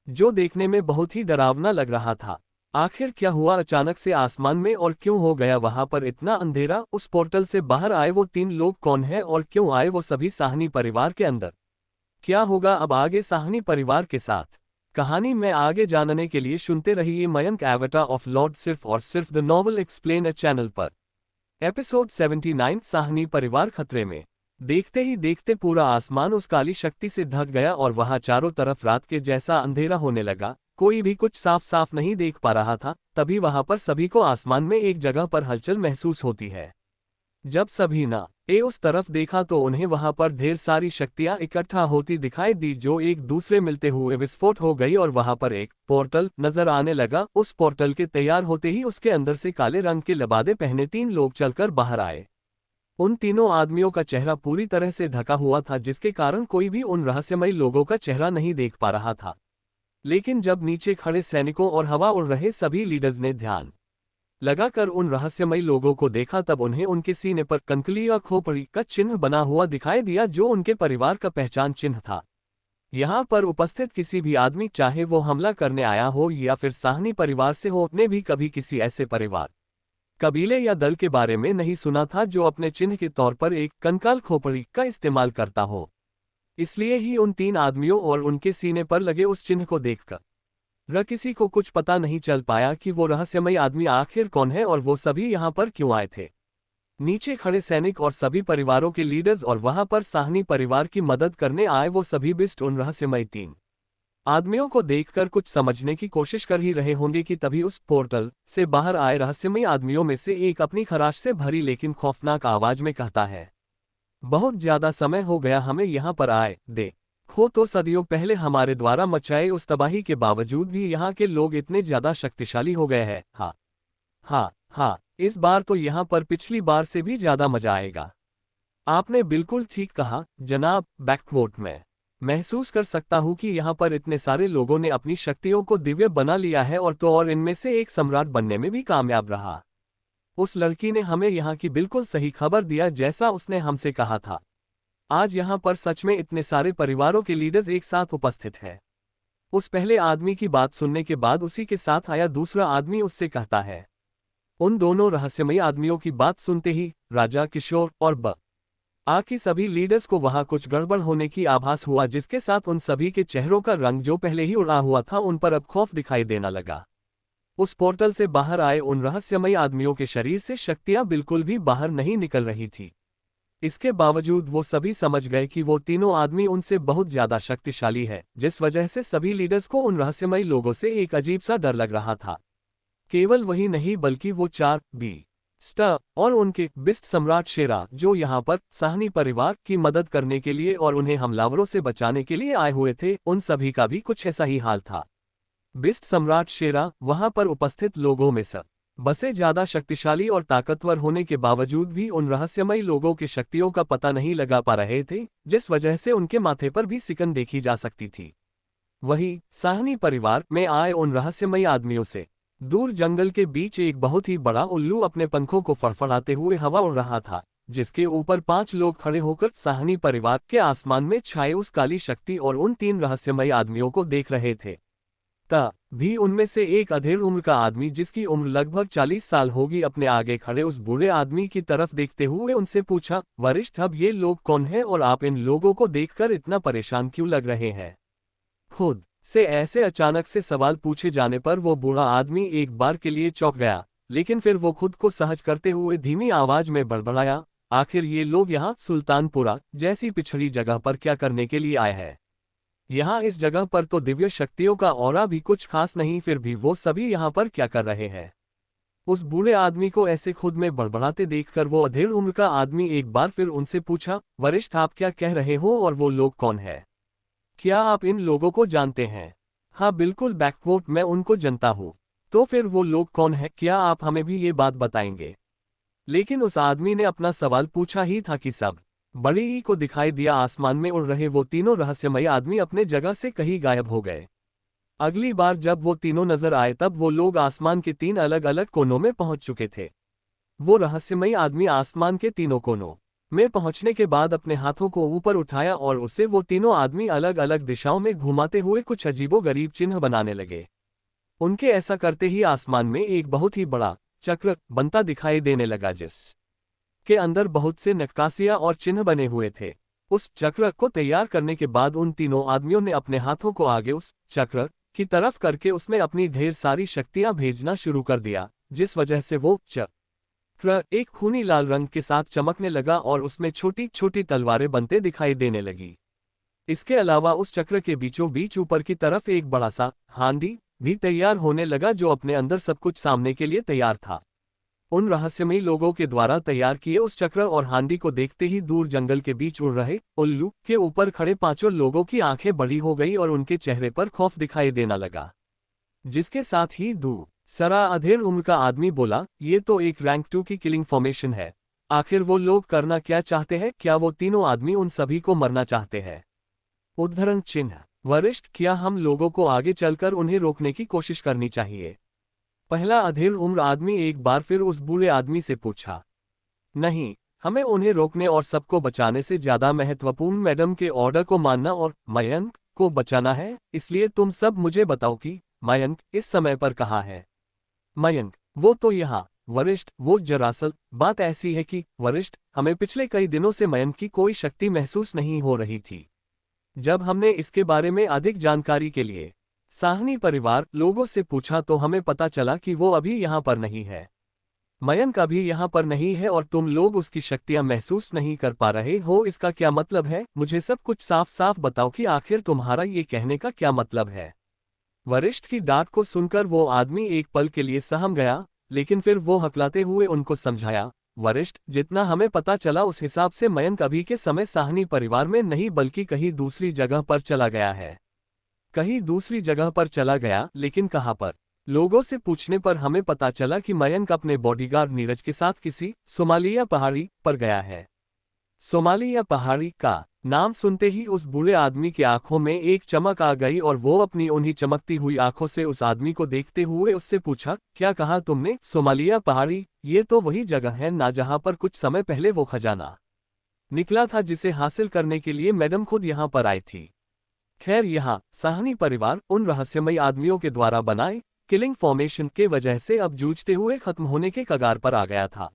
जो देखने में बहुत ही डरावना लग रहा था। आखिर क्या हुआ अचानक से आसमान में और क्यों हो गया वहां पर इतना अंधेरा। उस पोर्टल से बाहर आए वो 3 लोग कौन है और क्यों आए वो सभी साहनी परिवार के अंदर। क्या होगा अब आगे साहनी परिवार के साथ कहानी में आगे जानने के लिए सुनते रहिए मयंक एवेटा ऑफ लॉर्ड सिर्फ और सिर्फ द नॉवल एक्सप्लेन चैनल पर। एपिसोड 79 साहनी परिवार खतरे में। देखते ही देखते पूरा आसमान उस काली शक्ति से ढक गया और वहां चारों तरफ रात के जैसा अंधेरा होने लगा। कोई भी कुछ साफ साफ नहीं देख पा रहा था। तभी वहां पर सभी को आसमान में एक जगह पर हलचल महसूस होती है। जब सभी ने उस तरफ देखा तो उन्हें वहां पर ढेर सारी शक्तियां इकट्ठा होती दिखाई दी, जो एक दूसरे मिलते हुए विस्फोट हो गई और वहां पर एक पोर्टल नजर आने लगा। उस पोर्टल के तैयार होते ही उसके अंदर से काले रंग के लिबादे पहने 3 लोग चलकर बाहर आए। उन तीनों आदमियों का चेहरा पूरी तरह से ढका हुआ था, जिसके कारण कोई भी उन रहस्यमयी लोगों का चेहरा नहीं देख पा रहा था। लेकिन जब नीचे खड़े सैनिकों और हवा उड़ रहे सभी लीडर्स ने ध्यान लगाकर उन रहस्यमयी लोगों को देखा, तब उन्हें उनके सीने पर कंकली या खोपड़ी का चिन्ह बना हुआ दिखाई दिया, जो उनके परिवार का पहचान चिन्ह था। यहाँ पर उपस्थित किसी भी आदमी, चाहे वो हमला करने आया हो या फिर साहनी परिवार से हो, ने भी कभी किसी ऐसे परिवार, कबीले या दल के बारे में नहीं सुना था जो अपने चिन्ह के तौर पर एक कंकाल खोपड़ी का इस्तेमाल करता हो। इसलिए ही उन 3 आदमियों और उनके सीने पर लगे उस चिन्ह को देखकर किसी को कुछ पता नहीं चल पाया कि वो रहस्यमयी आदमी आखिर कौन है और वो सभी यहाँ पर क्यों आए थे। नीचे खड़े सैनिक और सभी परिवारों के लीडर्स और वहां पर साहनी परिवार की मदद करने आए वो सभी बिस्ट उन रहस्यमयी 3 आदमियों को देखकर कुछ समझने की कोशिश कर ही रहे होंगे कि तभी उस पोर्टल से बाहर आए रहस्यमयी आदमियों में से एक अपनी खराश से भरी लेकिन खौफनाक आवाज में कहता है, बहुत ज्यादा समय हो गया हमें यहाँ पर आए देखो तो सदियों पहले हमारे द्वारा मचाए उस तबाही के बावजूद भी यहाँ के लोग इतने ज्यादा शक्तिशाली हो गए हैं। हाँ हाँ हाँ, इस बार तो यहाँ पर पिछली बार से भी ज्यादा मजा आएगा। आपने बिल्कुल ठीक कहा जनाब। बैकवोट में महसूस कर सकता हूँ कि यहाँ पर इतने सारे लोगों ने अपनी शक्तियों को दिव्य बना लिया है और इनमें से एक सम्राट बनने में भी कामयाब रहा। उस लड़की ने हमें यहाँ की बिल्कुल सही खबर दिया जैसा उसने हमसे कहा था। आज यहाँ पर सच में इतने सारे परिवारों के लीडर्स एक साथ उपस्थित हैं। उस पहले आदमी की बात सुनने के बाद उसी के साथ आया दूसरा आदमी उससे कहता है। उन दोनों रहस्यमयी आदमियों की बात सुनते ही राजा किशोर और की सभी लीडर्स को वहां कुछ गड़बड़ होने की आभास हुआ, जिसके साथ उन सभी के चेहरों का रंग जो पहले ही उड़ा हुआ था उन पर अब खौफ दिखाई देना लगा। उस पोर्टल से बाहर आए उन रहस्यमयी आदमियों के शरीर से शक्तियां बिल्कुल भी बाहर नहीं निकल रही थी। इसके बावजूद वो सभी समझ गए कि वो तीनों आदमी उनसे बहुत ज्यादा शक्तिशाली है, जिस वजह से सभी लीडर्स को उन रहस्यमयी लोगों से एक अजीब सा डर लग रहा था। केवल वही नहीं बल्कि वो 4 स्टार और उनके बिस्ट सम्राट शेरा जो यहाँ पर साहनी परिवार की मदद करने के लिए और उन्हें हमलावरों से बचाने के लिए आए हुए थे, उन सभी का भी कुछ ऐसा ही हाल था। बिस्ट सम्राट शेरा वहां पर उपस्थित लोगों में सब बसे ज्यादा शक्तिशाली और ताकतवर होने के बावजूद भी उन रहस्यमयी लोगों की शक्तियों का पता नहीं लगा पा रहे थे, जिस वजह से उनके माथे पर भी सिकन देखी जा सकती थी। वही साहनी परिवार में आए उन रहस्यमयी आदमियों से दूर जंगल के बीच एक बहुत ही बड़ा उल्लू अपने पंखों को फड़फड़ाते हुए हवा उड़ रहा था, जिसके ऊपर 5 लोग खड़े होकर साहनी परिवार के आसमान में छाए उस काली शक्ति और उन 3 रहस्यमयी आदमियों को देख रहे थे। भी उनमें से एक अधेड़ उम्र का आदमी जिसकी उम्र लगभग 40 साल होगी अपने आगे खड़े उस बूढ़े आदमी की तरफ देखते हुए उनसे पूछा, वरिष्ठ अब ये लोग कौन हैं और आप इन लोगों को देखकर इतना परेशान क्यों लग रहे हैं? खुद से ऐसे अचानक से सवाल पूछे जाने पर वो बूढ़ा आदमी एक बार के लिए चौंक गया, लेकिन फिर वो खुद को सहज करते हुए धीमी आवाज में बड़बड़ाया, आखिर ये लोग यहाँ सुल्तानपुरा जैसी पिछड़ी जगह पर क्या करने के लिए आए हैं? यहाँ इस जगह पर तो दिव्य शक्तियों का ऑरा भी कुछ खास नहीं, फिर भी वो सभी यहाँ पर क्या कर रहे हैं? उस बूढ़े आदमी को ऐसे खुद में बड़बड़ाते देखकर वो अधेड़ उम्र का आदमी एक बार फिर उनसे पूछा, वरिष्ठ आप क्या कह रहे हो और वो लोग कौन है? क्या आप इन लोगों को जानते हैं? हाँ बिल्कुल बैकवोट, मैं उनको जानता हूँ। तो फिर वो लोग कौन है, क्या आप हमें भी ये बात बताएंगे? लेकिन उस आदमी ने अपना सवाल पूछा ही था कि सब बड़ी ही को दिखाई दिया आसमान में उड़ रहे वो तीनों रहस्यमयी आदमी अपने जगह से कहीं गायब हो गए। अगली बार जब वो तीनों नजर आए तब वो लोग आसमान के 3 अलग अलग कोनों में पहुंच चुके थे। वो रहस्यमयी आदमी आसमान के तीनों कोनों में पहुंचने के बाद अपने हाथों को ऊपर उठाया और उससे वो तीनों आदमी अलग अलग दिशाओं में घुमाते हुए कुछ अजीबोगरीब चिन्ह बनाने लगे। उनके ऐसा करते ही आसमान में एक बहुत ही बड़ा चक्र बनता दिखाई देने लगा, जिस के अंदर बहुत से नक्काशियां और चिन्ह बने हुए थे। उस चक्र को तैयार करने के बाद उन तीनों आदमियों ने अपने हाथों को आगे उस चक्र की तरफ करके उसमें अपनी ढेर सारी शक्तियां भेजना शुरू कर दिया, जिस वजह से वो चक्र एक खूनी लाल रंग के साथ चमकने लगा और उसमें छोटी छोटी तलवारें बनते दिखाई देने लगी। इसके अलावा उस चक्र के बीचों बीच ऊपर की तरफ एक बड़ा सा हांडी भी तैयार होने लगा जो अपने अंदर सब कुछ सामने के लिए तैयार था। उन रहस्यमयी लोगों के द्वारा तैयार किए उस चक्र और हांडी को देखते ही दूर जंगल के बीच उड़ रहे उल्लू के ऊपर खड़े 5 लोगों की आंखें बड़ी हो गई और उनके चेहरे पर खौफ दिखाई देना लगा। जिसके साथ ही दूसरा अधेड़ उम्र का आदमी बोला, ये तो एक रैंक 2 की किलिंग फॉर्मेशन है। आखिर वो लोग करना क्या चाहते हैं? क्या वो तीनों आदमी उन सभी को मरना चाहते हैं? उद्धरण चिन्ह, वरिष्ठ क्या हम लोगों को आगे चलकर उन्हें रोकने की कोशिश करनी चाहिए? पहला अधेड़ उम्र आदमी एक बार फिर उस बूढ़े आदमी से पूछा। नहीं, हमें उन्हें रोकने और सबको बचाने से ज्यादा महत्वपूर्ण मैडम के ऑर्डर को मानना और मयंक को बचाना है, इसलिए तुम सब मुझे बताओ कि मयंक इस समय पर कहाँ है? मयंक, वो तो यहाँ। वरिष्ठ, वो दरअसल बात ऐसी है कि वरिष्ठ, हमें पिछले कई दिनों से मयंक की कोई शक्ति महसूस नहीं हो रही थी। जब हमने इसके बारे में अधिक जानकारी के लिए साहनी परिवार लोगों से पूछा तो हमें पता चला कि वो अभी यहाँ पर नहीं है। मयंक अभी यहाँ पर नहीं है और तुम लोग उसकी शक्तियाँ महसूस नहीं कर पा रहे हो, इसका क्या मतलब है? मुझे सब कुछ साफ साफ बताओ कि आखिर तुम्हारा ये कहने का क्या मतलब है? वरिष्ठ की डांट को सुनकर वो आदमी एक पल के लिए सहम गया, लेकिन फिर वो हकलाते हुए उनको समझाया, वरिष्ठ, जितना हमें पता चला उस हिसाब से मयंक अभी के समय साहनी परिवार में नहीं बल्कि कहीं दूसरी जगह पर चला गया है। कहीं दूसरी जगह पर चला गया, लेकिन कहाँ पर? लोगों से पूछने पर हमें पता चला कि मयंक अपने बॉडीगार्ड नीरज के साथ किसी सोमालिया पहाड़ी पर गया है। सोमालिया पहाड़ी का नाम सुनते ही उस बूढ़े आदमी की आंखों में एक चमक आ गई और वो अपनी उन्हीं चमकती हुई आंखों से उस आदमी को देखते हुए उससे पूछा, क्या कहा तुमने? सोमालिया पहाड़ी? ये तो वही जगह है ना जहां पर कुछ समय पहले वो खजाना निकला था जिसे हासिल करने के लिए मैडम खुद यहाँ पर आई थी। खैर, यहाँ साहनी परिवार उन रहस्यमयी आदमियों के द्वारा बनाए किलिंग फॉर्मेशन के वजह से अब जूझते हुए खत्म होने के कगार पर आ गया था।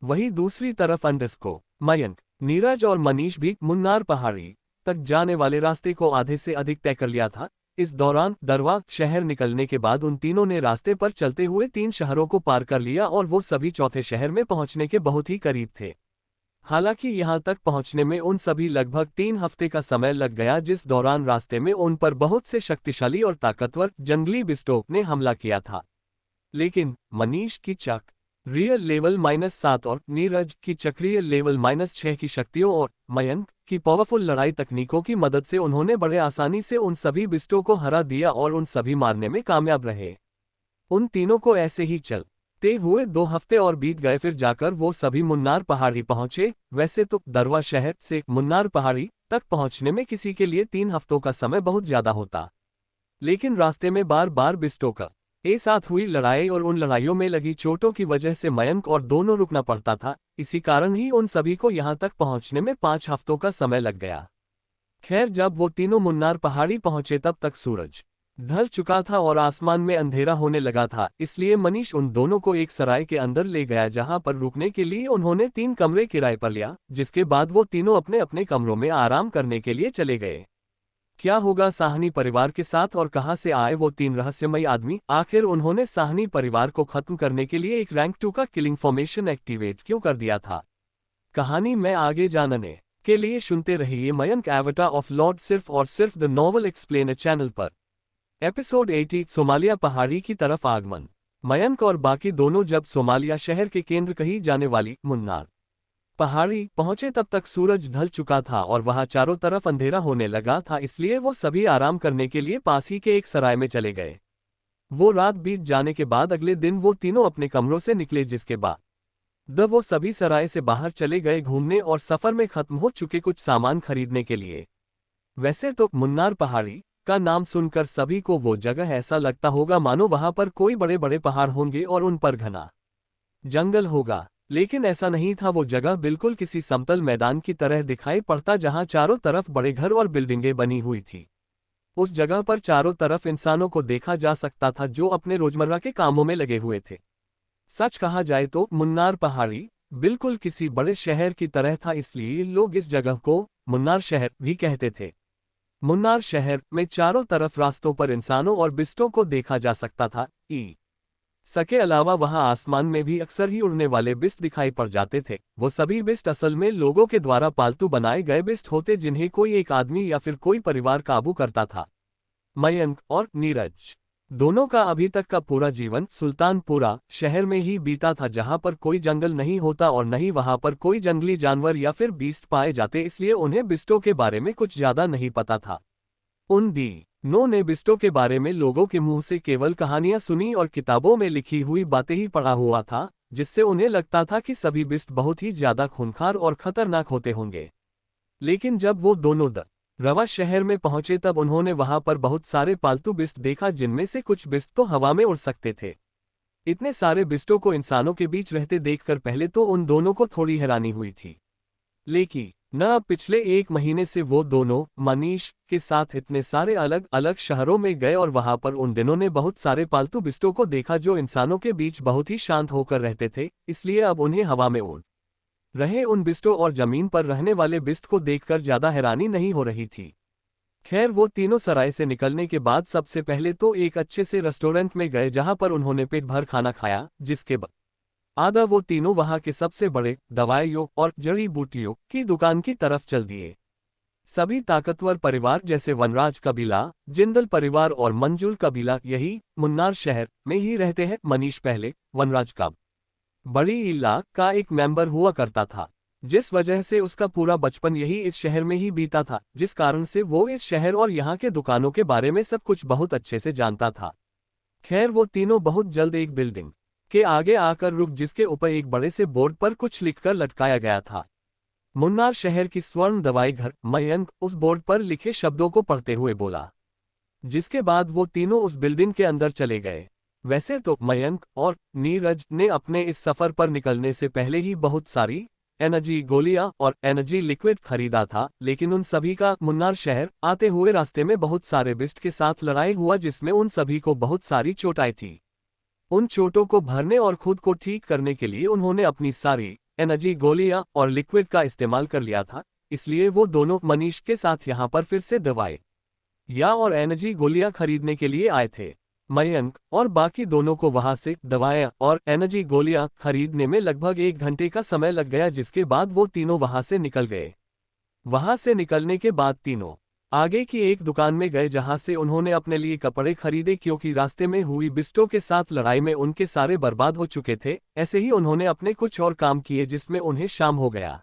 वहीं दूसरी तरफ अंडस्को, मयंक, नीरज और मनीष भी मुन्नार पहाड़ी तक जाने वाले रास्ते को आधे से अधिक तय कर लिया था। इस दौरान दरवा शहर निकलने के बाद उन तीनों ने रास्ते पर चलते हुए 3 शहरों को पार कर लिया और वो सभी चौथे शहर में पहुंचने के बहुत ही करीब थे। हालांकि यहां तक पहुंचने में उन सभी लगभग 3 हफ्ते का समय लग गया, जिस दौरान रास्ते में उन पर बहुत से शक्तिशाली और ताकतवर जंगली बिस्टों ने हमला किया था। लेकिन मनीष की चक रियल लेवल -7 और नीरज की चक्रीय लेवल -6 की शक्तियों और मयंक की पावरफुल लड़ाई तकनीकों की मदद से उन्होंने बड़े आसानी से उन सभी बिस्टों को हरा दिया और उन सभी मारने में कामयाब रहे। उन तीनों को ऐसे ही चलते हुए 2 हफ्ते और बीत गए, फिर जाकर वो सभी मुन्नार पहाड़ी पहुंचे। वैसे तो दरवा शहर से मुन्नार पहाड़ी तक पहुंचने में किसी के लिए 3 हफ्तों का समय बहुत ज्यादा होता, लेकिन रास्ते में बार बार बिस्टों का एक साथ हुई लड़ाई और उन लड़ाइयों में लगी चोटों की वजह से मयंक और दोनों रुकना पड़ता था। इसी कारण ही उन सभी को यहां तक पहुंचने में 5 हफ्तों का समय लग गया। खैर, जब वो तीनों मुन्नार पहाड़ी पहुंचे तब तक सूरज ढल चुका था और आसमान में अंधेरा होने लगा था, इसलिए मनीष उन दोनों को एक सराय के अंदर ले गया, जहां पर रुकने के लिए उन्होंने 3 कमरे किराए पर लिया। जिसके बाद वो तीनों अपने अपने कमरों में आराम करने के लिए चले गए। क्या होगा साहनी परिवार के साथ और कहां से आए वो 3 रहस्यमयी आदमी? आखिर उन्होंने साहनी परिवार को खत्म करने के लिए एक रैंक 2 का किलिंग फॉर्मेशन एक्टिवेट क्यों कर दिया था? कहानी में आगे जानने के लिए सुनते रहिए मयंक एवटार ऑफ लॉर्ड सिर्फ और सिर्फ द नॉवल एक्सप्लेनर चैनल पर। एपिसोड 80 सोमालिया पहाड़ी की तरफ आगमन। मयंक और बाकी दोनों जब सोमालिया शहर के केंद्र कही जाने वाली मुन्नार पहाड़ी पहुंचे तब तक सूरज ढल चुका था और वहां चारों तरफ अंधेरा होने लगा था, इसलिए वो सभी आराम करने के लिए पास ही के एक सराय में चले गए। वो रात बीत जाने के बाद अगले दिन वो तीनों अपने कमरों से निकले, जिसके बाद वो सभी सराय से बाहर चले गए घूमने और सफर में खत्म हो चुके कुछ सामान खरीदने के लिए। वैसे तो मुन्नार पहाड़ी का नाम सुनकर सभी को वो जगह ऐसा लगता होगा मानो वहां पर कोई बड़े बड़े पहाड़ होंगे और उन पर घना जंगल होगा, लेकिन ऐसा नहीं था। वो जगह बिल्कुल किसी समतल मैदान की तरह दिखाई पड़ता, जहां चारों तरफ बड़े घर और बिल्डिंगें बनी हुई थी। उस जगह पर चारों तरफ इंसानों को देखा जा सकता था जो अपने रोजमर्रा के कामों में लगे हुए थे। सच कहा जाए तो मुन्नार पहाड़ी बिल्कुल किसी बड़े शहर की तरह था, इसलिए लोग इस जगह को मुन्नार शहर भी कहते थे। मुन्नार शहर में चारों तरफ रास्तों पर इंसानों और बिस्टों को देखा जा सकता था। सके अलावा वहां आसमान में भी अक्सर ही उड़ने वाले बिस्ट दिखाई पड़ जाते थे। वो सभी बिस्ट असल में लोगों के द्वारा पालतू बनाए गए बिस्ट होते, जिन्हें कोई एक आदमी या फिर कोई परिवार काबू करता था। मयंक और नीरज दोनों का अभी तक का पूरा जीवन सुल्तानपुरा शहर में ही बीता था, जहां पर कोई जंगल नहीं होता और न ही वहां पर कोई जंगली जानवर या फिर बीस्ट पाए जाते, इसलिए उन्हें बिस्टों के बारे में कुछ ज्यादा नहीं पता था। उन दिनों ने बिस्टों के बारे में लोगों के मुंह से केवल कहानियां सुनी और किताबों में लिखी हुई बातें ही पढ़ा हुआ था, जिससे उन्हें लगता था कि सभी बिस्ट बहुत ही ज्यादा खूंखार और खतरनाक होते होंगे। लेकिन जब वो दोनों रवा शहर में पहुंचे तब उन्होंने वहां पर बहुत सारे पालतू बिस्ट देखा, जिनमें से कुछ बिस्ट तो हवा में उड़ सकते थे। इतने सारे बिस्टों को इंसानों के बीच रहते देखकर पहले तो उन दोनों को थोड़ी हैरानी हुई थी, लेकिन अब पिछले 1 महीने से वो दोनों मनीष के साथ इतने सारे अलग अलग शहरों में गए और वहां पर उन दिनों ने बहुत सारे पालतू बिस्टों को देखा जो इंसानों के बीच बहुत ही शांत होकर रहते थे, इसलिए अब उन्हें हवा में उड़ रहे उन बिस्टों और जमीन पर रहने वाले बिस्ट को देखकर ज्यादा हैरानी नहीं हो रही थी। खैर, वो तीनों सराय से निकलने के बाद सबसे पहले तो एक अच्छे से रेस्टोरेंट में गए, जहां पर उन्होंने पेट भर खाना खाया, जिसके बाद आधा वो तीनों वहां के सबसे बड़े दवाइयों और जड़ी बूटियों की दुकान की तरफ चल दिए। सभी ताकतवर परिवार जैसे वनराज कबीला, जिंदल परिवार और मंजुल कबीला यही मुन्नार शहर में ही रहते हैं। मनीष पहले वनराज का बड़ी इलाक का एक मेंबर हुआ करता था, जिस वजह से उसका पूरा बचपन यही इस शहर में ही बीता था, जिस कारण से वो इस शहर और यहाँ के दुकानों के बारे में सब कुछ बहुत अच्छे से जानता था। खैर, वो तीनों बहुत जल्द एक बिल्डिंग के आगे आकर रुक, जिसके ऊपर एक बड़े से बोर्ड पर कुछ लिखकर लटकाया गया था, मुन्नार शहर की स्वर्ण दवाई घर। मयंक उस बोर्ड पर लिखे शब्दों को पढ़ते हुए बोला, जिसके बाद वो तीनों उस बिल्डिंग के अंदर चले गए। वैसे तो मयंक और नीरज ने अपने इस सफर पर निकलने से पहले ही बहुत सारी एनर्जी गोलियां और एनर्जी लिक्विड खरीदा था, लेकिन उन सभी का मुन्नार शहर आते हुए रास्ते में बहुत सारे बिस्ट के साथ लड़ाई हुआ, जिसमें उन सभी को बहुत सारी चोट आई थी। उन चोटों को भरने और खुद को ठीक करने के लिए उन्होंने अपनी सारी एनर्जी गोलियां और लिक्विड का इस्तेमाल कर लिया था, इसलिए वो दोनों मनीष के साथ यहाँ पर फिर से दवाई या और एनर्जी गोलियां खरीदने के लिए आए थे। मयंक और बाकी दोनों को वहां से दवाएं और एनर्जी गोलियां खरीदने में लगभग 1 घंटे का समय लग गया, जिसके बाद वो तीनों वहां से निकल गए। वहां से निकलने के बाद तीनों आगे की एक दुकान में गए, जहां से उन्होंने अपने लिए कपड़े खरीदे, क्योंकि रास्ते में हुई बिस्टों के साथ लड़ाई में उनके सारे बर्बाद हो चुके थे। ऐसे ही उन्होंने अपने कुछ और काम किए, जिसमें उन्हें शाम हो गया।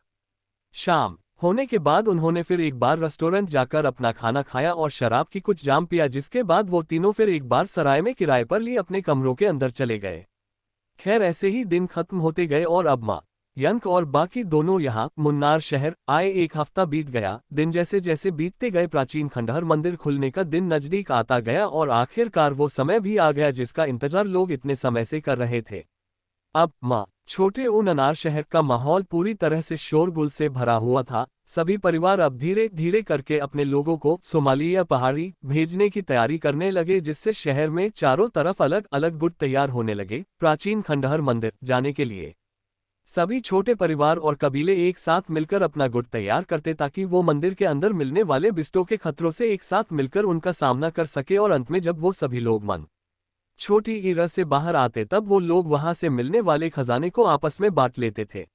शाम होने के बाद उन्होंने फिर एक बार रेस्टोरेंट जाकर अपना खाना खाया और शराब की कुछ जाम पिया, जिसके बाद वो तीनों फिर एक बार सराय में किराए पर लिए अपने कमरों के अंदर चले गए। खैर, ऐसे ही दिन खत्म होते गए और अब मयंक और बाकी दोनों यहाँ मुन्नार शहर आए। 1 हफ्ता बीत गया। दिन जैसे जैसे बीतते गए, प्राचीन खंडहर मंदिर खुलने का दिन नजदीक आता गया और आखिरकार वो समय भी आ गया जिसका इंतजार लोग इतने समय से कर रहे थे। अब छोटे ऊननार शहर का माहौल पूरी तरह से शोरगुल से भरा हुआ था। सभी परिवार अब धीरे धीरे करके अपने लोगों को सोमालिया पहाड़ी भेजने की तैयारी करने लगे, जिससे शहर में चारों तरफ अलग अलग गुट तैयार होने लगे प्राचीन खंडहर मंदिर जाने के लिए। सभी छोटे परिवार और कबीले एक साथ मिलकर अपना गुट तैयार करते, ताकि वो मंदिर के अंदर मिलने वाले बिस्टों के खतरों से एक साथ मिलकर उनका सामना कर सके। और अंत में जब वो सभी लोग छोटी ईरा से बाहर आते, तब वो लोग वहां से मिलने वाले खजाने को आपस में बांट लेते थे।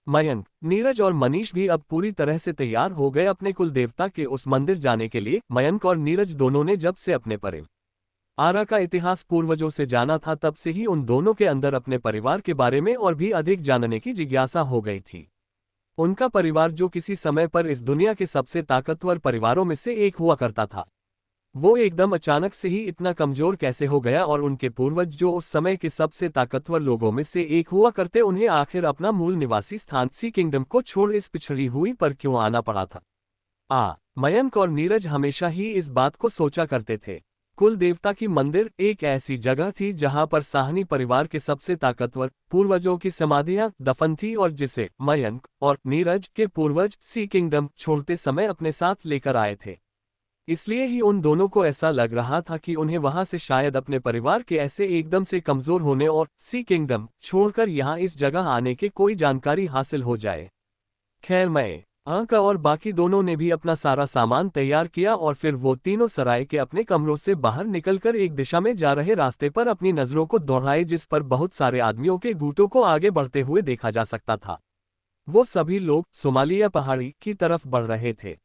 मयंक, नीरज और मनीष भी अब पूरी तरह से तैयार हो गए अपने कुल देवता के उस मंदिर जाने के लिए। मयंक और नीरज दोनों ने जब से अपने परिवार का इतिहास पूर्वजों से जाना था, तब से ही उन दोनों के अंदर अपने परिवार के बारे में और भी अधिक जानने की जिज्ञासा हो गई थी। उनका परिवार, जो किसी समय पर इस दुनिया के सबसे ताकतवर परिवारों में से एक हुआ करता था, वो एकदम अचानक से ही इतना कमजोर कैसे हो गया। और उनके पूर्वज, जो उस समय के सबसे ताकतवर लोगों में से एक हुआ करते, उन्हें आखिर अपना मूल निवासी स्थान सी किंगडम को छोड़ इस पिछड़ी हुई पर क्यों आना पड़ा था। मयंक और नीरज हमेशा ही इस बात को सोचा करते थे। कुल देवता की मंदिर एक ऐसी जगह थी जहां पर साहनी परिवार के सबसे ताकतवर पूर्वजों की समाधियां दफन थी, और जिसे मयंक और नीरज के पूर्वज सी किंगडम छोड़ते समय अपने साथ लेकर आए थे। इसलिए ही उन दोनों को ऐसा लग रहा था कि उन्हें वहां से शायद अपने परिवार के ऐसे एकदम से कमजोर होने और सी किंगडम छोड़कर यहाँ इस जगह आने के कोई जानकारी हासिल हो जाए। खैर, मयंक और बाकी दोनों ने भी अपना सारा सामान तैयार किया और फिर वो तीनों सराय के अपने कमरों से बाहर निकलकर एक दिशा में जा रहे रास्ते पर अपनी नजरों को दौड़ाए, जिस पर बहुत सारे आदमियों के गुटों को आगे बढ़ते हुए देखा जा सकता था। वो सभी लोग सोमालिया पहाड़ी की तरफ बढ़ रहे थे।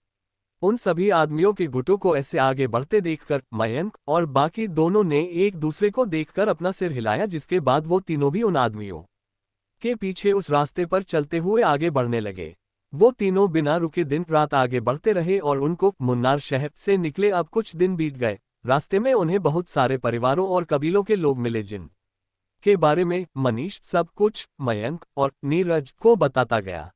उन सभी आदमियों के गुटों को ऐसे आगे बढ़ते देखकर मयंक और बाकी दोनों ने एक दूसरे को देखकर अपना सिर हिलाया, जिसके बाद वो तीनों भी उन आदमियों के पीछे उस रास्ते पर चलते हुए आगे बढ़ने लगे। वो तीनों बिना रुके दिन रात आगे बढ़ते रहे और उनको मुन्नार शहर से निकले अब कुछ दिन बीत गए। रास्ते में उन्हें बहुत सारे परिवारों और कबीलों के लोग मिले, जिन के बारे में मनीष सब कुछ मयंक और नीरज को बताता गया।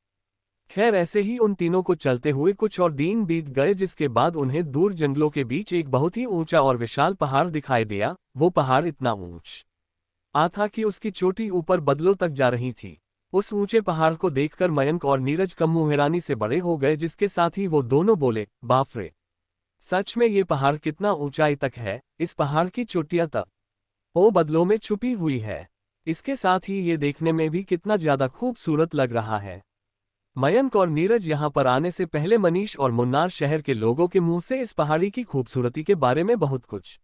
खैर, ऐसे ही उन तीनों को चलते हुए कुछ और दिन बीत गए, जिसके बाद उन्हें दूर जंगलों के बीच एक बहुत ही ऊंचा और विशाल पहाड़ दिखाई दिया। वो पहाड़ इतना ऊंचा था कि उसकी चोटी ऊपर बादलों तक जा रही थी। उस ऊंचे पहाड़ को देखकर मयंक और नीरज कम मुंह हैरानी से बड़े हो गए, जिसके साथ ही वो दोनों बोले, बाप रे, सच में ये पहाड़ कितना ऊंचाई तक है। इस पहाड़ की चोटियां तक ओ बादलों में छुपी हुई है। इसके साथ ही ये देखने में भी कितना ज्यादा खूबसूरत लग रहा है। मयंक और नीरज यहाँ पर आने से पहले मनीष और मुन्नार शहर के लोगों के मुंह से इस पहाड़ी की खूबसूरती के बारे में बहुत कुछ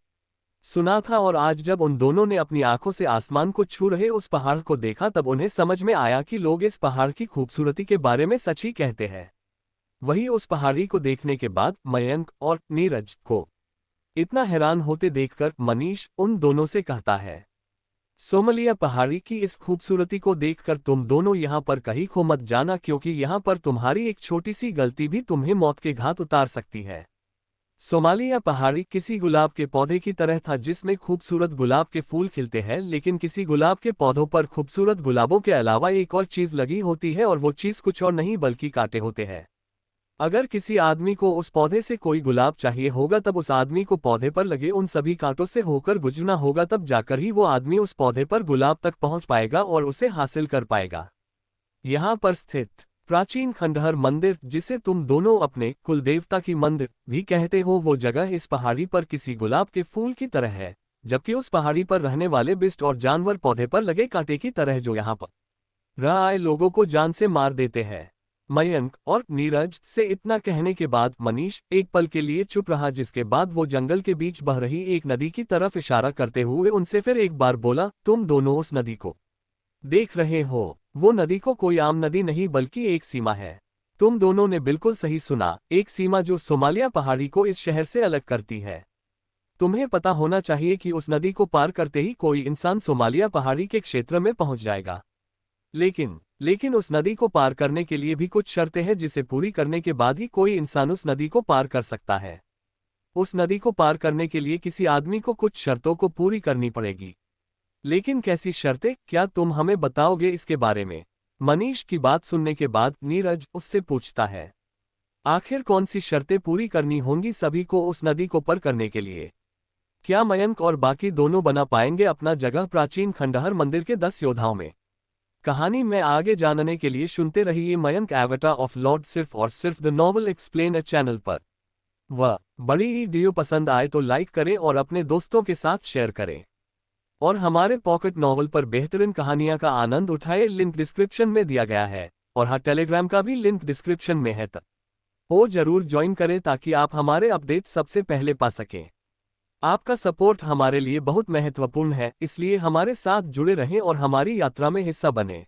सुना था, और आज जब उन दोनों ने अपनी आंखों से आसमान को छू रहे उस पहाड़ को देखा, तब उन्हें समझ में आया कि लोग इस पहाड़ की खूबसूरती के बारे में सच ही कहते हैं। वही उस पहाड़ी को देखने के बाद मयंक और नीरज को इतना हैरान होते देखकर मनीष उन दोनों से कहता है, सोमालिया पहाड़ी की इस खूबसूरती को देखकर तुम दोनों यहाँ पर कहीं खो मत जाना, क्योंकि यहाँ पर तुम्हारी एक छोटी सी गलती भी तुम्हें मौत के घाट उतार सकती है। सोमालिया पहाड़ी किसी गुलाब के पौधे की तरह था, जिसमें खूबसूरत गुलाब के फूल खिलते हैं, लेकिन किसी गुलाब के पौधों पर खूबसूरत गुलाबों के अलावा एक और चीज लगी होती है, और वो चीज कुछ और नहीं बल्कि कांटे होते हैं। अगर किसी आदमी को उस पौधे से कोई गुलाब चाहिए होगा, तब उस आदमी को पौधे पर लगे उन सभी कांटों से होकर गुजरना होगा, तब जाकर ही वो आदमी उस पौधे पर गुलाब तक पहुंच पाएगा और उसे हासिल कर पाएगा। यहाँ पर स्थित प्राचीन खंडहर मंदिर, जिसे तुम दोनों अपने कुलदेवता की मंदिर भी कहते हो, वो जगह इस पहाड़ी पर किसी गुलाब के फूल की तरह है, जबकि उस पहाड़ी पर रहने वाले बिस्ट और जानवर पौधे पर लगे कांटे की तरह, जो यहाँ पर रह आए लोगों को जान से मार देते हैं। मयंक और नीरज से इतना कहने के बाद मनीष एक पल के लिए चुप रहा, जिसके बाद वो जंगल के बीच बह रही एक नदी की तरफ इशारा करते हुए उनसे फिर एक बार बोला, तुम दोनों उस नदी को देख रहे हो? वो नदी को कोई आम नदी नहीं बल्कि एक सीमा है। तुम दोनों ने बिल्कुल सही सुना, एक सीमा जो सोमालिया पहाड़ी को इस शहर से अलग करती है। तुम्हें पता होना चाहिए कि उस नदी को पार करते ही कोई इंसान सोमालिया पहाड़ी के क्षेत्र में पहुंच जाएगा। लेकिन उस नदी को पार करने के लिए भी कुछ शर्तें हैं, जिसे पूरी करने के बाद ही कोई इंसान उस नदी को पार कर सकता है। उस नदी को पार करने के लिए किसी आदमी को कुछ शर्तों को पूरी करनी पड़ेगी। लेकिन कैसी शर्तें, क्या तुम हमें बताओगे इसके बारे में? मनीष की बात सुनने के बाद नीरज उससे पूछता है, आखिर कौन सी शर्तें पूरी करनी होंगी सभी को उस नदी को पार करने के लिए? क्या मयंक और बाकी दोनों बना पाएंगे अपना जगह प्राचीन खंडहर मंदिर के 10 योद्धाओं में? कहानी में आगे जानने के लिए सुनते रहिए मयंक एवेटर ऑफ लॉर्ड सिर्फ और सिर्फ द नॉवल एक्सप्लेन चैनल पर। वह बड़ी ही वीडियो पसंद आए तो लाइक करें और अपने दोस्तों के साथ शेयर करें। और हमारे पॉकेट नॉवल पर बेहतरीन कहानियां का आनंद उठाए, लिंक डिस्क्रिप्शन में दिया गया है। और हाँ, टेलीग्राम का भी लिंक डिस्क्रिप्शन में है, वो जरूर ज्वाइन करें ताकि आप हमारे अपडेट सबसे पहले पा सकें। आपका सपोर्ट हमारे लिए बहुत महत्वपूर्ण है, इसलिए हमारे साथ जुड़े रहें और हमारी यात्रा में हिस्सा बनें।